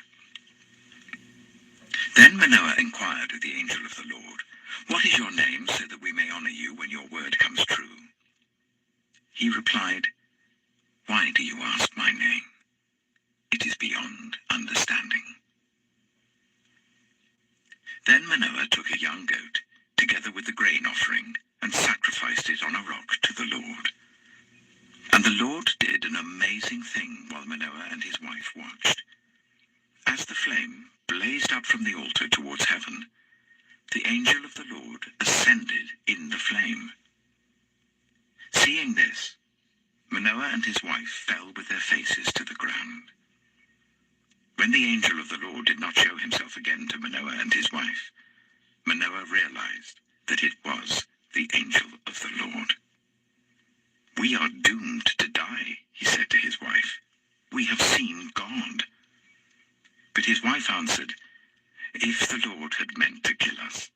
Then Manoah inquired of the angel of the Lord, 'What is your name, so that we may honor you when your word comes true?' He replied, 'Why do you ask my name? It is beyond understanding.' Then Manoah took a young goat, together with the grain offering, and sacrificed it on a rock to the Lord. And the Lord did an amazing thing while Manoah and his wife watched. As the flame blazed up from the altar towards heaven, the angel of the Lord ascended in the flame. Seeing this, Manoah and his wife fell with their faces to the ground. When the angel of the Lord did not show himself again to Manoah and his wife, Manoah realized that it was the angel of the Lord. 'We are doomed to die,' he said to his wife. 'We have seen God.' But his wife answered, 'If the Lord had meant to kill us,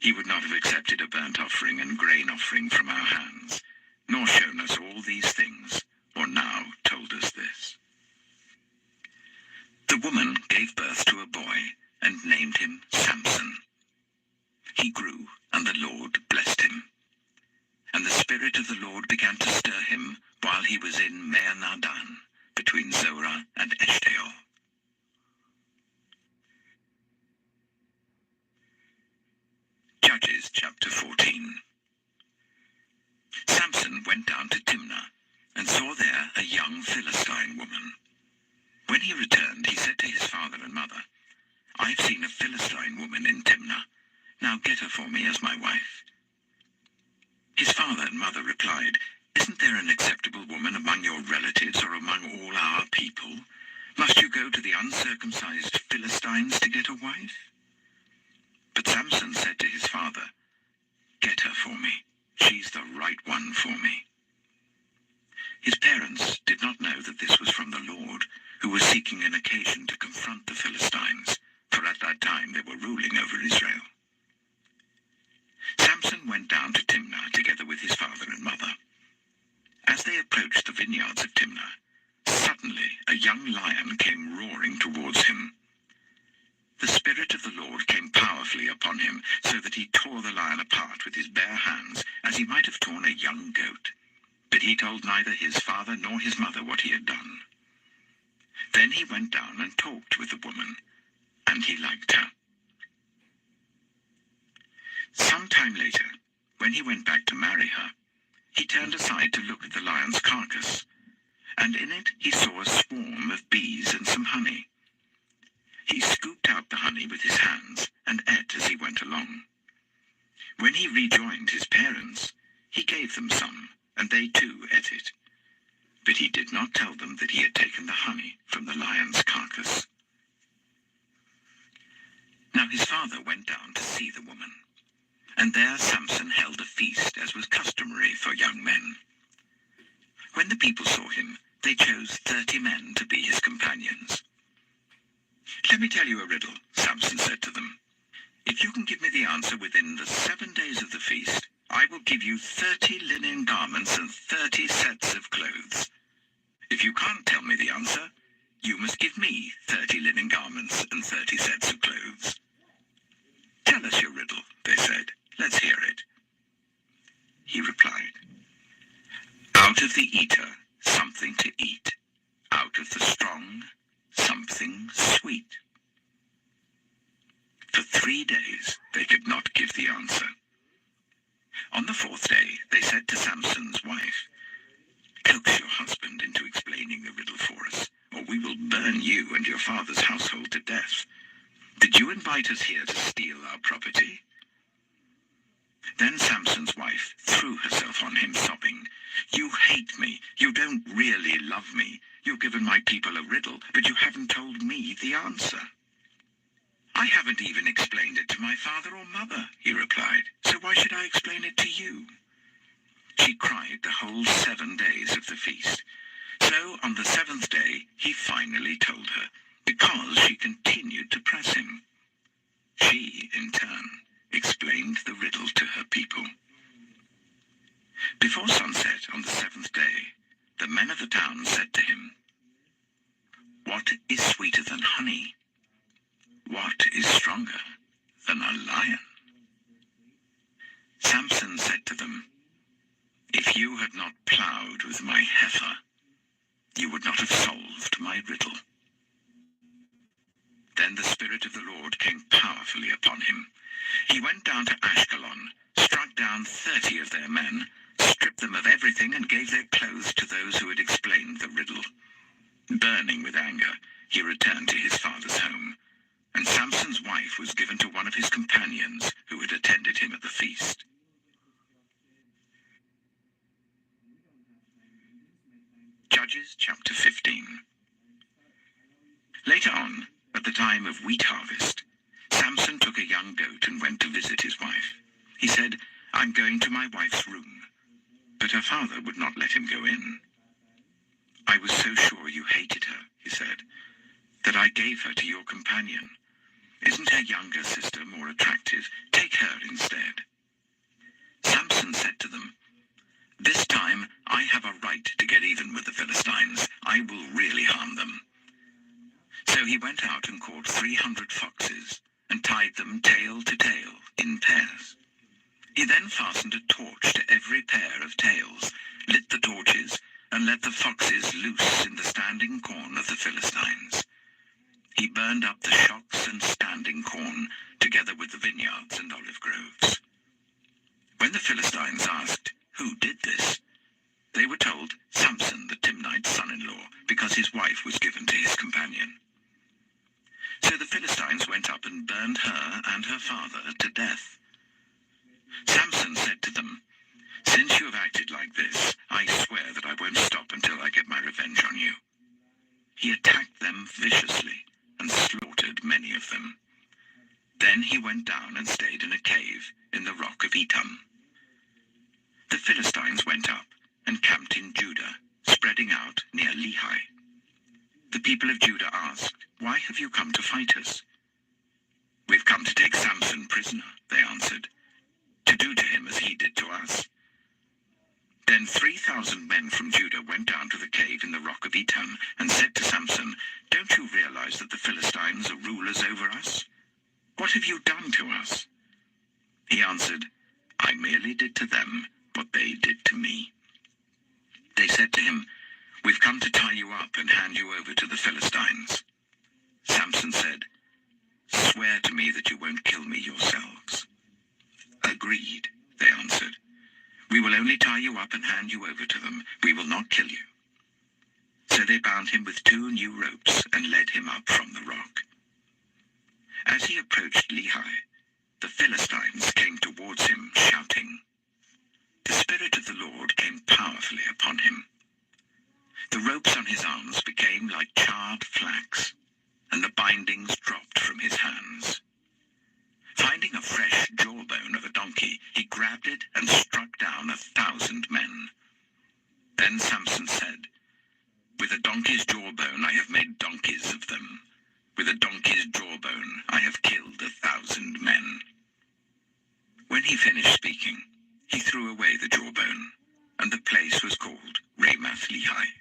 he would not have accepted a burnt offering and grain offering from our hands, nor shown us all these things, or now told us this.' The woman gave birth to a boy and named him Samson. He grew, and the Lord blessed him. And the Spirit of the Lord began to stir him while he was in Me'anadan, between Zorah and Eshtaol. Judges chapter 14. Samson went down to Timnah and saw there a young Philistine woman. When he returned, he said to his father and mother, 'I've seen a Philistine woman in Timnah. Now get her for me as my wife.' His father and mother replied, 'Isn't there an acceptable woman among your relatives or among all our people? Must you go to the uncircumcised Philistines to get a wife?' But Samson said to his father, 'Get her for me. She's the right one for me.' His seeking an occasion to confront the Philistines, for at that time they were ruling over Israel. Samson went down to Timnah together with his father and mother. As they approached the vineyards of Timnah, suddenly a young lion came roaring towards him. The Spirit of the Lord came powerfully upon him, so that he tore the lion apart with his bare hands, as he might have torn a young goat. But he told neither his father nor his mother what he had done. Then he went down and talked with the woman, and he liked her. Some time later, when he went back to marry her, he turned aside to look at the lion's carcass, and in it he saw a swarm of bees and some honey. He scooped out the honey with his hands and ate as he went along. When he rejoined his parents, he gave them some, and they too ate it. But he did not tell them that he had taken the honey from the lion's carcass. Now his father went down to see the woman, and there Samson held a feast, as was customary for young men. When the people saw him, they chose 30 men to be his companions. "Let me tell you a riddle," Samson said to them. "If you can give me the answer within the 7 days of the feast, I will give you 30 linen garments and 30 sets of clothes. If you can't tell me the answer, you must give me 30 linen garments and 30 sets of clothes." "Tell us your riddle," they said. "Let's hear it." He replied, "Out of the eater, something to eat. Out of the strong, something sweet." For 3 days they could not give the answer. On the 4th day they said to Samson's wife, "Coax your husband into explaining the riddle for us, or we will burn you and your father's household to death. Did you invite us here to steal our property?" Then Samson's wife threw herself on him, sobbing, "You hate me. You don't really love me. You've given my people a riddle, but you haven't told me the answer." "I haven't even explained it to my father or mother," he replied, "so why should I explain it to you?" She cried the whole 7 days of the feast. So on the 7th day he finally told her, because she continued to press him. She, in turn, explained the riddle to her people. Before sunset on the 7th day, the men of the town said to him, "What is sweeter than honey? What is stronger than a lion?" Samson said to them, "If you had not plowed with my heifer, you would not have solved my riddle." Then the Spirit of the Lord came powerfully upon him. He went down to Ashkelon, struck down 30 of their men, stripped them of everything, and gave their clothes to those who had explained the riddle. Burning with anger, he returned to his father's home, and Samson's wife was given to one of his companions who had attended him at the feast. Judges chapter 15. Later on, at the time of wheat harvest, Samson took a young goat and went to visit his wife. He said, "I'm going to my wife's room." But her father would not let him go in. "I was so sure you hated her," he said, "that I gave her to your companion. Isn't her younger sister more attractive? Take her instead." Samson said to them, "This time I have a right to get even with the Philistines. I will really harm them." So he went out and caught 300 foxes and tied them tail to tail in pairs. He then fastened a torch to every pair of tails, lit the torches, and let the foxes loose in the standing corn of the Philistines. He burned up the shocks and standing corn, together with the vineyards and olive groves. When the Philistines asked, "Who did this?" they were told, "Samson the Timnite's son-in-law, because his wife was given to his companion." So the Philistines went up and burned her and her father to death. Samson said to them, "Since you have acted like this, I swear that I won't stop until I get my revenge on you." He attacked them viciously and slaughtered many of them. Then he went down and stayed in a cave in the rock of Etam. The Philistines went up and camped in Judah, spreading out near Lehi. The people of Judah asked, "Why have you come to fight us?" "We've come to take Samson prisoner," they answered, "to do to him as he did to us." Then 3,000 men from Judah went down to the cave in the rock of Etam and said to Samson, "Don't you realize that the Philistines are rulers over us? What have you done to us?" He answered, "I merely did to them what they did to me." They said to him, "We've come to tie you up and hand you over to the Philistines." Samson said, "Swear to me that you won't kill me yourselves." "Agreed," they answered. "We will only tie you up and hand you over to them. We will not kill you." So they bound him with 2 new ropes and led him up from the rock. As he approached Lehi, the Philistines came towards him, shouting. The Spirit of the Lord came powerfully upon him. The ropes on his arms became like charred flax, and the bindings dropped from his hands. Finding a fresh jawbone of a donkey, he grabbed it and struck down 1,000 men. Then Samson said, "With a donkey's jawbone I have made donkeys of them. With a donkey's jawbone I have killed 1,000 men." When he finished speaking, he threw away the jawbone, and the place was called Ramath Lehi.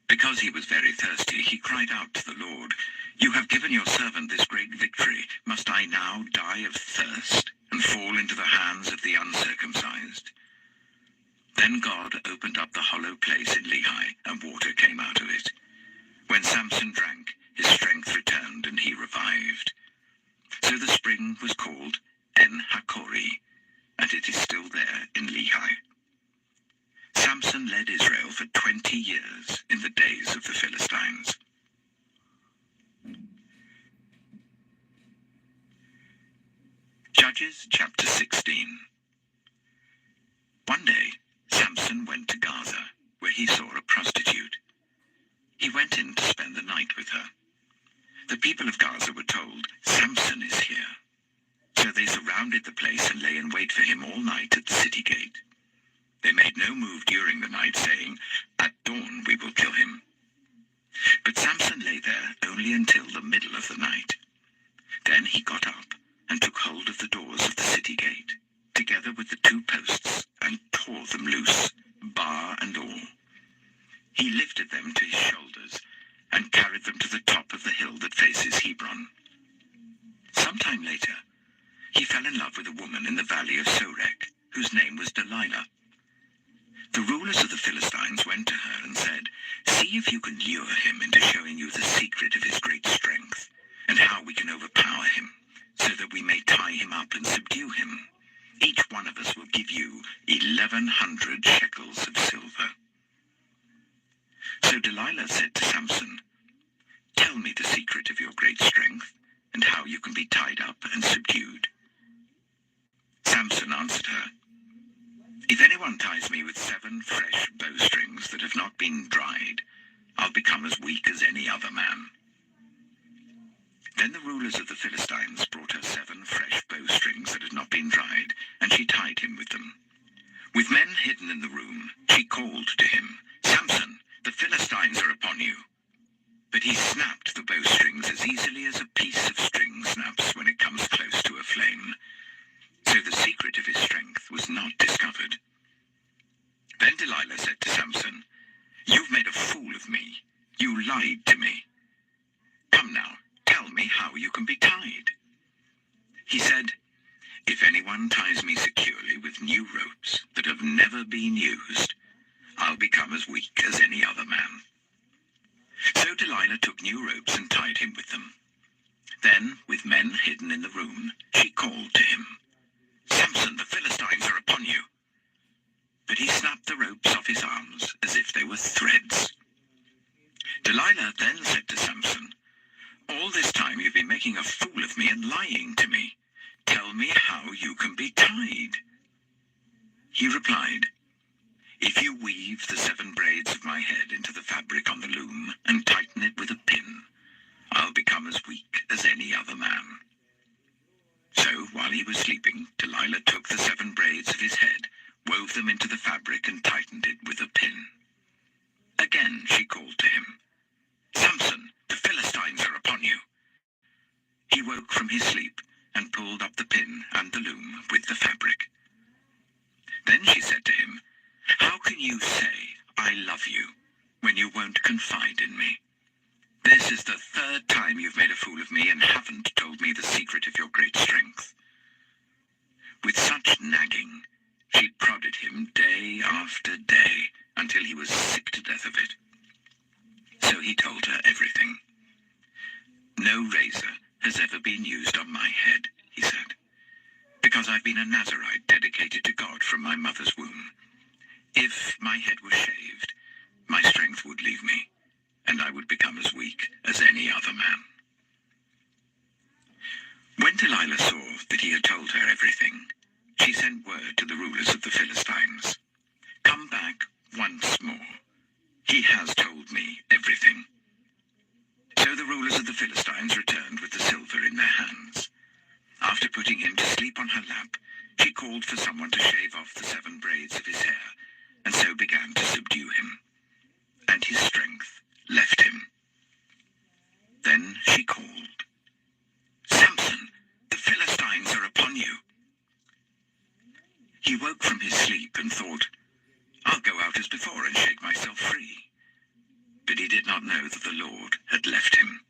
Because he was very thirsty, he cried out to the Lord, "You have given your servant this great victory. Must I now die of thirst and fall into the hands of the uncircumcised?" Then God opened up the hollow place in Lehi, and water came out of it. When Samson drank, his strength returned, and he revived. So the spring was called En-Hakkore, and it is still there in Lehi. Samson led Israel for 20 years in the days of the Philistines. Judges chapter 16. One day, Samson went to Gaza, where he saw a prostitute. He went in to spend the night with her. The people of Gaza were told, "Samson is here." So they surrounded the place and lay in wait for him all night at the city gate. They made no move during the night, saying, "At dawn we will kill him." But Samson lay there only until the middle of the night. Then he got up and took hold of the doors of the city gate, together with the 2 posts, and tore them loose, bar and all. He lifted them to his shoulders and carried them to the top of the hill that faces Hebron. Sometime later, he fell in love with a woman in the valley of Sorek, whose name was Delilah. The rulers of the Philistines went to her and said, "See if you can lure him into showing you the secret of his great strength, and how we can overpower him, so that we may tie him up and subdue him. Each one of us will give you 1,100 shekels of silver." So Delilah said to Samson, "Tell me the secret of your great strength, and how you can be tied up and subdued." Samson answered her, "If anyone ties me with 7 fresh bowstrings that have not been dried, I'll become as weak as any other man." Then the rulers of the Philistines brought her 7 fresh bowstrings that had not been dried, and she tied him with them. With men hidden in the room, she called to him, "Samson, the Philistines are upon you." But he snapped the bowstrings as easily as a piece of string snaps when it comes close to a flame. So the secret of his strength was not discovered. Then Delilah said to Samson, "You've made a fool of me. You lied to me. Come now, tell me how you can be tied." He said, "If anyone ties me securely with new ropes that have never been used, I'll become as weak as any other man." So Delilah took new ropes and tied him with them. Then, with men hidden in the room, she called to him, "Samson, the Philistines are upon you." But he snapped the ropes off his arms as if they were threads. Delilah then said to Samson, "All this time you've been making a fool of me and lying to me. Tell me how you can be tied." He replied, "If you weave the 7 braids of my head into the fabric on the loom and tighten it with a pin, I'll become as weak as any other man." So while he was sleeping, Delilah took the 7 braids of his head, wove them into the fabric and tightened it with a pin. Again she called to him, "Samson, the Philistines are upon you." He woke from his sleep and pulled up the pin and the loom with the fabric. Then she said to him, "How can you say, 'I love you,' when you won't confide in me? This is the third time you've made a fool of me and haven't told me the secret of your great strength." With such nagging, she prodded him day after day until he was sick to death of it. So he told her everything. "No razor has ever been used on my head," he said, "because I've been a Nazirite dedicated to God from my mother's womb. If my head was shaved, my strength would leave me, and I would become as weak as any other man." When Delilah saw that he had told her everything, she sent word to the rulers of the Philistines, "Come back once more. He has told me everything." So the rulers of the Philistines returned with the silver in their hands. After putting him to sleep on her lap, she called for someone to shave off the 7 braids of his hair, and so began to subdue him. And his strength left him. Then she called, "Samson, the Philistines are upon you." He woke from his sleep and thought, "I'll go out as before and shake myself free." But he did not know that the Lord had left him.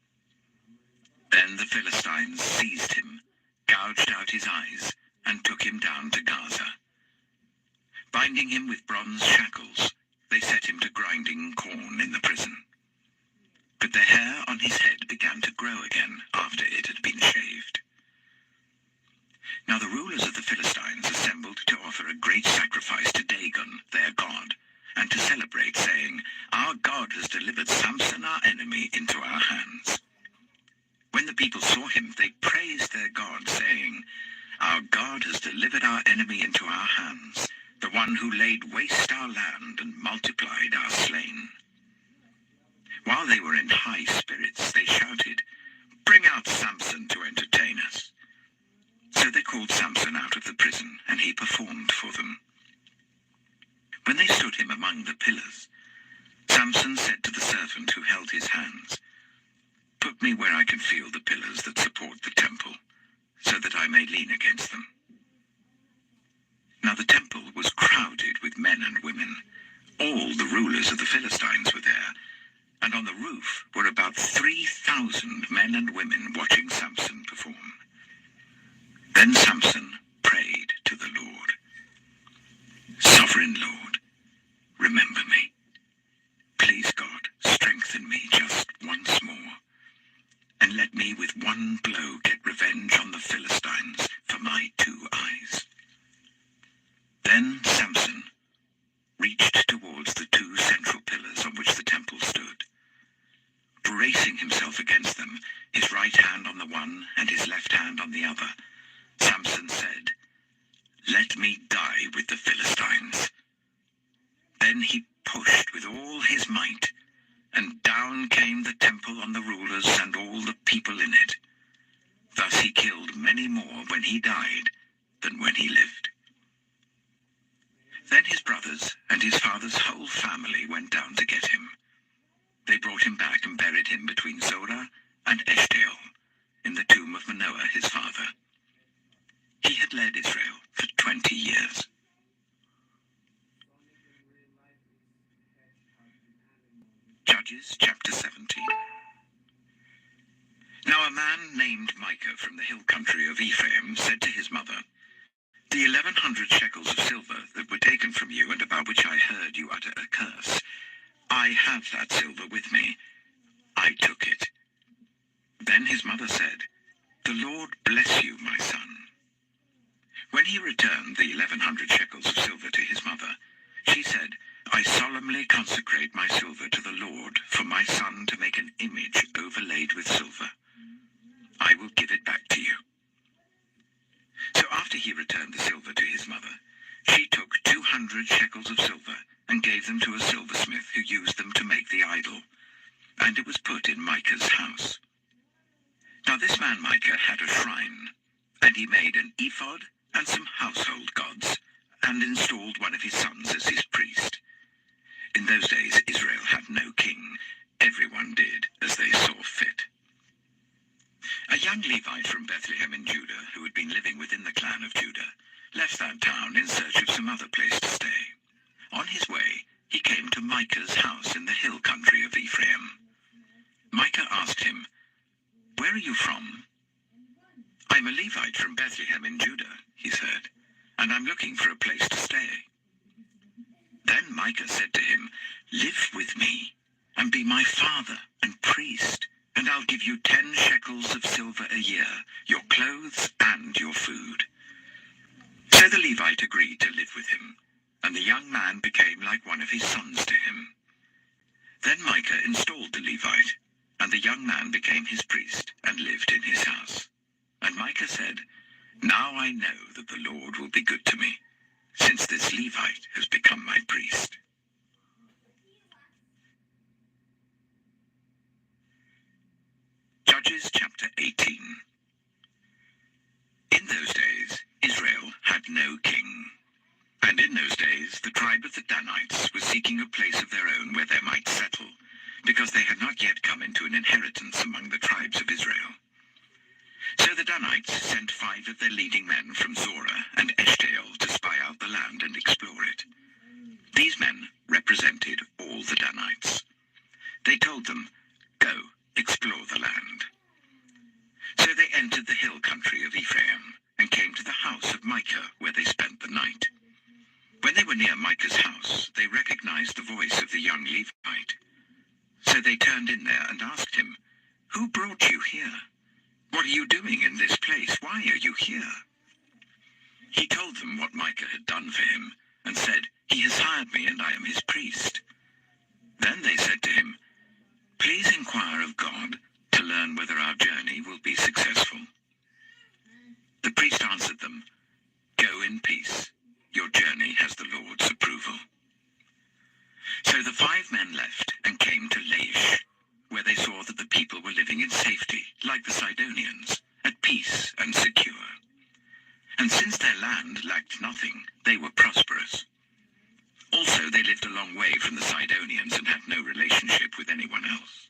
Then the Philistines seized him, gouged out his eyes, and took him down to Gaza. Binding him with bronze shackles, they set him to grinding corn in the prison. But the hair on his head began to grow again after it had been shaved. Now the rulers of the Philistines assembled to offer a great sacrifice to Dagon, their god, and to celebrate, saying, "Our God has delivered Samson, our enemy, into our hands." When the people saw him, they praised their God, saying, "Our God has delivered our enemy into our hands, the one who laid waste our land and multiplied our slain." While they were in high spirits, they shouted, "Bring out Samson to entertain us." So they called Samson out of the prison, and he performed for them. When they stood him among the pillars, Samson said to the servant who held his hands, "Put me where I can feel the pillars that support the temple, so that I may lean against them." Now the temple was crowded with men and women. All the rulers of the Philistines were there, and on the roof were about 3,000 men and women watching Samson perform. Then Samson prayed to the Lord, "Sovereign Lord, remember me. Please, God, strengthen me just once more, and let me with one blow get revenge on the Philistines for my 2 eyes." Then Samson reached towards the 2 central pillars on which the temple stood. Bracing himself against them, his right hand on the one and his left hand on the other, Samson said, "Let me die with the Philistines." Then he pushed with all his might, and down came the temple on the rulers and all the people in it. Thus he killed many more when he died than when he lived. Then his brothers and his father's whole family went down to get him. They brought him back and buried him between Zorah and Eshtaol, in the tomb of Manoah his father. He had led Israel for 20 years. Judges chapter 17. Now a man named Micah from the hill country of Ephraim said to his mother, "The 1,100 shekels of silver that were taken from you and about which I heard you utter a curse, I have that silver with me. I took it." Then his mother said, "The Lord bless you, my son." When he returned the 1,100 shekels of silver to his mother, she said, "I solemnly consecrate my silver to the Lord for my son to make an image overlaid with silver. I will give it back to you." So after he returned the silver to his mother, she took 200 shekels of silver and gave them to a silversmith who used them to make the idol, and it was put in Micah's house. Now this man Micah had a shrine, and he made an ephod and some household gods, and installed one of his sons as his priest. In those days Israel had no king. Everyone did they saw fit. A young Levite from Bethlehem in Judah, who had been living within the clan of Judah, left that town in search of some other place to stay. On his way, he came to Micah's house in the hill country of Ephraim. Micah asked him, "Where are you from?" "I'm a Levite from Bethlehem in Judah," he said, "and I'm looking for a place to stay." Then Micah said to him, "Live with me, and be my father and priest, and I'll give you 10 shekels of silver a year, your clothes and your food." So the Levite agreed to live with him, and the young man became like one of his sons to him. Then Micah installed the Levite, and the young man became his priest and lived in his house. And Micah said, "Now I know that the Lord will be good to me, since this Levite has become my priest." Judges chapter 18. In those days, Israel had no king. And in those days, the tribe of the Danites was seeking a place of their own where they might settle, because they had not yet come into an inheritance among the tribes of Israel. So the Danites sent 5 of their leading men from Zorah and Eshtaol to spy out the land and explore it. These men represented all the Danites. They told them, "Go, explore the land." So they entered the hill country of Ephraim and came to the house of Micah, where they spent the night. When they were near Micah's house, they recognized the voice of the young Levite. So they turned in there and asked him, "Who brought you here? What are you doing in this place? Why are you here?" He told them what Micah had done for him, and said, "He has hired me, and I am his priest." Then they said to him, "Please inquire of God to learn whether our journey will be successful." The priest answered them, "Go in peace. Your journey has the Lord's approval." So the 5 men left and came to Laish, where they saw that the people were living in safety, like the Sidonians, at peace and secure. And since their land lacked nothing, they were prosperous. Also, they lived a long way from the Sidonians and had no relationship with anyone else.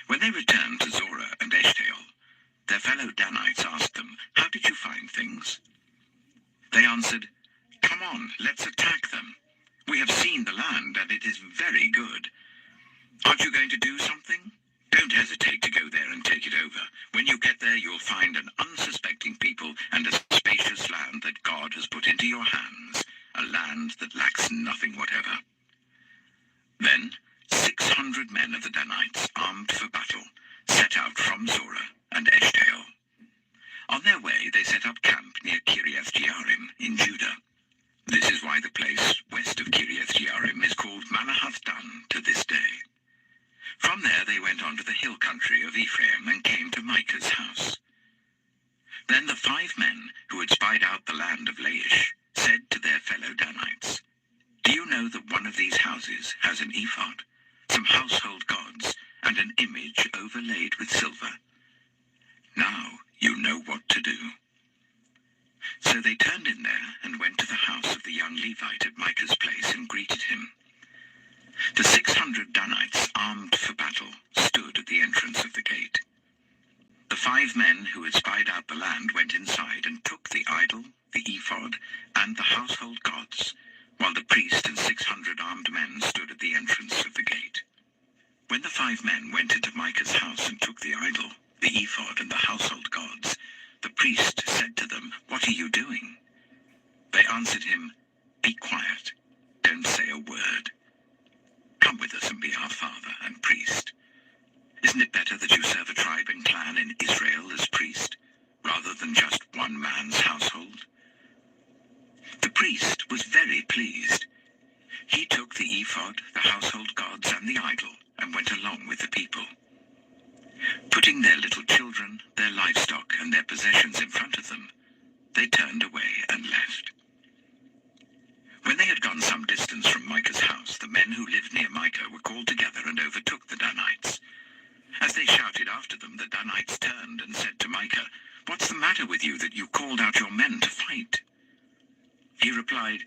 When they returned to Zorah and Eshtaol, their fellow Danites asked them, "How did you find things?" They answered, "Come on, let's attack them. We have seen the land, and it is very good. Aren't you going to do something? Don't hesitate to go there and take it over. When you get there, you'll find an unsuspecting people and a spacious land that God has put into your hands, a land that lacks nothing whatever." Then 600 men of the Danites, armed for battle, set out from Zorah and Eshtaol. On their way, they set up camp near Kiriath Jearim in Judah. This is why the place west of Kiriath Jearim is called Manahath Dan to this day. From there they went on to the hill country of Ephraim and came to Micah's house. Then the 5 men who had spied out the land of Laish said to their fellow Danites, "Do you know that one of these houses has an ephod, some household gods, and an image overlaid with silver? Now you know what to do." So they turned in there and went to the house of the young Levite at Micah's place and greeted him. The 600 Danites, armed for battle, stood at the entrance of the gate. The 5 men who had spied out the land went inside and took the idol, the ephod, and the household gods, while the priest and 600 armed men stood at the entrance of the gate. When the 5 men went into Micah's house and took the idol, the ephod, and the household gods, the priest said to them, "What are you doing?" They answered him, "Be quiet. Don't say a word. Come with us and be our father and priest. Isn't it better that you serve a tribe and clan in Israel as priest, rather than just one man's household?" The priest was very pleased. He took the ephod, the household gods, and the idol, and went along with the people. Putting their little children, their livestock, and their possessions in front of them, they turned away and left. When they had gone some distance from Micah's house, the men who lived near Micah were called together and overtook the Danites. As they shouted after them, the Danites turned and said to Micah, "What's the matter with you that you called out your men to fight?" He replied,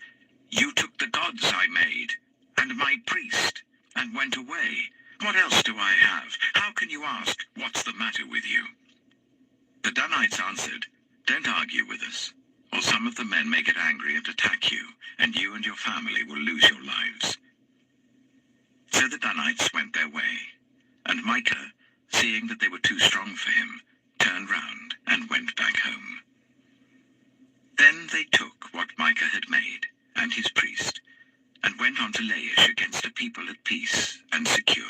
"You took the gods I made, and my priest, and went away, What else do I have? How can you ask, what's the matter with you? The Danites answered, Don't argue with us, or some of the men may get angry and attack you, and you and your family will lose your lives. So the Danites went their way, and Micah, seeing that they were too strong for him, turned round and went back home. Then they took what Micah had made, and his priest, and went on to Laish against a people at peace and secure.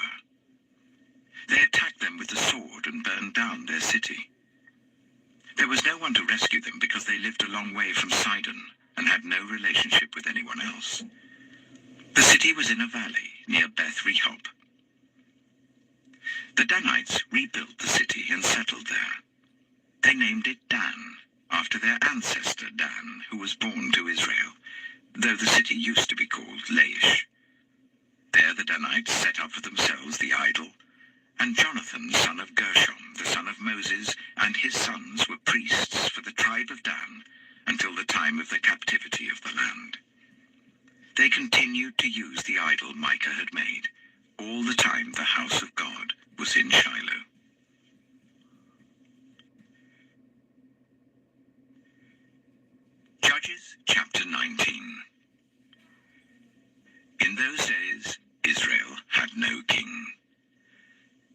They attacked them with the sword and burned down their city. There was no one to rescue them because they lived a long way from Sidon and had no relationship with anyone else. The city was in a valley near Beth Rehob. The Danites rebuilt the city and settled there. They named it Dan, after their ancestor Dan, who was born to Israel, though the city used to be called Laish. There the Danites set up for themselves the idol, and Jonathan, son of Gershom, the son of Moses, and his sons were priests for the tribe of Dan until the time of the captivity of the land. They continued to use the idol Micah had made, all the time the house of God was in Shiloh. Judges chapter 19. In those days, Israel had no king.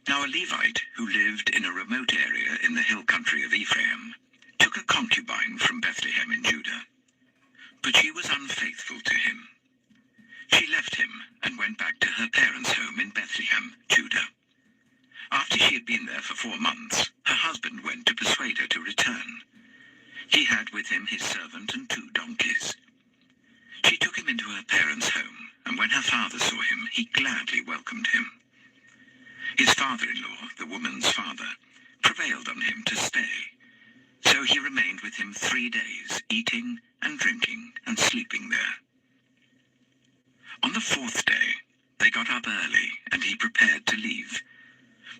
Now a Levite who lived in a remote area in the hill country of Ephraim took a concubine from Bethlehem in Judah, but she was unfaithful to him. She left him and went back to her parents' home in Bethlehem, Judah. After she had been there for 4 months, her husband went to persuade her to return. He had with him his servant and 2 donkeys. She took him into her parents' home, and when her father saw him, he gladly welcomed him. His father-in-law, the woman's father, prevailed on him to stay. So he remained with him 3 days, eating and drinking and sleeping there. On the 4th day, they got up early, and he prepared to leave.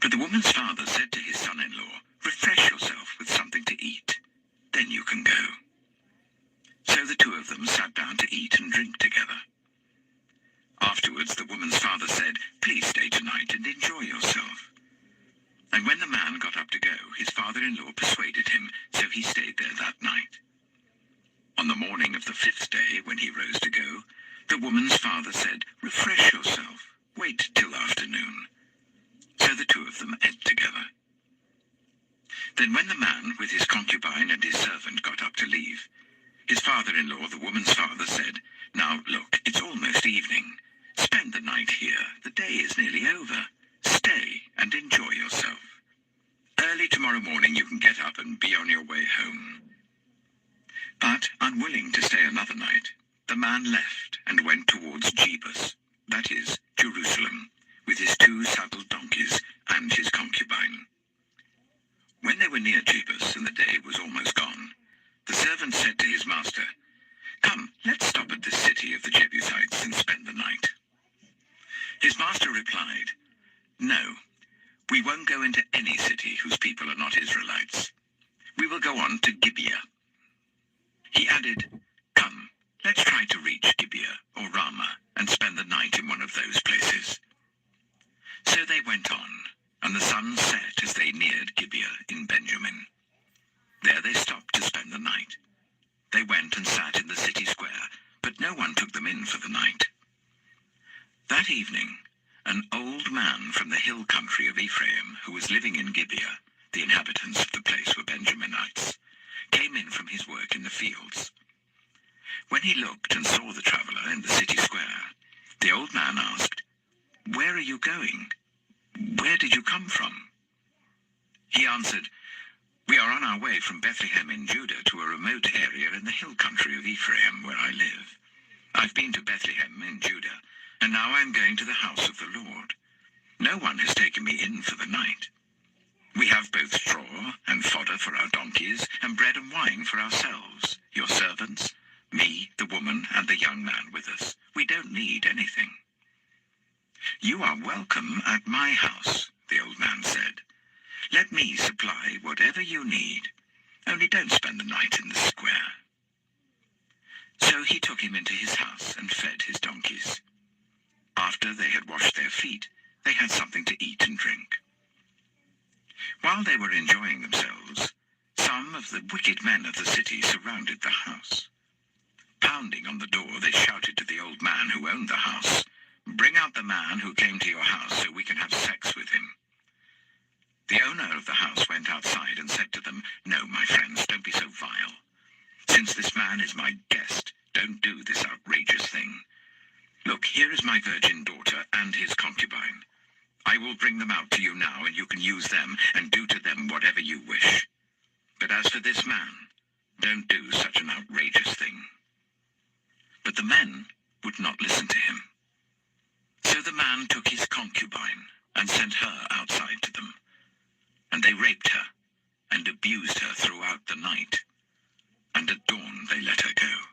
But the woman's father said to his son-in-law, Refresh yourself with something to eat, then you can go. So the 2 of them sat down to eat and drink together. Afterwards the woman's father said, Please stay tonight and enjoy yourself. And when the man got up to go, his father-in-law persuaded him, so he stayed there that night. On the morning of the 5th day, when he rose to go, the woman's father said, Refresh yourself, wait till afternoon. So the 2 of them ate together. Then when the man with his concubine and his servant got up to leave, his father-in-law, the woman's father, said, Now look, it's almost evening. Spend the night here. The day is nearly over. Stay and enjoy yourself. Early tomorrow morning you can get up and be on your way home. But, unwilling to stay another night, the man left and went towards Jebus, that is, Jerusalem, with his 2 saddled donkeys and his concubine. When they were near Jebus and the day was almost gone, the servant said to his master, Come, let's stop at this city of the Jebusites and spend the night. His master replied, No, we won't go into any city whose people are not Israelites. We will go on to Gibeah. He added, Come, let's try to reach Gibeah or Ramah and spend the night in one of those places. So they went on, and the sun set as they neared Gibeah in Benjamin. There they stopped to spend the night. They went and sat in the city square, but no one took them in for the night. That evening, an old man from the hill country of Ephraim, who was living in Gibeah, the inhabitants of the place were Benjaminites, came in from his work in the fields. When he looked and saw the traveler in the city square, the old man asked, Where are you going? Where did you come from? He answered, We are on our way from Bethlehem in Judah to a remote area in the hill country of Ephraim where I live. I've been to Bethlehem in Judah, and now I'm going to the house of the Lord. No one has taken me in for the night. We have both straw and fodder for our donkeys, and bread and wine for ourselves, your servants, me, the woman, and the young man with us. We don't need anything. You are welcome at my house, the old man said. Let me supply whatever you need, only don't spend the night in the square. So he took him into his house and fed his donkeys. After they had washed their feet, they had something to eat and drink. While they were enjoying themselves, some of the wicked men of the city surrounded the house. Pounding on the door, they shouted to the old man who owned the house, "Bring out the man who came to your house so we can have sex with him." The owner of the house went outside and said to them, "No, my friends, don't be so vile. Since this man is my guest, don't do this outrageous thing. Look, here is my virgin daughter and his concubine. I will bring them out to you now, and you can use them and do to them whatever you wish. But as for this man, don't do such an outrageous thing." But the men would not listen to him. So the man took his concubine and sent her outside to them. And they raped her and abused her throughout the night. And at dawn they let her go.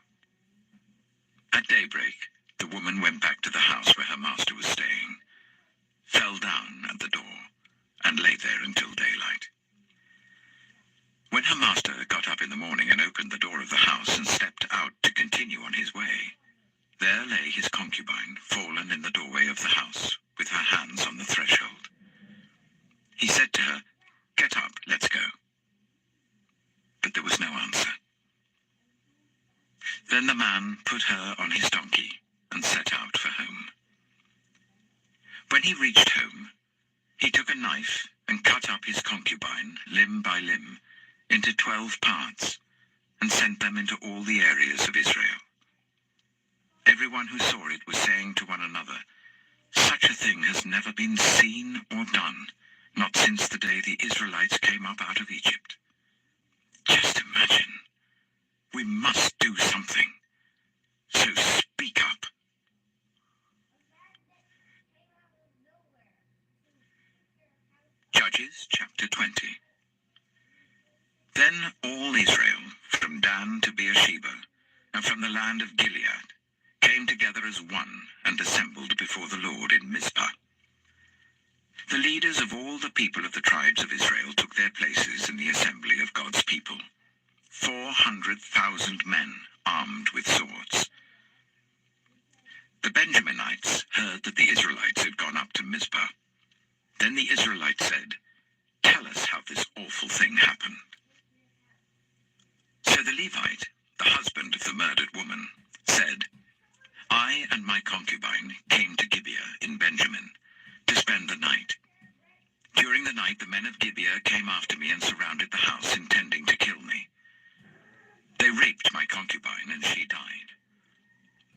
At daybreak, the woman went back to the house where her master was staying, fell down at the door, and lay there until daylight. When her master got up in the morning and opened the door of the house and stepped out to continue on his way, there lay his concubine, fallen in the doorway of the house, with her hands on the threshold. He said to her, "Get up, let's go." But there was no answer. Then the man put her on his donkey and set out for home. When he reached home, he took a knife and cut up his concubine, limb by limb, into 12 parts, and sent them into all the areas of Israel. Everyone who saw it was saying to one another, "Such a thing has never been seen or done, not since the day the Israelites came up out of Egypt." Just imagine. We must do something. So speak up. Judges chapter 20. Then all Israel, from Dan to Beersheba, and from the land of Gilead, came together as one and assembled before the Lord in Mizpah. The leaders of all the people of the tribes of Israel took their places in the assembly of God's people, 400,000 men armed with swords. The Benjaminites heard that the Israelites had gone up to Mizpah. Then the Israelites said, "Tell us how this awful thing happened." So the Levite, the husband of the murdered woman, said, "I and my concubine came to Gibeah in Benjamin to spend the night. During the night the men of Gibeah came after me and surrounded the house, intending to kill me. They raped my concubine and she died.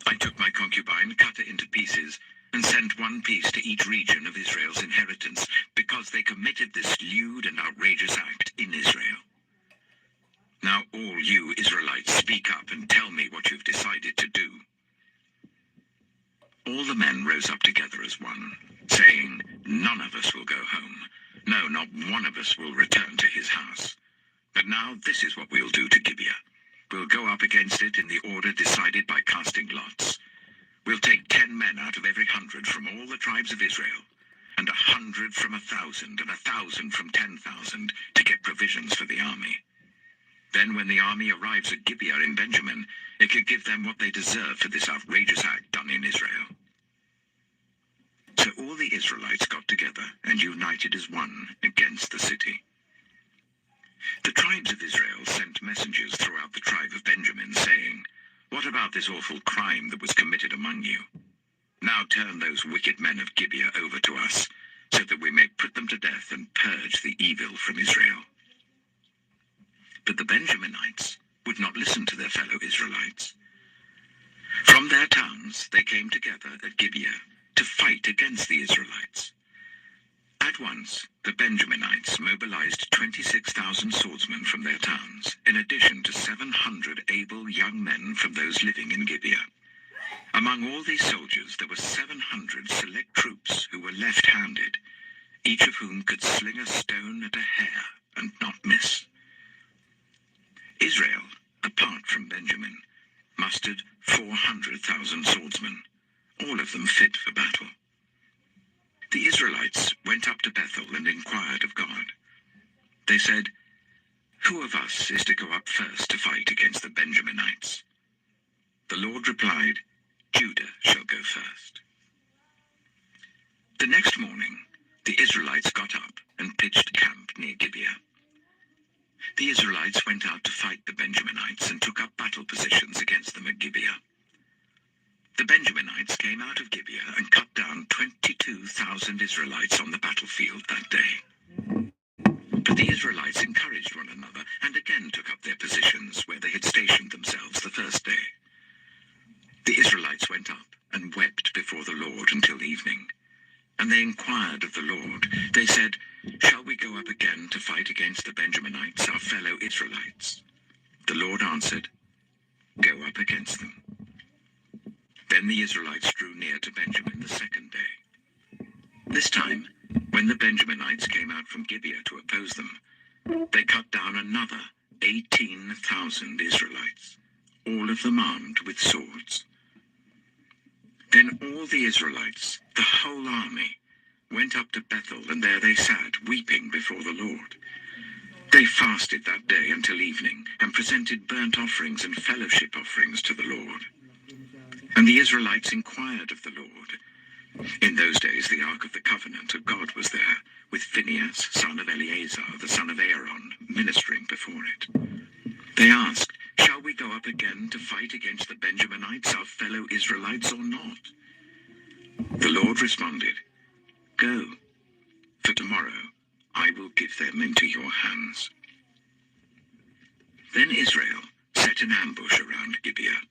I took my concubine, cut her into pieces, and sent one piece to each region of Israel's inheritance, because they committed this lewd and outrageous act in Israel. Now all you Israelites, speak up and tell me what you've decided to do." All the men rose up together as one, saying, "None of us will go home. No, not one of us will return to his house. But now this is what we'll do to Gibeah. We'll go up against it in the order decided by casting lots. We'll take 10 men out of every 100 from all the tribes of Israel, and 100 from 1,000, and 1,000 from 10,000, to get provisions for the army. Then when the army arrives at Gibeah in Benjamin, it could give them what they deserve for this outrageous act done in Israel." So all the Israelites got together and united as one against the city. The tribes of Israel sent messengers throughout the tribe of Benjamin, saying, "What about this awful crime that was committed among you? Now turn those wicked men of Gibeah over to us, so that we may put them to death and purge the evil from Israel." But the Benjaminites would not listen to their fellow Israelites. From their towns they came together at Gibeah to fight against the Israelites. At once, the Benjaminites mobilized 26,000 swordsmen from their towns, in addition to 700 able young men from those living in Gibeah. Among all these soldiers, there were 700 select troops who were left-handed, each of whom could sling a stone at a hair and not miss. Israel, apart from Benjamin, mustered 400,000 swordsmen, all of them fit for battle. The Israelites went up to Bethel and inquired of God. They said, "Who of us is to go up first to fight against the Benjaminites?" The Lord replied, "Judah shall go first." The next morning, Benjaminites and took up battle positions against them at Gibeah. The Benjaminites came out of Gibeah and cut down 22,000 Israelites on the battlefield that day. But the Israelites encouraged one another and again took up their positions where they had stationed themselves the first day. The Israelites went up and wept before the Lord until evening. And they inquired of the Lord. They said, "Shall we go up again to fight against the Benjaminites, our fellow Israelites?" The Lord answered, "Go up against them." Then the Israelites drew near to Benjamin the second day. This time, when the Benjaminites came out from Gibeah to oppose them, they cut down another 18,000 Israelites, all of them armed with swords. Then all the Israelites, the whole army, went up to Bethel, and there they sat, weeping before the Lord. They fasted that day until evening, and presented burnt offerings and fellowship offerings to the Lord. And the Israelites inquired of the Lord. In those days the Ark of the Covenant of God was there, with Phinehas, son of Eleazar, the son of Aaron, ministering before it. They asked, "Shall we go up again to fight against the Benjaminites, our fellow Israelites, or not?" The Lord responded, "Go, for tomorrow I will give them into your hands." Then Israel set an ambush around Gibeah.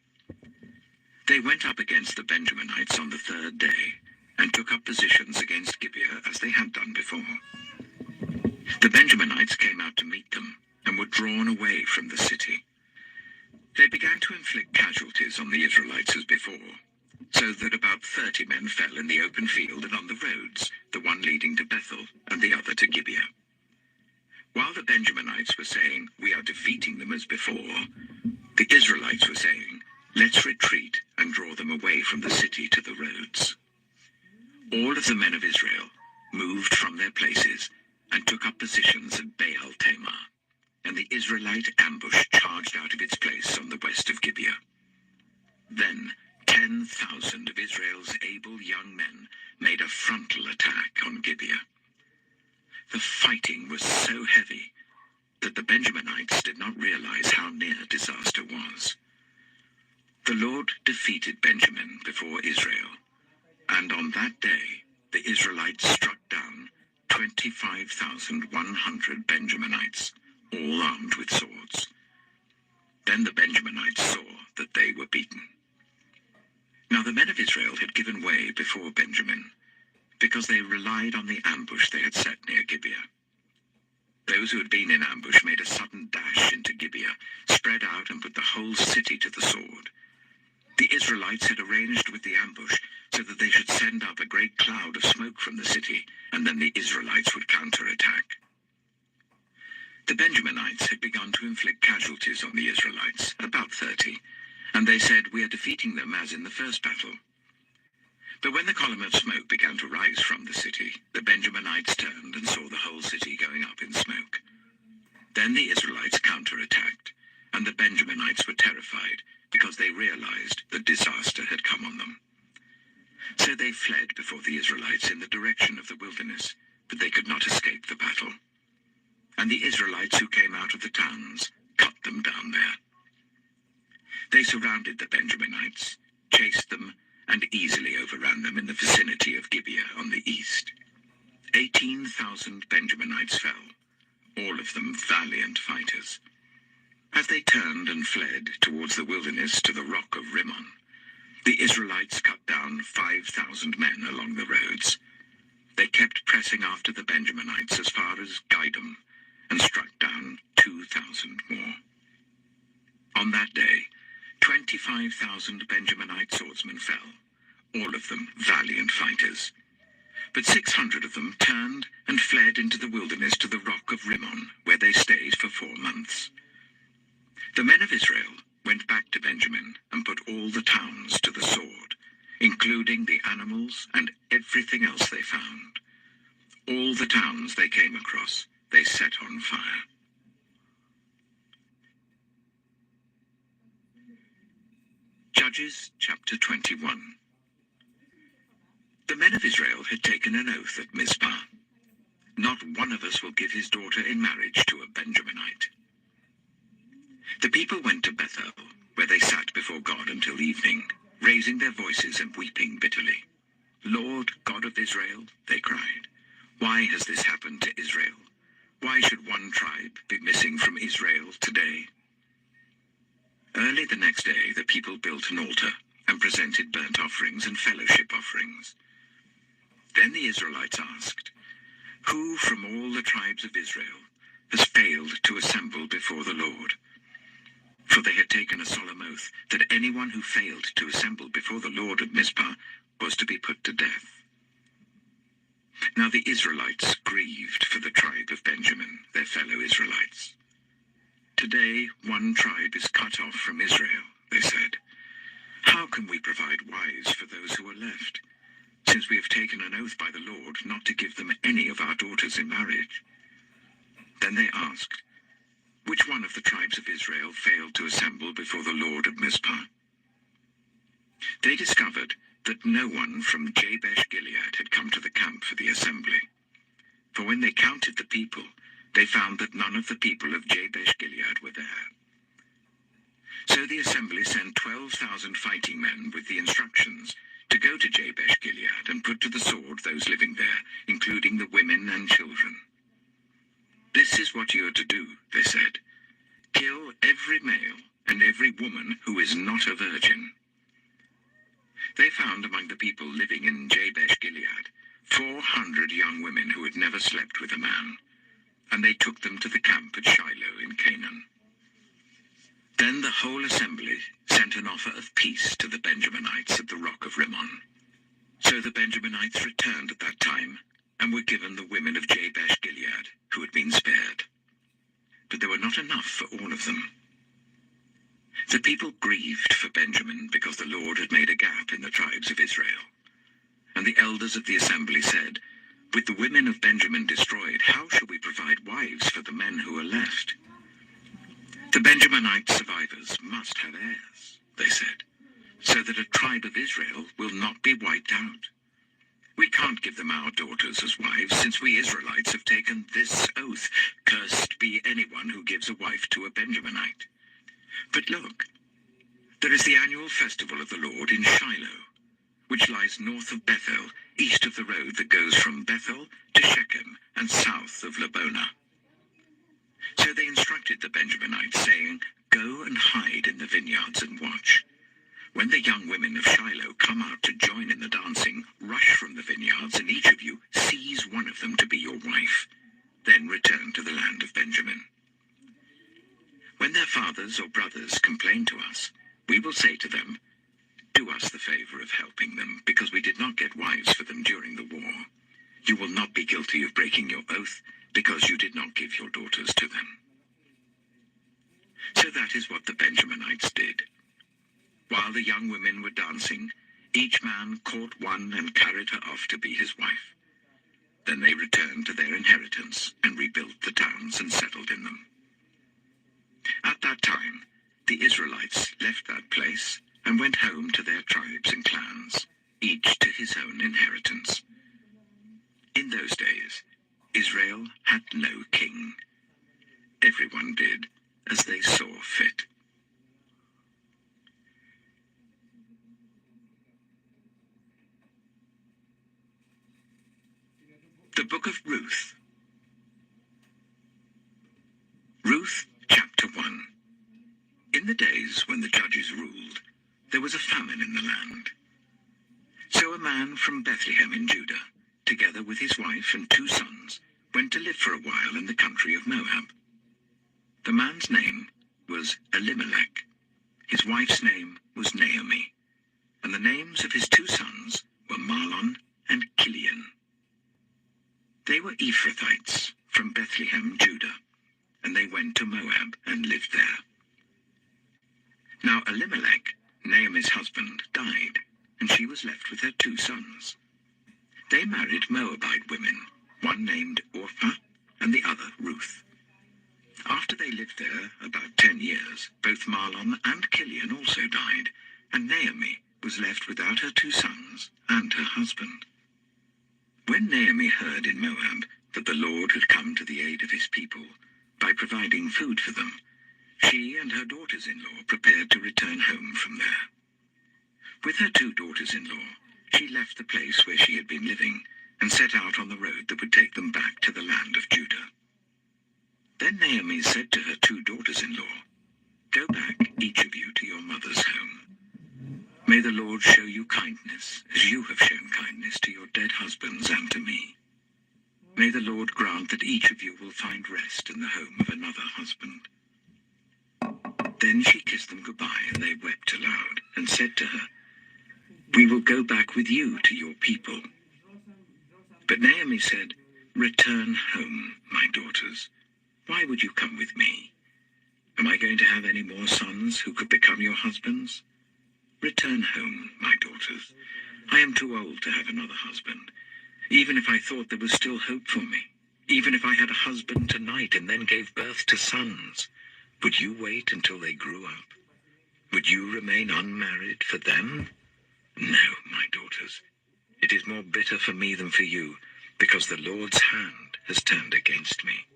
They went up against the Benjaminites on the third day, and took up positions against Gibeah as they had done before. The Benjaminites came out to meet them, and were drawn away from the city. They began to inflict casualties on the Israelites as before, so that about 30 men fell in the open field and on the roads, the one leading to Bethel and the other to Gibeah. While the Benjaminites were saying, "We are defeating them as before," the Israelites were saying, "Let's retreat and draw them away from the city to the roads." All of the men of Israel moved from their places and took up positions at Baal Tamar, and the Israelite ambush charged out of its place on the west of Gibeah. Then 10,000 of Israel's able young men made a frontal attack on Gibeah. The fighting was so heavy that the Benjaminites did not realize how near disaster was. The Lord defeated Benjamin before Israel, and on that day the Israelites struck down 25,100 Benjaminites, all armed with swords. Then the Benjaminites saw that they were beaten. Now the men of Israel had given way before Benjamin, because they relied on the ambush they had set near Gibeah. Those who had been in ambush made a sudden dash into Gibeah, spread out and put the whole city to the sword. The Israelites had arranged with the ambush so that they should send up a great cloud of smoke from the city, and then the Israelites would counterattack. The Benjaminites had begun to inflict casualties on the Israelites, about 30, and they said, "We are defeating them as in the first battle." But when the column of smoke began to rise from the city, the Benjaminites turned and saw the whole city going up in smoke. Then the Israelites counterattacked, and the Benjaminites were terrified, because they realized that disaster had come on them. So they fled before the Israelites in the direction of the wilderness, but they could not escape the battle. And the Israelites who came out of the towns cut them down there. They surrounded the Benjaminites, chased them, and easily overran them in the vicinity of Gibeah on the east. 18,000 Benjaminites fell, all of them valiant fighters. As they turned and fled towards the wilderness to the rock of Rimmon, the Israelites cut down 5,000 men along the roads. They kept pressing after the Benjaminites as far as Gidom, and struck down 2,000 more. On that day, 25,000 Benjaminite swordsmen fell, all of them valiant fighters. But 600 of them turned and fled into the wilderness to the rock of Rimmon, where they stayed for 4 months. The men of Israel went back to Benjamin and put all the towns to the sword, including the animals and everything else they found. All the towns they came across, they set on fire. Judges chapter 21. The men of Israel had taken an oath at Mizpah. "Not one of us will give his daughter in marriage to a Benjaminite." The people went to Bethel, where they sat before God until evening, raising their voices and weeping bitterly. "Lord, God of Israel," they cried, "why has this happened to Israel? Why should one tribe be missing from Israel today?" Early the next day the people built an altar and presented burnt offerings and fellowship offerings. Then the Israelites asked, "Who from all the tribes of Israel has failed to assemble before the Lord?" For they had taken a solemn oath that anyone who failed to assemble before the Lord at Mizpah was to be put to death. Now the Israelites grieved for the tribe of Benjamin, their fellow Israelites. "Today one tribe is cut off from Israel," they said. "How can we provide wives for those who are left, since we have taken an oath by the Lord not to give them any of our daughters in marriage?" Then they asked, "Which one of the tribes of Israel failed to assemble before the Lord at Mizpah?" They discovered that no one from Jabesh Gilead had come to the camp for the assembly. For when they counted the people, they found that none of the people of Jabesh Gilead were there. So the assembly sent 12,000 fighting men with the instructions to go to Jabesh Gilead and put to the sword those living there, including the women and children. "This is what you are to do," they said. "Kill every male and every woman who is not a virgin." They found among the people living in Jabesh Gilead 400 young women who had never slept with a man, and they took them to the camp at Shiloh in Canaan. Then the whole assembly sent an offer of peace to the Benjaminites at the rock of Rimmon. So the Benjaminites returned at that time, and were given the women of Jabesh Gilead, who had been spared. But there were not enough for all of them. The people grieved for Benjamin because the Lord had made a gap in the tribes of Israel. And the elders of the assembly said, "With the women of Benjamin destroyed, how shall we provide wives for the men who are left?" "The Benjaminite survivors must have heirs," they said, "so that a tribe of Israel will not be wiped out. We can't give them our daughters as wives, since we Israelites have taken this oath, 'Cursed be anyone who gives a wife to a Benjaminite.' But look, there is the annual festival of the Lord in Shiloh, which lies north of Bethel, east of the road that goes from Bethel to Shechem and south of Lebonah." So they instructed the Benjaminites, saying, "Go and hide in the vineyards and watch. When the young women of Shiloh come out to join in the dancing, rush from the vineyards, and each of you seize one of them to be your wife. Then return to the land of Benjamin. When their fathers or brothers complain to us, we will say to them, 'Do us the favor of helping them, because we did not get wives for them during the war. You will not be guilty of breaking your oath, because you did not give your daughters to them.'" So that is what the Benjaminites did. While the young women were dancing, each man caught one and carried her off to be his wife. Then they returned to their inheritance and rebuilt the towns and settled in them. At that time, the Israelites left that place and went home to their tribes and clans, each to his own inheritance. In those days, Israel had no king. Everyone did as they saw fit. The Book of Ruth. Ruth, chapter 1. In the days when the judges ruled, there was a famine in the land. So a man from Bethlehem in Judah, together with his wife and 2 sons, went to live for a while in the country of Moab. The man's name was Elimelech. His wife's name was Naomi, and the names of his 2 sons were Mahlon and Kilian. They were Ephrathites from Bethlehem, Judah, and they went to Moab and lived there. Now Elimelech, Naomi's husband, died, and she was left with her 2 sons. They married Moabite women, one named Orpah and the other Ruth. After they lived there about 10 years, both Mahlon and Kilian also died, and Naomi was left without her 2 sons and her husband. When Naomi heard in Moab that the Lord had come to the aid of his people by providing food for them, she and her her daughters-in-law prepared to return home from there. With her 2 daughters-in-law, she left the place where she had been living and set out on the road that would take them back to the land of Judah. Then Naomi said to her 2 daughters-in-law, "Go back, each of you, to your mother's home. May the Lord show you kindness, as you have shown kindness to your dead husbands and to me. May the Lord grant that each of you will find rest in the home of another husband." Then she kissed them goodbye, and they wept aloud, and said to her, "We will go back with you to your people." But Naomi said, "Return home, my daughters. Why would you come with me? Am I going to have any more sons who could become your husbands? Return home, my daughters. I am too old to have another husband. Even if I thought there was still hope for me, even if I had a husband tonight and then gave birth to sons, would you wait until they grew up? Would you remain unmarried for them? No, my daughters. It is more bitter for me than for you, because the Lord's hand has turned against me."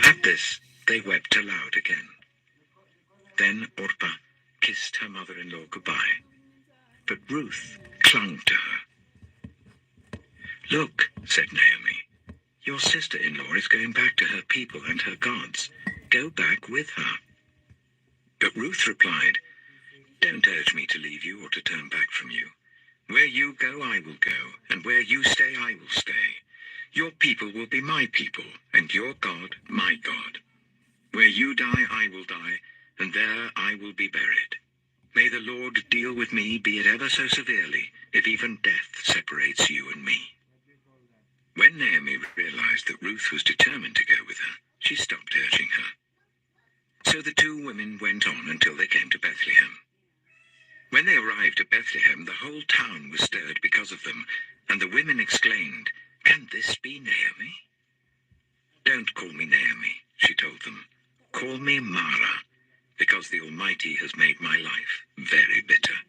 At this, they wept aloud again. Then Orpah kissed her mother-in-law goodbye, but Ruth clung to her. "Look," said Naomi, "your sister-in-law is going back to her people and her gods. Go back with her." But Ruth replied, "Don't urge me to leave you or to turn back from you. Where you go, I will go, and where you stay, I will stay. Your people will be my people, and your God, my God. Where you die, I will die, and there I will be buried. May the Lord deal with me, be it ever so severely, if even death separates you and me." When Naomi realized that Ruth was determined to go with her, she stopped urging her. So the 2 women went on until they came to Bethlehem. When they arrived at Bethlehem, the whole town was stirred because of them, and the women exclaimed, "Can this be Naomi?" "Don't call me Naomi," she told them. "Call me Mara, because the Almighty has made my life very bitter.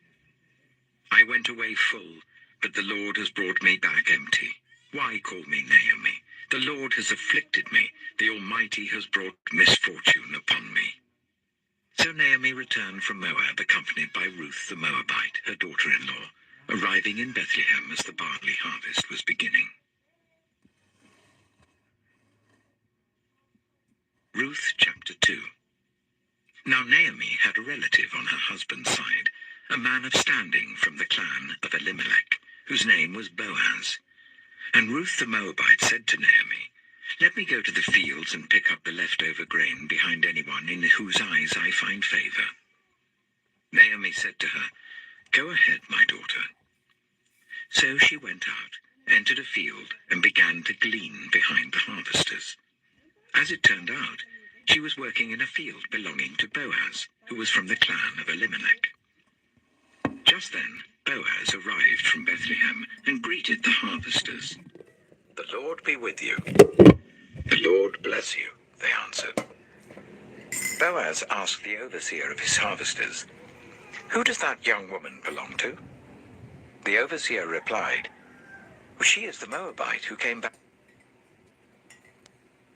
I went away full, but the Lord has brought me back empty. Why call me Naomi? The Lord has afflicted me. The Almighty has brought misfortune upon me." So Naomi returned from Moab, accompanied by Ruth the Moabite, her daughter-in-law, arriving in Bethlehem as the barley harvest was beginning. Ruth chapter 2. Now Naomi had a relative on her husband's side, a man of standing from the clan of Elimelech, whose name was Boaz. And Ruth the Moabite said to Naomi, "Let me go to the fields and pick up the leftover grain behind anyone in whose eyes I find favor." Naomi said to her, "Go ahead, my daughter." So she went out, entered a field, and began to glean behind the harvesters. As it turned out, she was working in a field belonging to Boaz, who was from the clan of Elimelech. Just then, Boaz arrived from Bethlehem and greeted the harvesters. "The Lord be with you." "The Lord bless you," they answered. Boaz asked the overseer of his harvesters, "Who does that young woman belong to?" The overseer replied, "She is the Moabite who came back